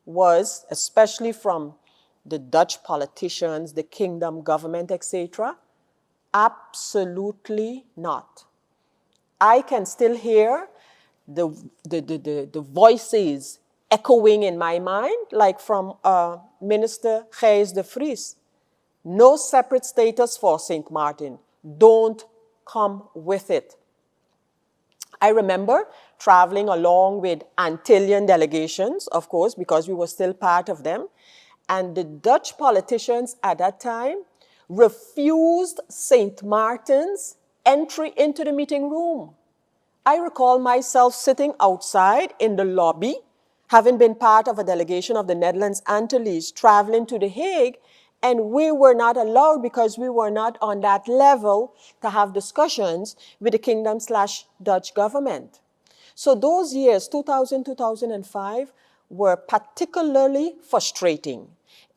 was, especially from the Dutch politicians, the kingdom government, etc., absolutely not. I can still hear the voices echoing in my mind, like from Minister Gijs de Vries. No separate status for Sint Maarten. Don't come with it. I remember traveling along with Antillian delegations, of course, because we were still part of them. And the Dutch politicians at that time refused Sint Maarten's entry into the meeting room. I recall myself sitting outside in the lobby, having been part of a delegation of the Netherlands Antilles traveling to The Hague, and we were not allowed because we were not on that level to have discussions with the kingdom/Dutch government. So those years, 2000, 2005, were particularly frustrating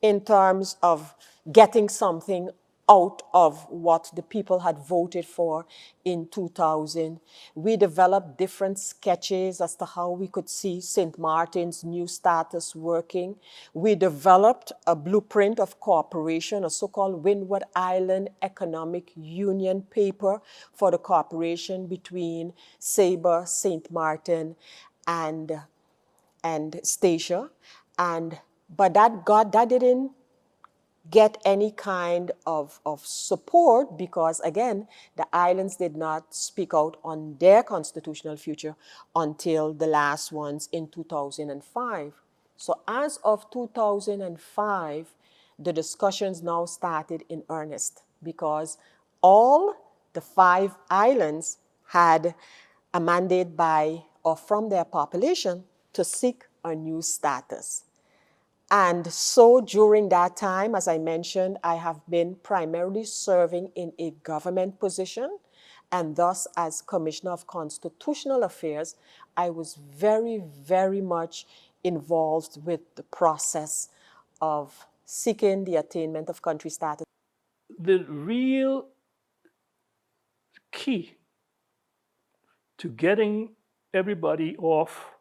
in terms of getting something out of what the people had voted for in 2000. We developed different sketches as to how we could see Sint Maarten's new status working. We developed a blueprint of cooperation, a so-called Windward Island Economic Union paper for the cooperation between Saba, Sint Maarten, and Statia. But that didn't get any kind of support because, again, the islands did not speak out on their constitutional future until the last ones in 2005. So as of 2005, the discussions now started in earnest because all the 5 islands had a mandate by or from their population to seek a new status. And so during that time, as I mentioned, I have been primarily serving in a government position, and thus as Commissioner of Constitutional Affairs, I was very, very much involved with the process of seeking the attainment of country status. The real key to getting everybody off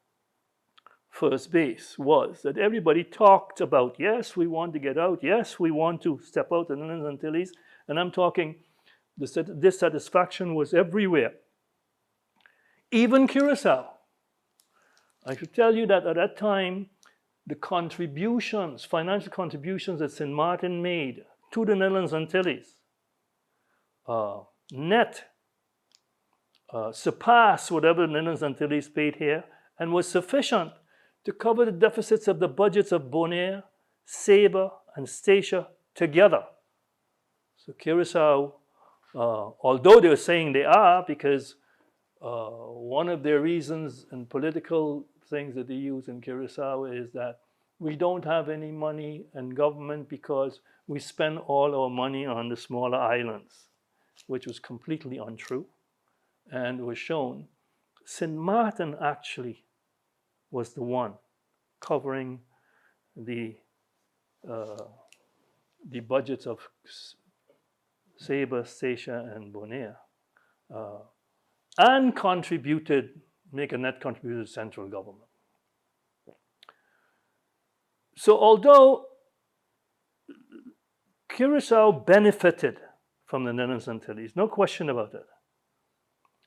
first base was that everybody talked about, yes, we want to get out, yes, we want to step out in the Netherlands Antilles, and I'm talking, the dissatisfaction was everywhere. Even Curaçao. I should tell you that at that time, the contributions, financial contributions that Sint Maarten made to the Netherlands Antilles, net surpassed whatever the Netherlands Antilles paid here and was sufficient to cover the deficits of the budgets of Bonaire, Saba, and Statia together. So Curaçao, although they're saying they are, because one of their reasons and political things that they use in Curaçao is that we don't have any money in government because we spend all our money on the smaller islands, which was completely untrue and was shown. Sint Maarten actually was the one covering the budgets of Sabre, Statia, and Bonaire, and make a net contribution to central government. So although Curacao benefited from the Netherlands Antilles, no question about it,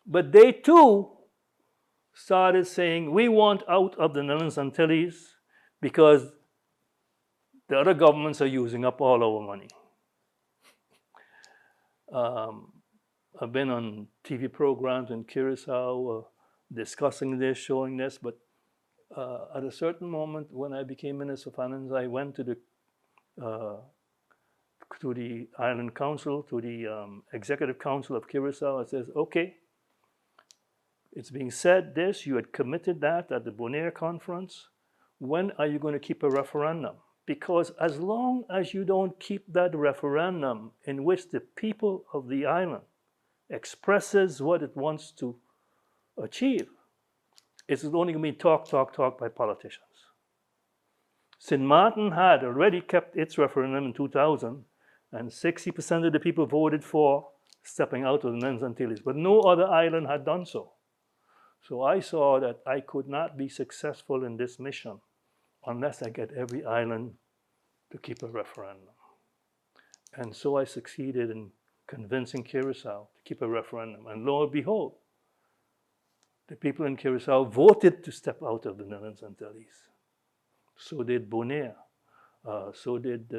but they too started saying, we want out of the Netherlands Antilles because the other governments are using up all our money. I've been on TV programs in Curacao discussing this, showing this, but at a certain moment when I became Minister of Finance, I went to the Island Council, to the Executive Council of Curacao. It says, okay, it's being said this, you had committed that at the Bonaire conference. When are you going to keep a referendum? Because as long as you don't keep that referendum in which the people of the island expresses what it wants to achieve, it's only going to be talk by politicians. Sint Maarten had already kept its referendum in 2000, and 60% of the people voted for stepping out of the Netherlands Antilles, but no other island had done so. So I saw that I could not be successful in this mission unless I get every island to keep a referendum. And so I succeeded in convincing Curacao to keep a referendum. And lo and behold, the people in Curacao voted to step out of the Netherlands Antilles. So did Bonaire. So did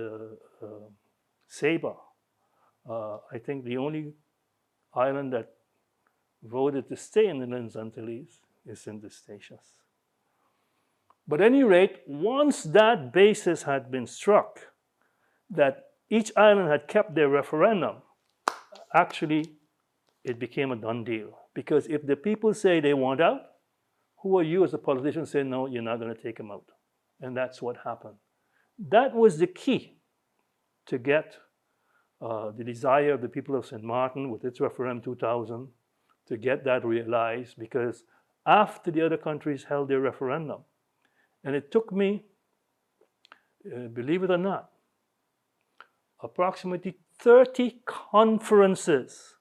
Sabre. I think the only island that voted to stay in the Netherlands Antilles is Sint Eustatius. But at any rate, once that basis had been struck, that each island had kept their referendum, actually it became a done deal. Because if the people say they want out, who are you as a politician say, no, you're not going to take them out? And that's what happened. That was the key to get the desire of the people of Sint Maarten with its referendum 2000 to get that realized, because after the other countries held their referendum, and it took me, believe it or not, approximately 30 conferences.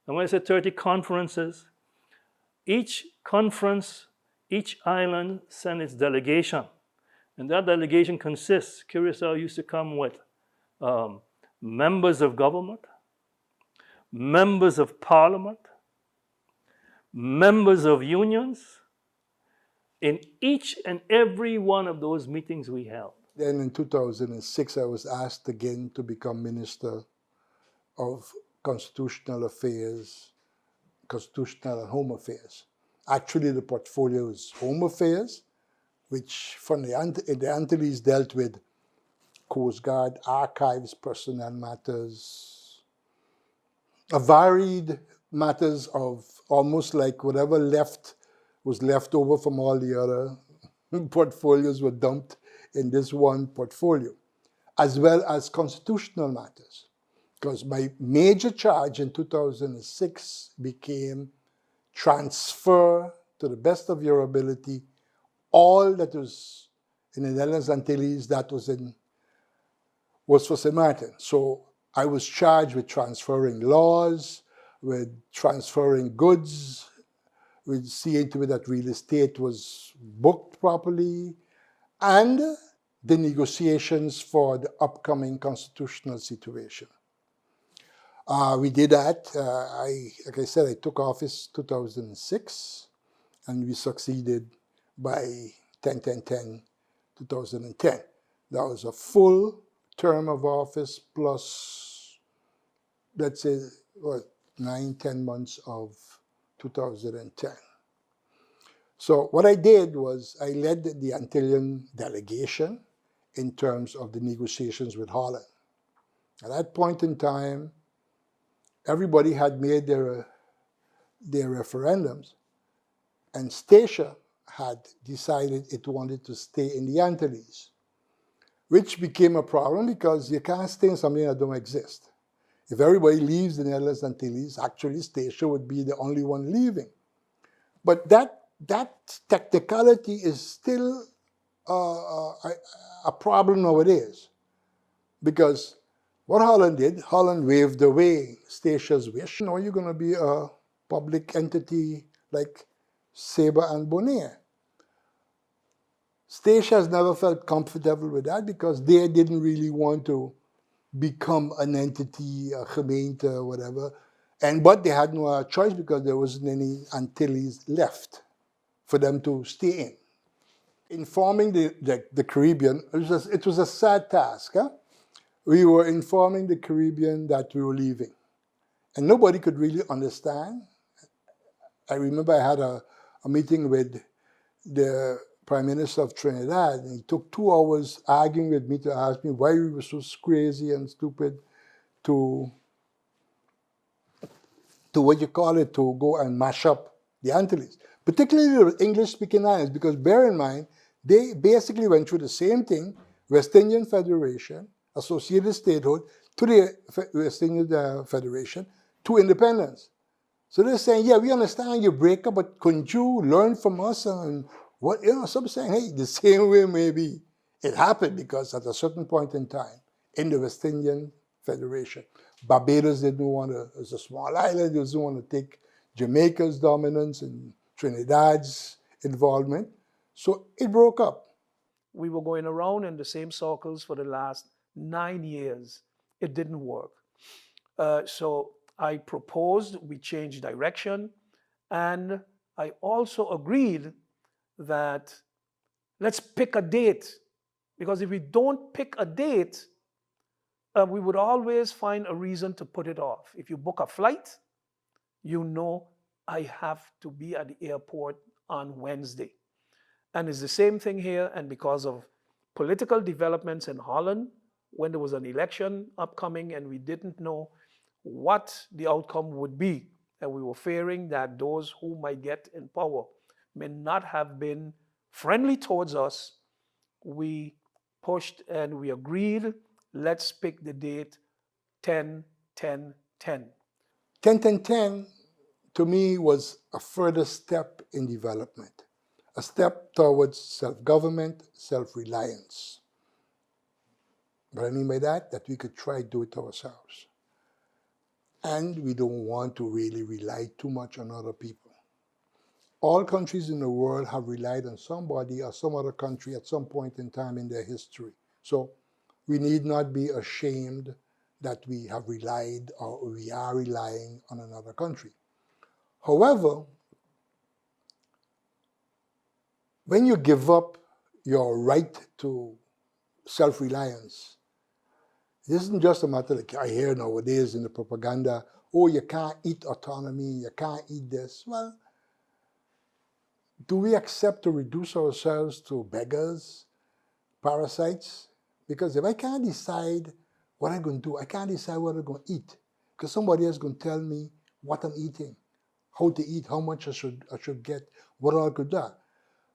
And when I say 30 conferences, each conference, each island sent its delegation. And that delegation consists, Curacao used to come with members of government, members of parliament, members of unions. In each and every one of those meetings we held. Then in 2006, I was asked again to become Minister of Constitutional Affairs, Constitutional and Home Affairs. Actually, the portfolio is Home Affairs, which from the Antilles dealt with Coast Guard, archives, personnel matters, a varied matters of almost like whatever was left over from all the other portfolios were dumped in this one portfolio, as well as constitutional matters. Because my major charge in 2006 became transfer, to the best of your ability, all that was in the Netherlands Antilles that was for Sint Maarten. So I was charged with transferring laws, with transferring goods, with seeing to it that real estate was booked properly, and the negotiations for the upcoming constitutional situation. We did that. Like I said, I took office 2006, and we succeeded by 10/10/10/2010. That was a full term of office plus, let's say, 9-10 months of 2010. So what I did was I led the Antillean delegation in terms of the negotiations with Holland. At that point in time, everybody had made their referendums, and Statia had decided it wanted to stay in the Antilles, which became a problem because you can't stay in something that don't exist. If everybody leaves the Netherlands Antilles, actually Statia would be the only one leaving. But that technicality is still a problem nowadays. Because what Holland did, Holland waved away Statia's wish. Now you're going to be a public entity like Sabre and Bonaire. Statia has never felt comfortable with that because they didn't really want to become an entity, a gemeente, or whatever. But they had no choice because there wasn't any Antilles left for them to stay in. Informing the Caribbean, it was a sad task. Huh? We were informing the Caribbean that we were leaving. And nobody could really understand. I remember I had a meeting with the Prime Minister of Trinidad, and he took 2 hours arguing with me to ask me why we were so crazy and stupid to what you call it, to go and mash up the Antilles. Particularly the English-speaking islands, because bear in mind, they basically went through the same thing, West Indian Federation, associated statehood, to the West Indian Federation, to independence. So they're saying, yeah, we understand you break up, but couldn't you learn from us? And what, some saying, hey, the same way maybe it happened, because at a certain point in time, in the West Indian Federation, Barbados didn't want to, it's a small island, they didn't want to take Jamaica's dominance and Trinidad's involvement. So it broke up. We were going around in the same circles for the last 9 years. It didn't work. So I proposed we change direction, and I also agreed that let's pick a date, because if we don't pick a date, we would always find a reason to put it off. If you book a flight, you know I have to be at the airport on Wednesday. And it's the same thing here, and because of political developments in Holland, when there was an election upcoming and we didn't know what the outcome would be, and we were fearing that those who might get in power may not have been friendly towards us, we pushed and we agreed, let's pick the date 10-10-10. 10-10-10 to me was a further step in development, a step towards self-government, self-reliance. What I mean by that, that we could try to do it ourselves. And we don't want to really rely too much on other people. All countries in the world have relied on somebody or some other country at some point in time in their history. So we need not be ashamed that we have relied or we are relying on another country. However, when you give up your right to self-reliance, it isn't just a matter like I hear nowadays in the propaganda, oh, you can't eat autonomy, you can't eat this. Well, do we accept to reduce ourselves to beggars, parasites? Because if I can't decide what I'm going to do, I can't decide what I'm going to eat, because somebody else is going to tell me what I'm eating, how to eat, how much I should get, what all could do.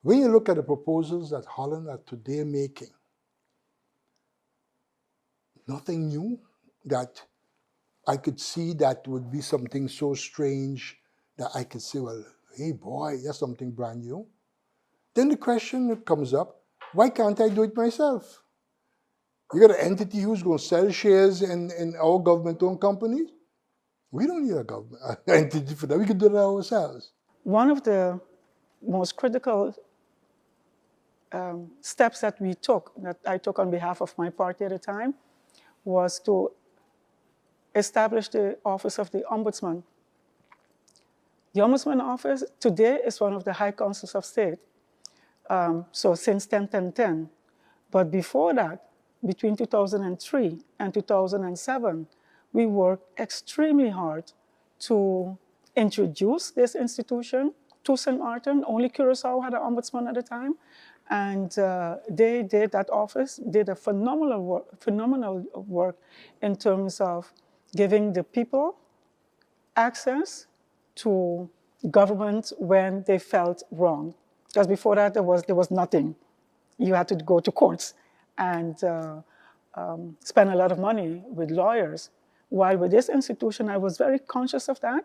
When you look at the proposals that Holland are today making, nothing new that I could see that would be something so strange that I could say, well, hey boy, that's something brand new. Then the question comes up, why can't I do it myself? You got an entity who's going to sell shares in our government-owned companies? We don't need a government entity for that. We can do that ourselves. One of the most critical steps that I took on behalf of my party at the time, was to establish the office of the Ombudsman. The Ombudsman office today is one of the high councils of state, so since 10-10-10. But before that, between 2003 and 2007, we worked extremely hard to introduce this institution to Sint Maarten. Only Curaçao had an ombudsman at the time. And they did, that office did a phenomenal work in terms of giving the people access to government when they felt wrong. Because before that, there was nothing. You had to go to courts and spend a lot of money with lawyers. While with this institution, I was very conscious of that,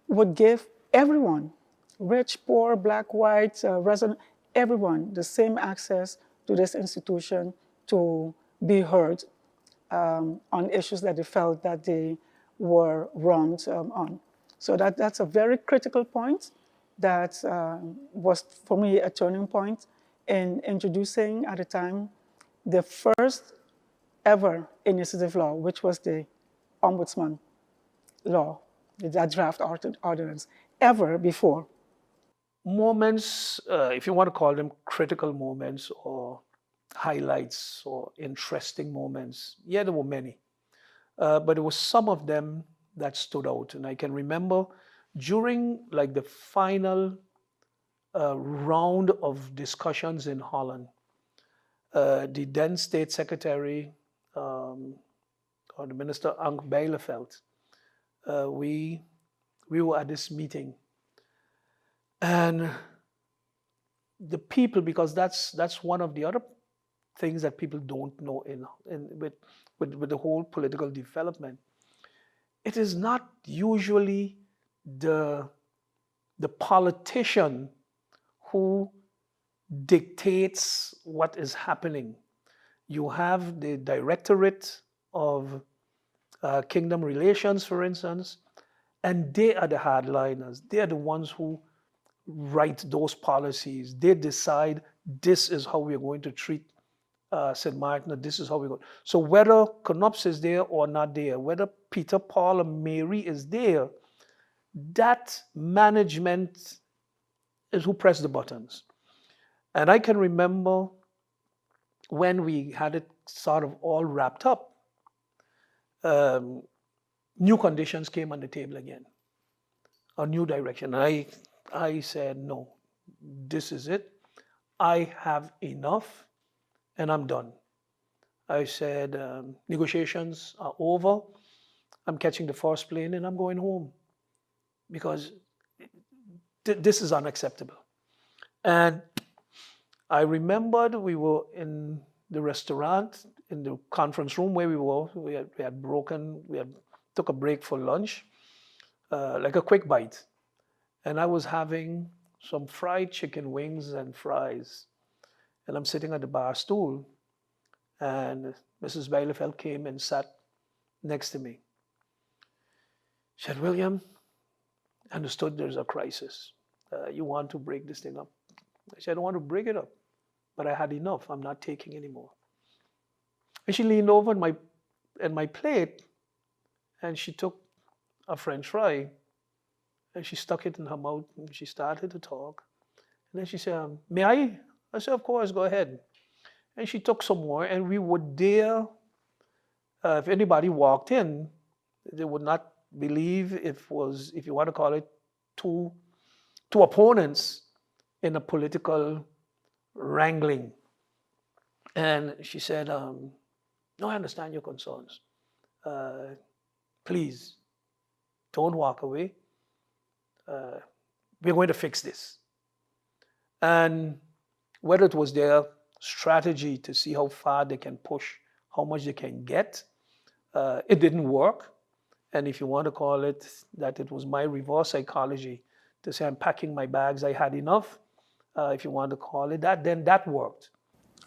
would give everyone, rich, poor, black, white, resident, everyone the same access to this institution to be heard on issues that they felt that they were wronged on. So that's a very critical point that was, for me, a turning point in introducing, at the time, the first ever initiative law, which was the Ombudsman law, that draft ordinance, ever before. Moments, if you want to call them critical moments or highlights or interesting moments, yeah, there were many. But there were some of them that stood out. And I can remember during like the final round of discussions in Holland, the then State Secretary, or the Minister Ank Bijleveld, we were at this meeting. And the people, because that's one of the other things that people don't know with the whole political development, it is not usually the politician who dictates what is happening. You have the Directorate of Kingdom Relations, for instance, and they are the hardliners. They are the ones who write those policies. They decide this is how we're going to treat Sint Maarten, this is how we go. So whether Knops is there or not there, whether Peter, Paul, or Mary is there, that management is who press the buttons. And I can remember when we had it sort of all wrapped up, new conditions came on the table again, a new direction. I said, no, this is it. I have enough and I'm done. I said, negotiations are over. I'm catching the first plane and I'm going home because this is unacceptable. And I remembered we were in the restaurant, in the conference room where we were. We had took a break for lunch, like a quick bite. And I was having some fried chicken wings and fries. And I'm sitting at the bar stool. And Mrs. Bijleveld came and sat next to me. She said, William, I understood there's a crisis. You want to break this thing up. I said, I don't want to break it up, but I had enough. I'm not taking anymore. And she leaned over at my plate and she took a French fry and she stuck it in her mouth and she started to talk. And then she said, may I? I said, of course, go ahead. And she took some more and we were there. If anybody walked in, they would not believe if you want to call it, two opponents in a political wrangling. And she said, no, I understand your concerns. Please, don't walk away. We're going to fix this. And whether it was their strategy to see how far they can push, how much they can get, it didn't work. And if you want to call it that it was my reverse psychology to say I'm packing my bags, I had enough, if you want to call it that, then that worked.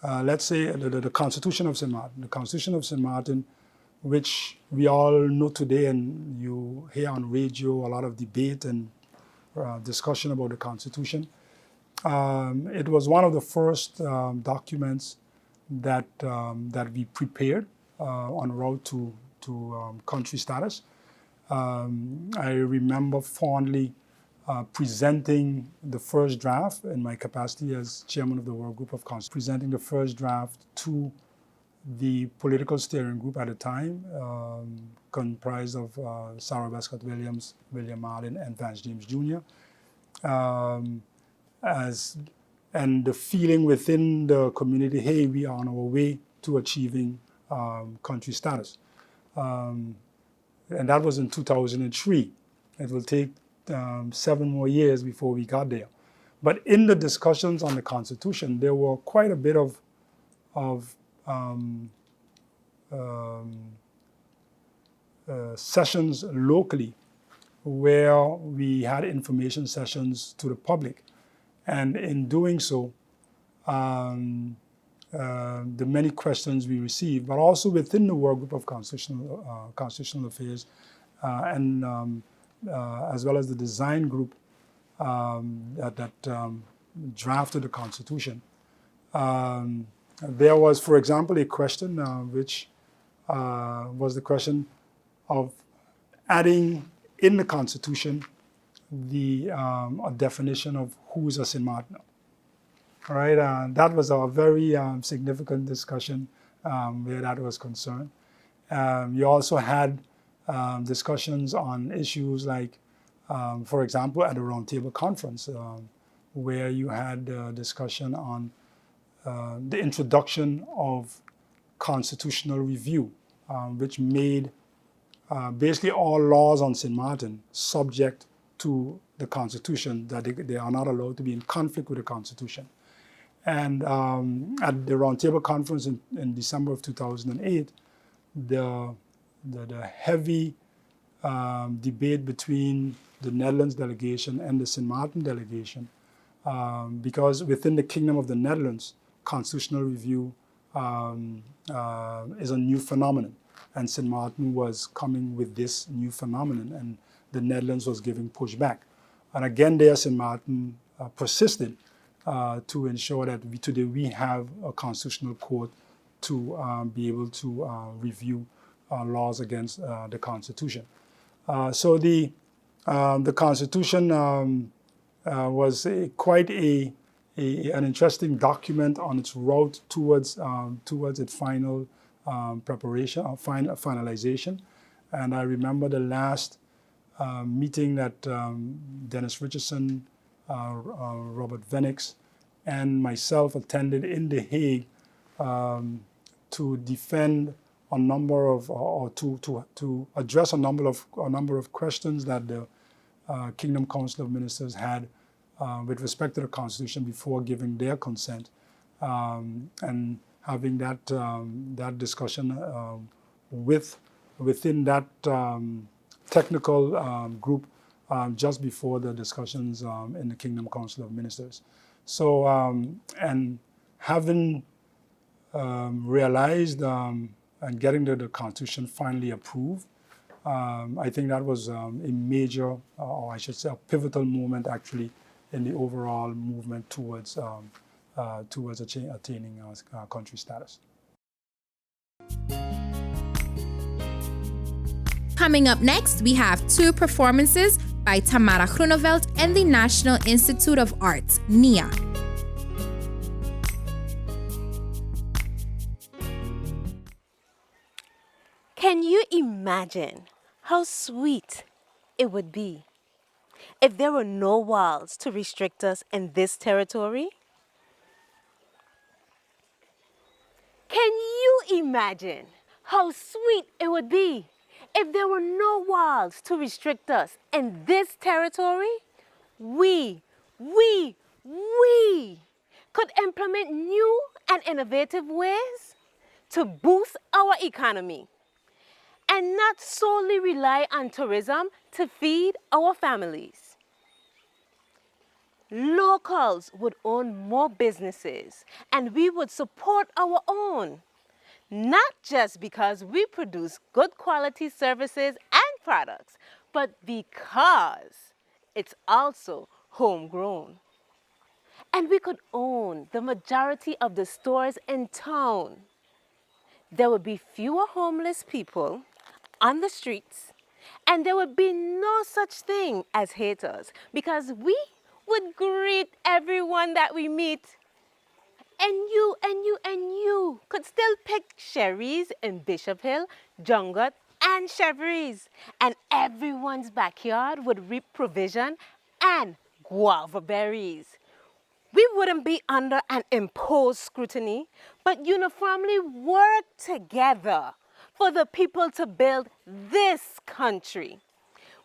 Let's say the Constitution of Sint Maarten. The Constitution of Sint Maarten, which we all know today, and you hear on radio a lot of debate and discussion about the Constitution. It was one of the first documents that we prepared en route to country status. I remember fondly presenting the first draft in my capacity as chairman of the work group of council, presenting the first draft to the political steering group at the time, comprised of Sarah Westcott Williams, William Marlin, and Vance James Jr. And the feeling within the community, hey, we are on our way to achieving country status. And that was in 2003. It will take 7 more years before we got there. But in the discussions on the Constitution, there were quite a bit of sessions locally where we had information sessions to the public. And in doing so, the many questions we received, but also within the work group of constitutional affairs, as well as the design group that drafted the Constitution. There was, for example, a question which was the question of adding in the Constitution a definition of who is a Sint Maartener. All right, that was a very significant discussion where that was concerned. You also had discussions on issues like, for example, at the Roundtable Conference, where you had a discussion on the introduction of constitutional review, which made basically all laws on Sint Maarten subject to the Constitution, that they are not allowed to be in conflict with the Constitution. And at the Roundtable Conference in December of 2008, the heavy debate between the Netherlands delegation and the Sint Maarten delegation, because within the Kingdom of the Netherlands, constitutional review is a new phenomenon, and Sint Maarten was coming with this new phenomenon, and the Netherlands was giving pushback. And again, there Sint Maarten persisted to ensure that today we have a constitutional court to be able to review laws against the Constitution. So the Constitution was quite an interesting document on its route towards its final preparation, finalization. And I remember the last meeting that Dennis Richardson, Robert Venix, and myself attended in The Hague to defend a number of, or to address a number of questions that the Kingdom Council of Ministers had with respect to the Constitution before giving their consent, and having that discussion within that technical group just before the discussions in the Kingdom Council of Ministers. So, and having realized and getting the Constitution finally approved, I think that was a major, or I should say a pivotal moment actually in the overall movement towards attaining country status. Coming up next, we have two performances by Tamara Groeneveld and the National Institute of Arts, NIA. Can you imagine how sweet it would be if there were no walls to restrict us in this territory? Can you imagine how sweet it would be if there were no walls to restrict us in this territory? We could implement new and innovative ways to boost our economy and not solely rely on tourism to feed our families. Locals would own more businesses and we would support our own, not just because we produce good quality services and products, but because it's also homegrown. And we could own the majority of the stores in town. There would be fewer homeless people on the streets, and there would be no such thing as haters because we would greet everyone that we meet. And you could still pick cherries in Bishop Hill, Jungut, and Chevries. And everyone's backyard would reap provision and guava berries. We wouldn't be under an imposed scrutiny, but uniformly work together for the people to build this country.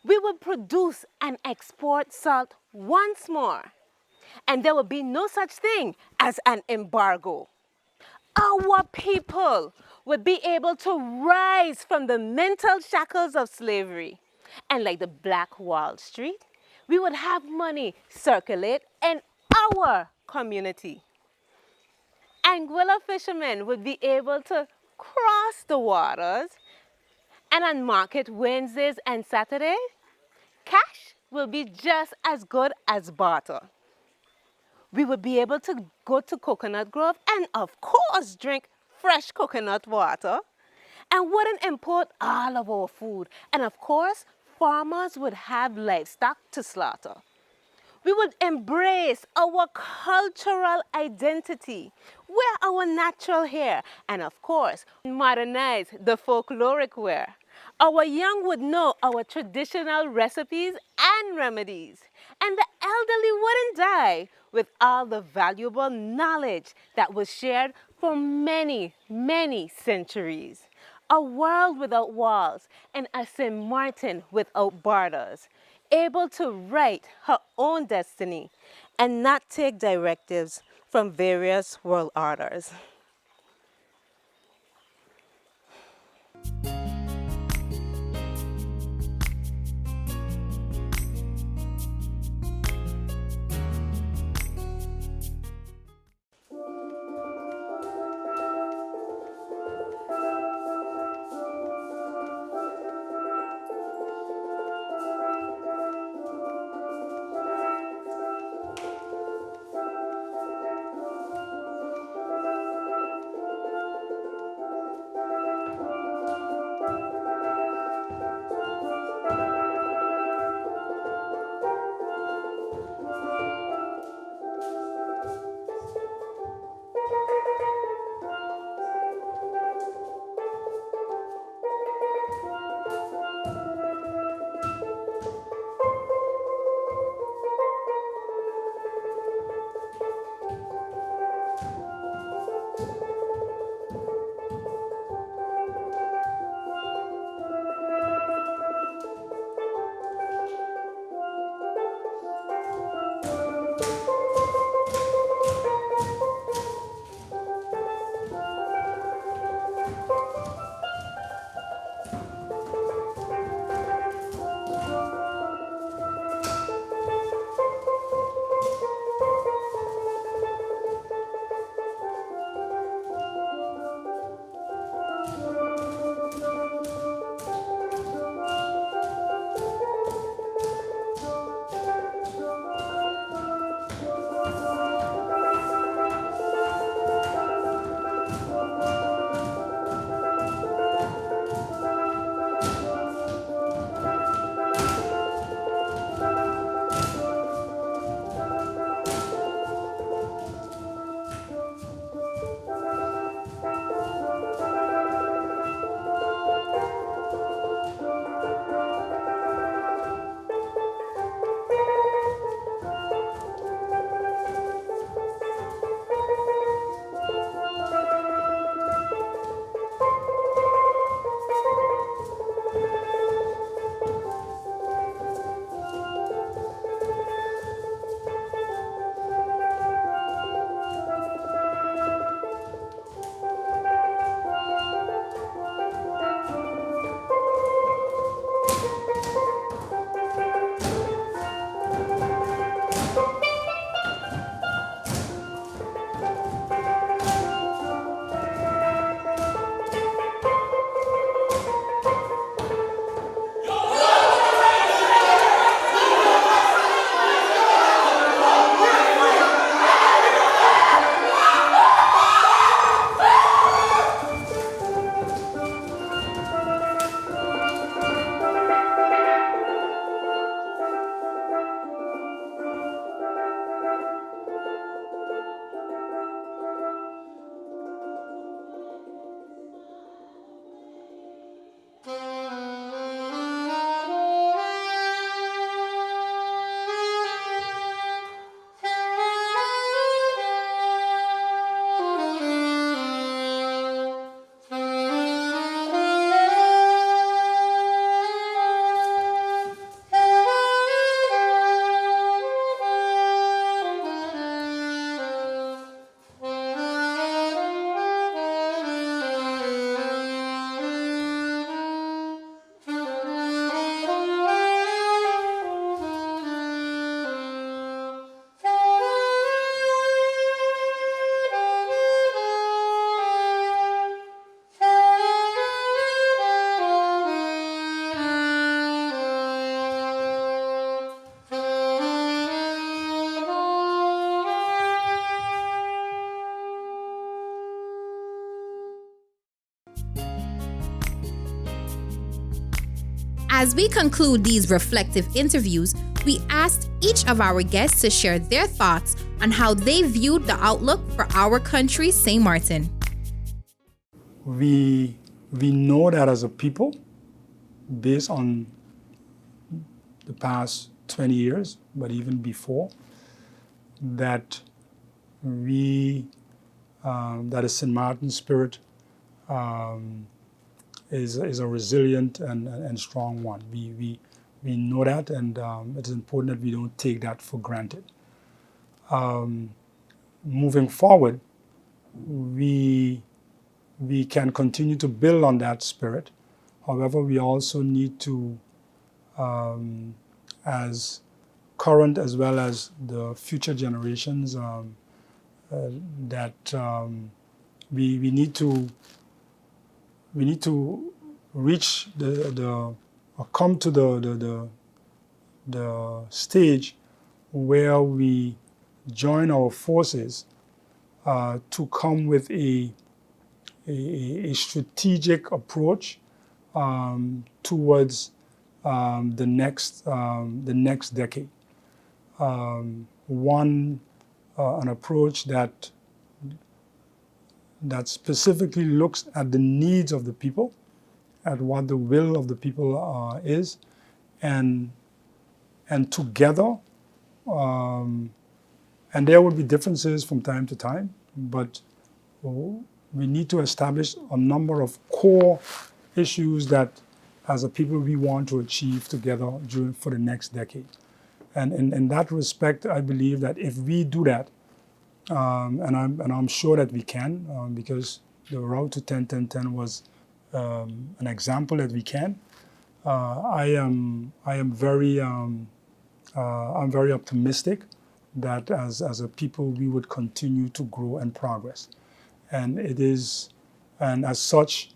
We would produce and export salt once more, and there would be no such thing as an embargo. Our people would be able to rise from the mental shackles of slavery. And like the Black Wall Street, we would have money circulate in our community. anguilla fishermen would be able to cross the waters, and on market Wednesdays and Saturdays, cash will be just as good as barter. We would be able to go to Coconut Grove and, of course, drink fresh coconut water, and wouldn't import all of our food. And, of course, farmers would have livestock to slaughter. We would embrace our cultural identity, wear our natural hair, and of course, modernize the folkloric wear. Our young would know our traditional recipes and remedies, and the elderly wouldn't die with all the valuable knowledge that was shared for many, many centuries. A world without walls and a Sint Maarten without borders, able to write her own destiny and not take directives from various world orders. As we conclude these reflective interviews, we asked each of our guests to share their thoughts on how they viewed the outlook for our country, St. Maarten. We know that as a people, based on the past 20 years, but even before, that that a Sint Maarten spirit is a resilient and strong one. We know that, and it's important that we don't take that for granted. Moving forward, we can continue to build on that spirit. However, we also need to, as current as well as the future generations, that we need to reach or come to the stage where we join our forces to come with a strategic approach towards the next decade. An approach that specifically looks at the needs of the people, at what the will of the people is, and together, and there will be differences from time to time, but we need to establish a number of core issues that, as a people, we want to achieve together for the next decade. And in that respect, I believe that if we do that, and I'm sure that we can, because the route to 10-10-10 was an example that we can. I am very optimistic that as a people we would continue to grow and progress, and as such,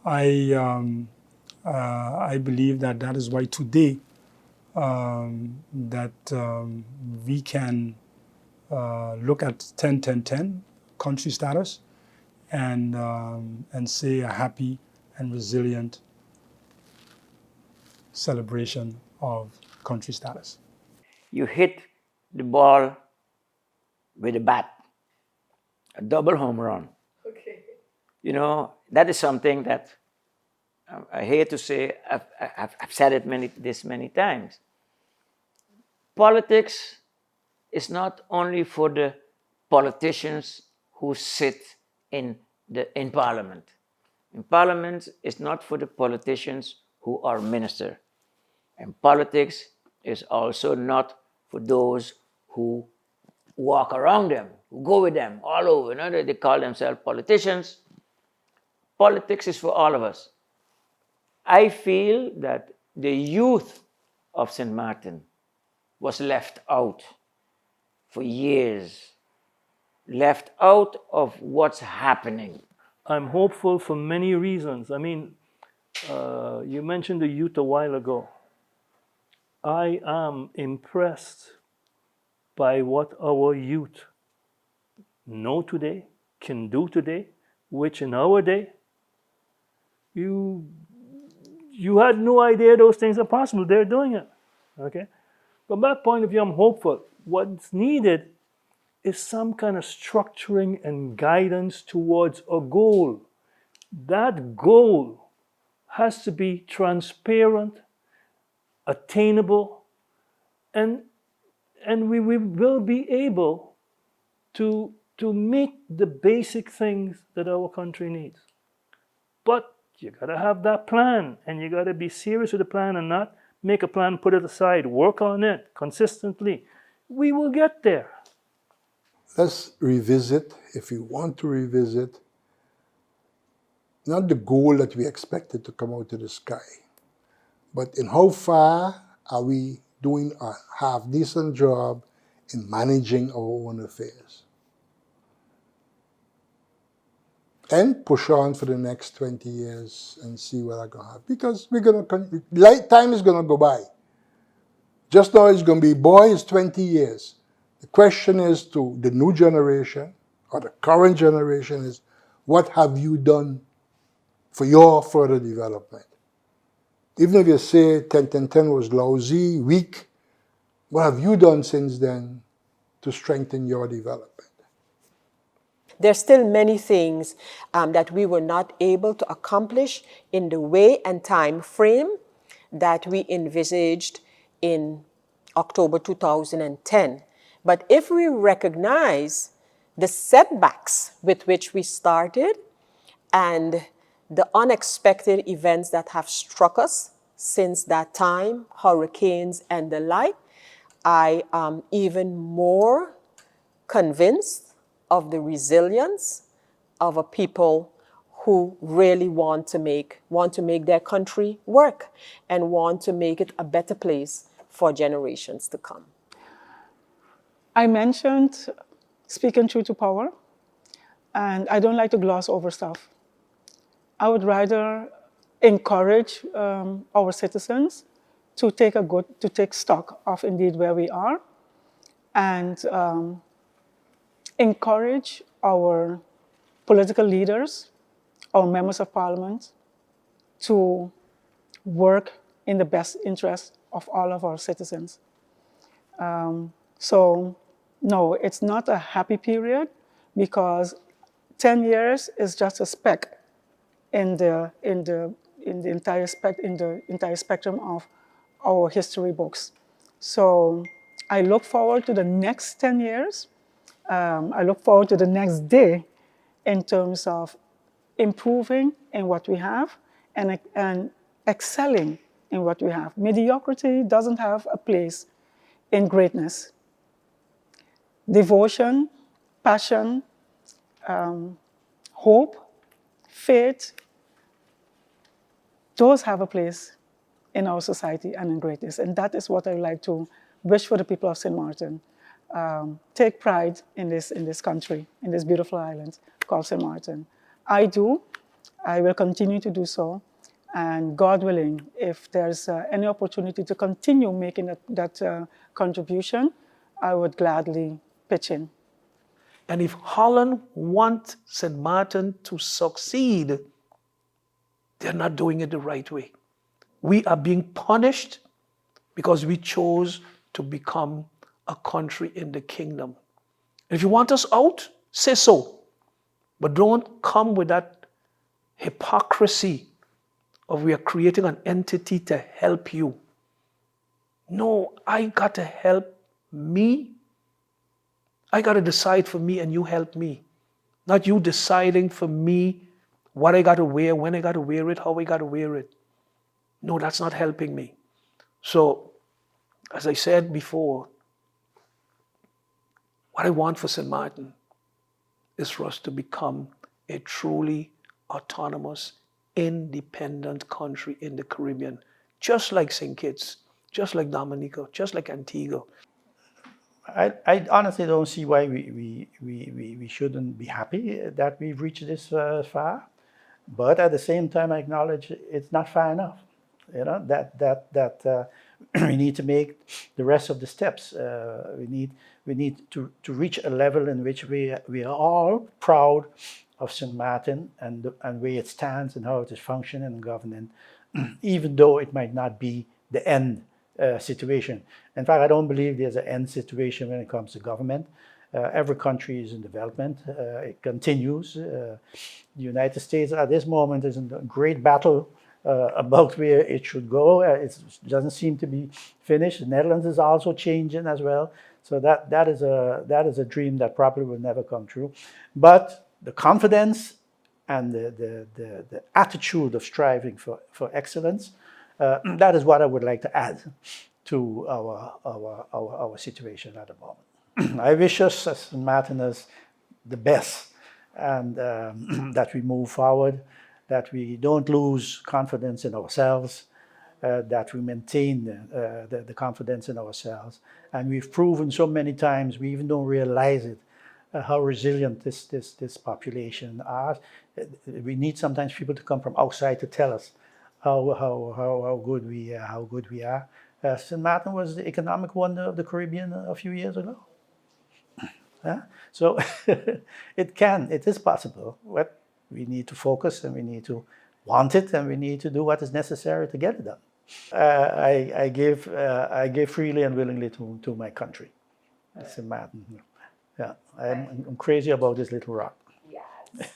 I believe that is why today we can look at 10-10-10 country status and say a happy and resilient celebration of country status. You hit the ball with a bat, a double home run. Okay. You know, that is something that I hate to say, I've said it many times. Politics is not only for the politicians who sit in Parliament. In Parliament, it's not for the politicians who are minister. And politics is also not for those who walk around them, who go with them all over. You know, they call themselves politicians. Politics is for all of us. I feel that the youth of Sint Maarten was left out for years, left out of what's happening. I'm hopeful for many reasons. I mean, you mentioned the youth a while ago. I am impressed by what our youth know today, can do today, which in our day, you had no idea those things are possible. They're doing it, okay? From that point of view, I'm hopeful. What's needed is some kind of structuring and guidance towards a goal. That goal has to be transparent, attainable, and we will be able to meet the basic things that our country needs. But you gotta have that plan, and you gotta be serious with the plan and not make a plan, put it aside, work on it consistently. We will get there. Let's revisit, if you want to revisit, not the goal that we expected to come out of the sky, but in how far are we doing a half-decent job in managing our own affairs. And push on for the next 20 years and see what are going to happen. Because time is going to go by. Just now it's going to be, boy, it's 20 years. The question is to the new generation, or the current generation, is what have you done for your further development? Even if you say 10-10-10 was lousy, weak, what have you done since then to strengthen your development? There's still many things that we were not able to accomplish in the way and time frame that we envisaged in October 2010. But if we recognize the setbacks with which we started and the unexpected events that have struck us since that time, hurricanes and the like, I am even more convinced of the resilience of a people who really want to make their country work and want to make it a better place for generations to come. I mentioned speaking truth to power, and I don't like to gloss over stuff. I would rather encourage our citizens to take stock of indeed where we are, and encourage our political leaders, our members of parliament, to work in the best interest of all of our citizens. So, no, it's not a happy period, because 10 years is just a speck in the entire spectrum of our history books. So I look forward to the next 10 years. I look forward to the next day in terms of improving in what we have and excelling in what we have. Mediocrity doesn't have a place in greatness. Devotion, passion, hope, faith, those have a place in our society and in greatness. And that is what I would like to wish for the people of Sint Maarten. Take pride in this country, in this beautiful island called Sint Maarten. I do. I will continue to do so. And God willing, if there's any opportunity to continue making that contribution, I would gladly pitch in. And if Holland wants Sint Maarten to succeed, they're not doing it the right way. We are being punished because we chose to become a country in the kingdom. If you want us out, say so. But don't come with that hypocrisy of we are creating an entity to help you. No, I got to help me. I got to decide for me and you help me. Not you deciding for me what I got to wear, when I got to wear it, how I got to wear it. No, that's not helping me. So, as I said before, what I want for Sint Maarten is for us to become a truly autonomous, independent country in the Caribbean, just like St. Kitts, just like Dominica, just like Antigua. I honestly don't see why we shouldn't be happy that we've reached this far, but at the same time I acknowledge it's not far enough. You know, that we need to make the rest of the steps. We need to reach a level in which we are all proud of Sint Maarten and where it stands and how it is functioning and governing, even though it might not be the end situation. In fact, I don't believe there's an end situation when it comes to government. Every country is in development. It continues. The United States at this moment is in a great battle about where it should go. It doesn't seem to be finished. The Netherlands is also changing as well. So that is a dream that probably will never come true. But the confidence and the attitude of striving for excellence, that is what I would like to add to our situation at the moment. I wish us as Sint Maarteners the best, and that we move forward, that we don't lose confidence in ourselves, that we maintain the confidence in ourselves. And we've proven so many times, we even don't realize it, how resilient this population are. We need sometimes people to come from outside to tell us how good we are. Sint Maarten was the economic wonder of the Caribbean a few years ago. So it is possible, but we need to focus and we need to want it, and we need to do what is necessary to get it done. I give freely and willingly to my country. That's Sint Maarten. Yeah, I'm crazy about this little rock. Yes.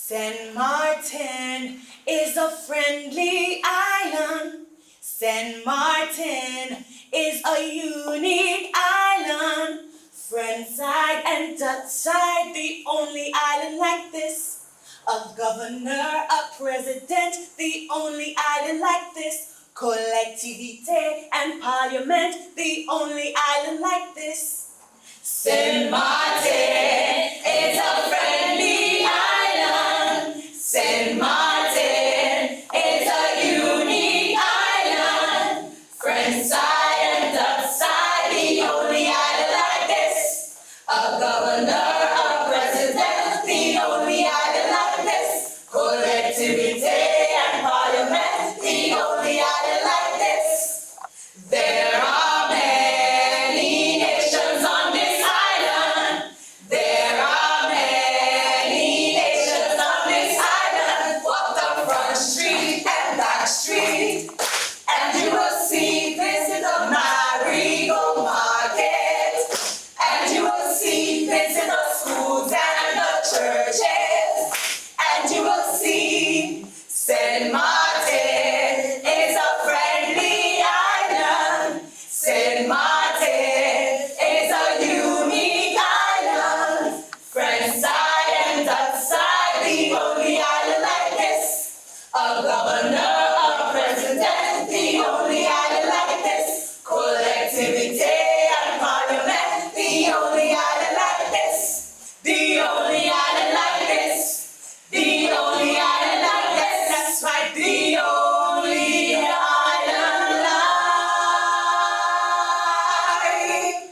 Sint Maarten is a friendly island. Sint Maarten is a unique island. French side and Dutch side, the only island like this. A governor, a president, the only island like this. Collectivité and parliament, the only island like this. Sint Maarten is a friendly island. Sint Maarten is a unique island. only island like this. A governor, a president, the only island like this. Collectivity and parliament, the only island like this. The only island like this. The only island like this. That's right, the only island like this.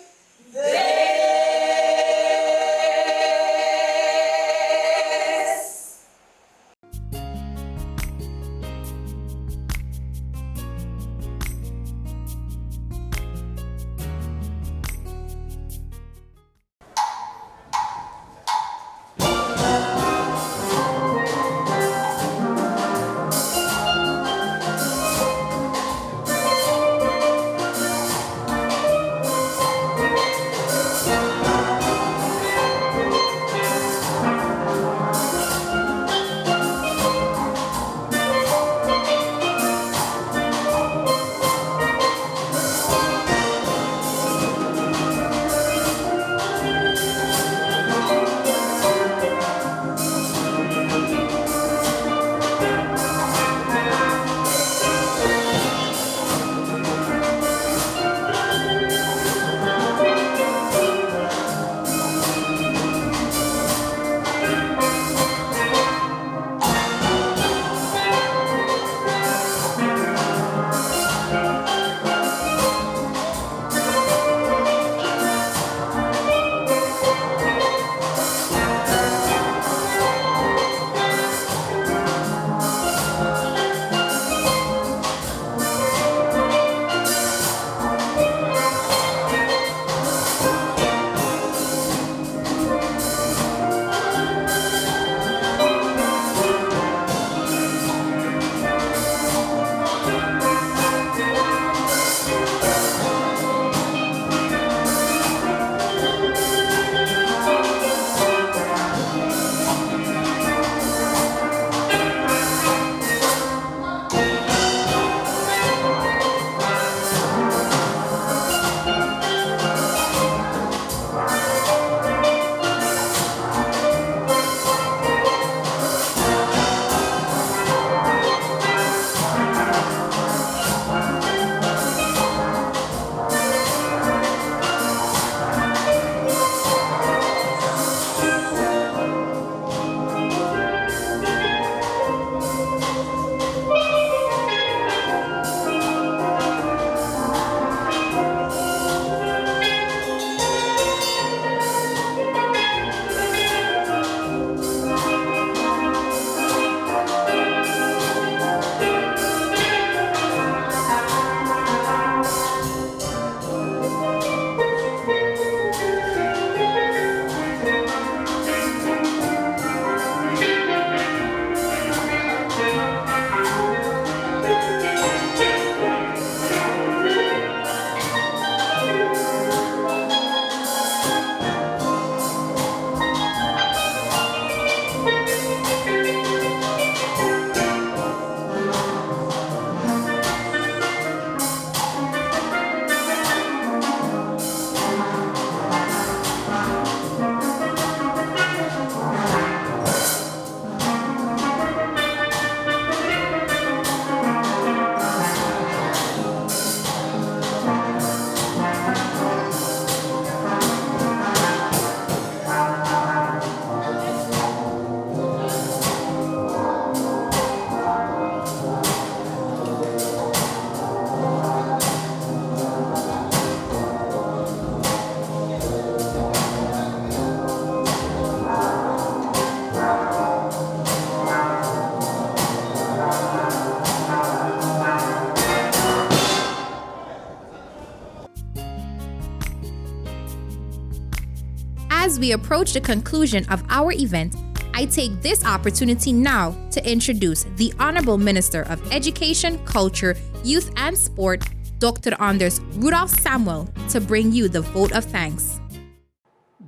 As we approach the conclusion of our event, I take this opportunity now to introduce the Honorable Minister of Education, Culture, Youth and Sport, Dr. Anders Rudolph Samuel, to bring you the vote of thanks.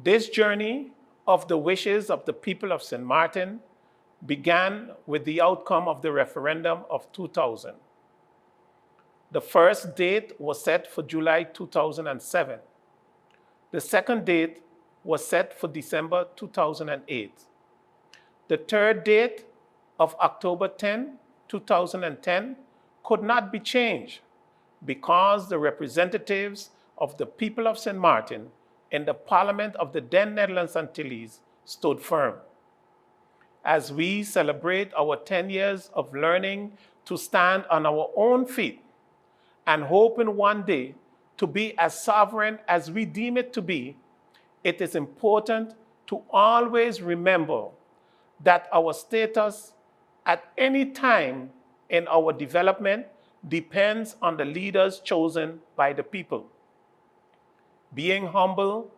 This journey of the wishes of the people of Sint Maarten began with the outcome of the referendum of 2000. The first date was set for July 2007. The second date was set for December 2008. The third date of October 10, 2010 could not be changed because the representatives of the people of Sint Maarten in the Parliament of the then Netherlands Antilles stood firm. As we celebrate our 10 years of learning to stand on our own feet and hoping one day to be as sovereign as we deem it to be, it is important to always remember that our status at any time in our development depends on the leaders chosen by the people. Being humble,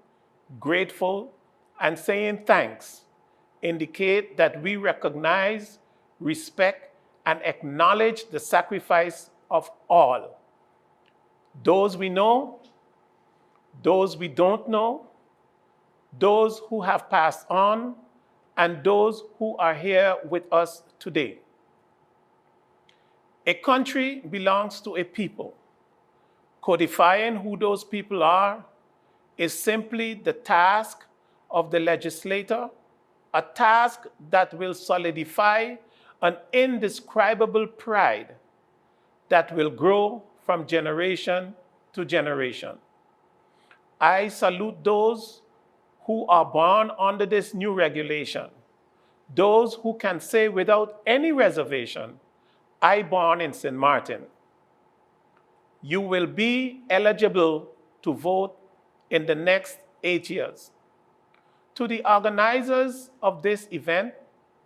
grateful, and saying thanks indicate that we recognize, respect, and acknowledge the sacrifice of all. Those we know, those we don't know, those who have passed on, and those who are here with us today. A country belongs to a people. Codifying who those people are is simply the task of the legislator, a task that will solidify an indescribable pride that will grow from generation to generation. I salute those who are born under this new regulation, those who can say without any reservation, I born in Sint Maarten. You will be eligible to vote in the next 8 years. To the organizers of this event,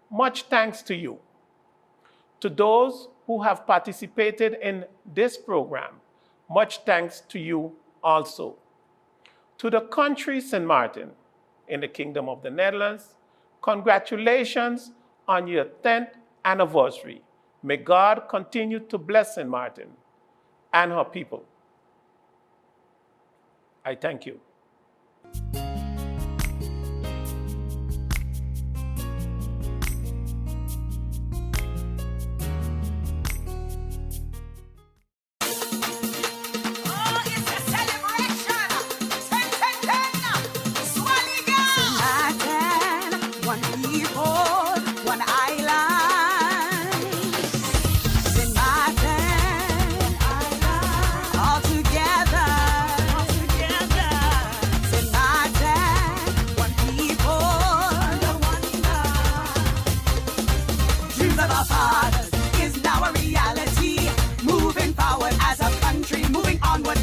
much thanks to you. To those who have participated in this program, much thanks to you also. To the country Sint Maarten in the Kingdom of the Netherlands, congratulations on your 10th anniversary. May God continue to bless Sint Maarten and her people. I thank you.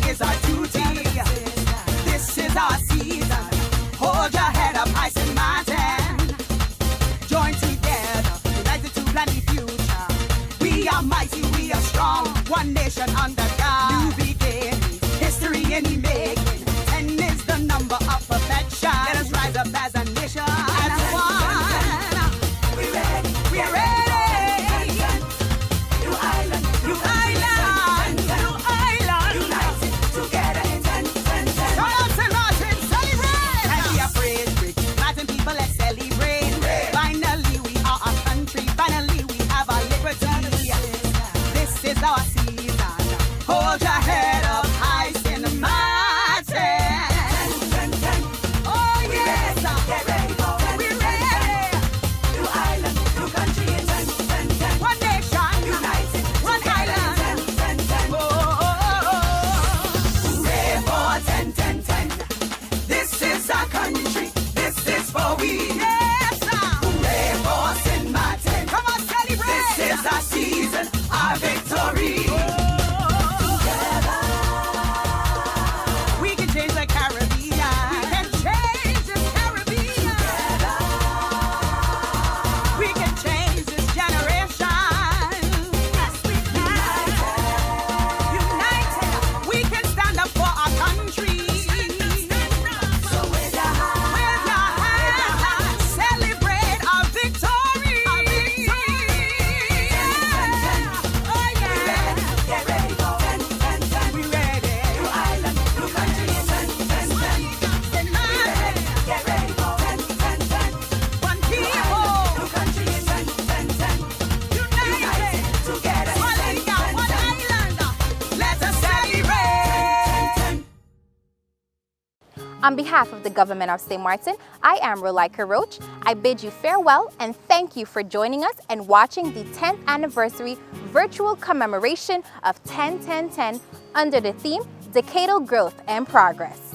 Is our duty. This is our season. Hold your head up, high Sint Maarten. Join together, united to plan the future. We are mighty, we are strong. One nation under God. New beginnings, history in the making. 10 is the number of perfection. Let us rise up as a nation. As one. We're ready. We're ready. New island. New island. Our season. On behalf of the government of St. Maarten, I am Rolika Roach. I bid you farewell and thank you for joining us and watching the 10th anniversary virtual commemoration of 10-10-10 under the theme Decadal Growth and Progress.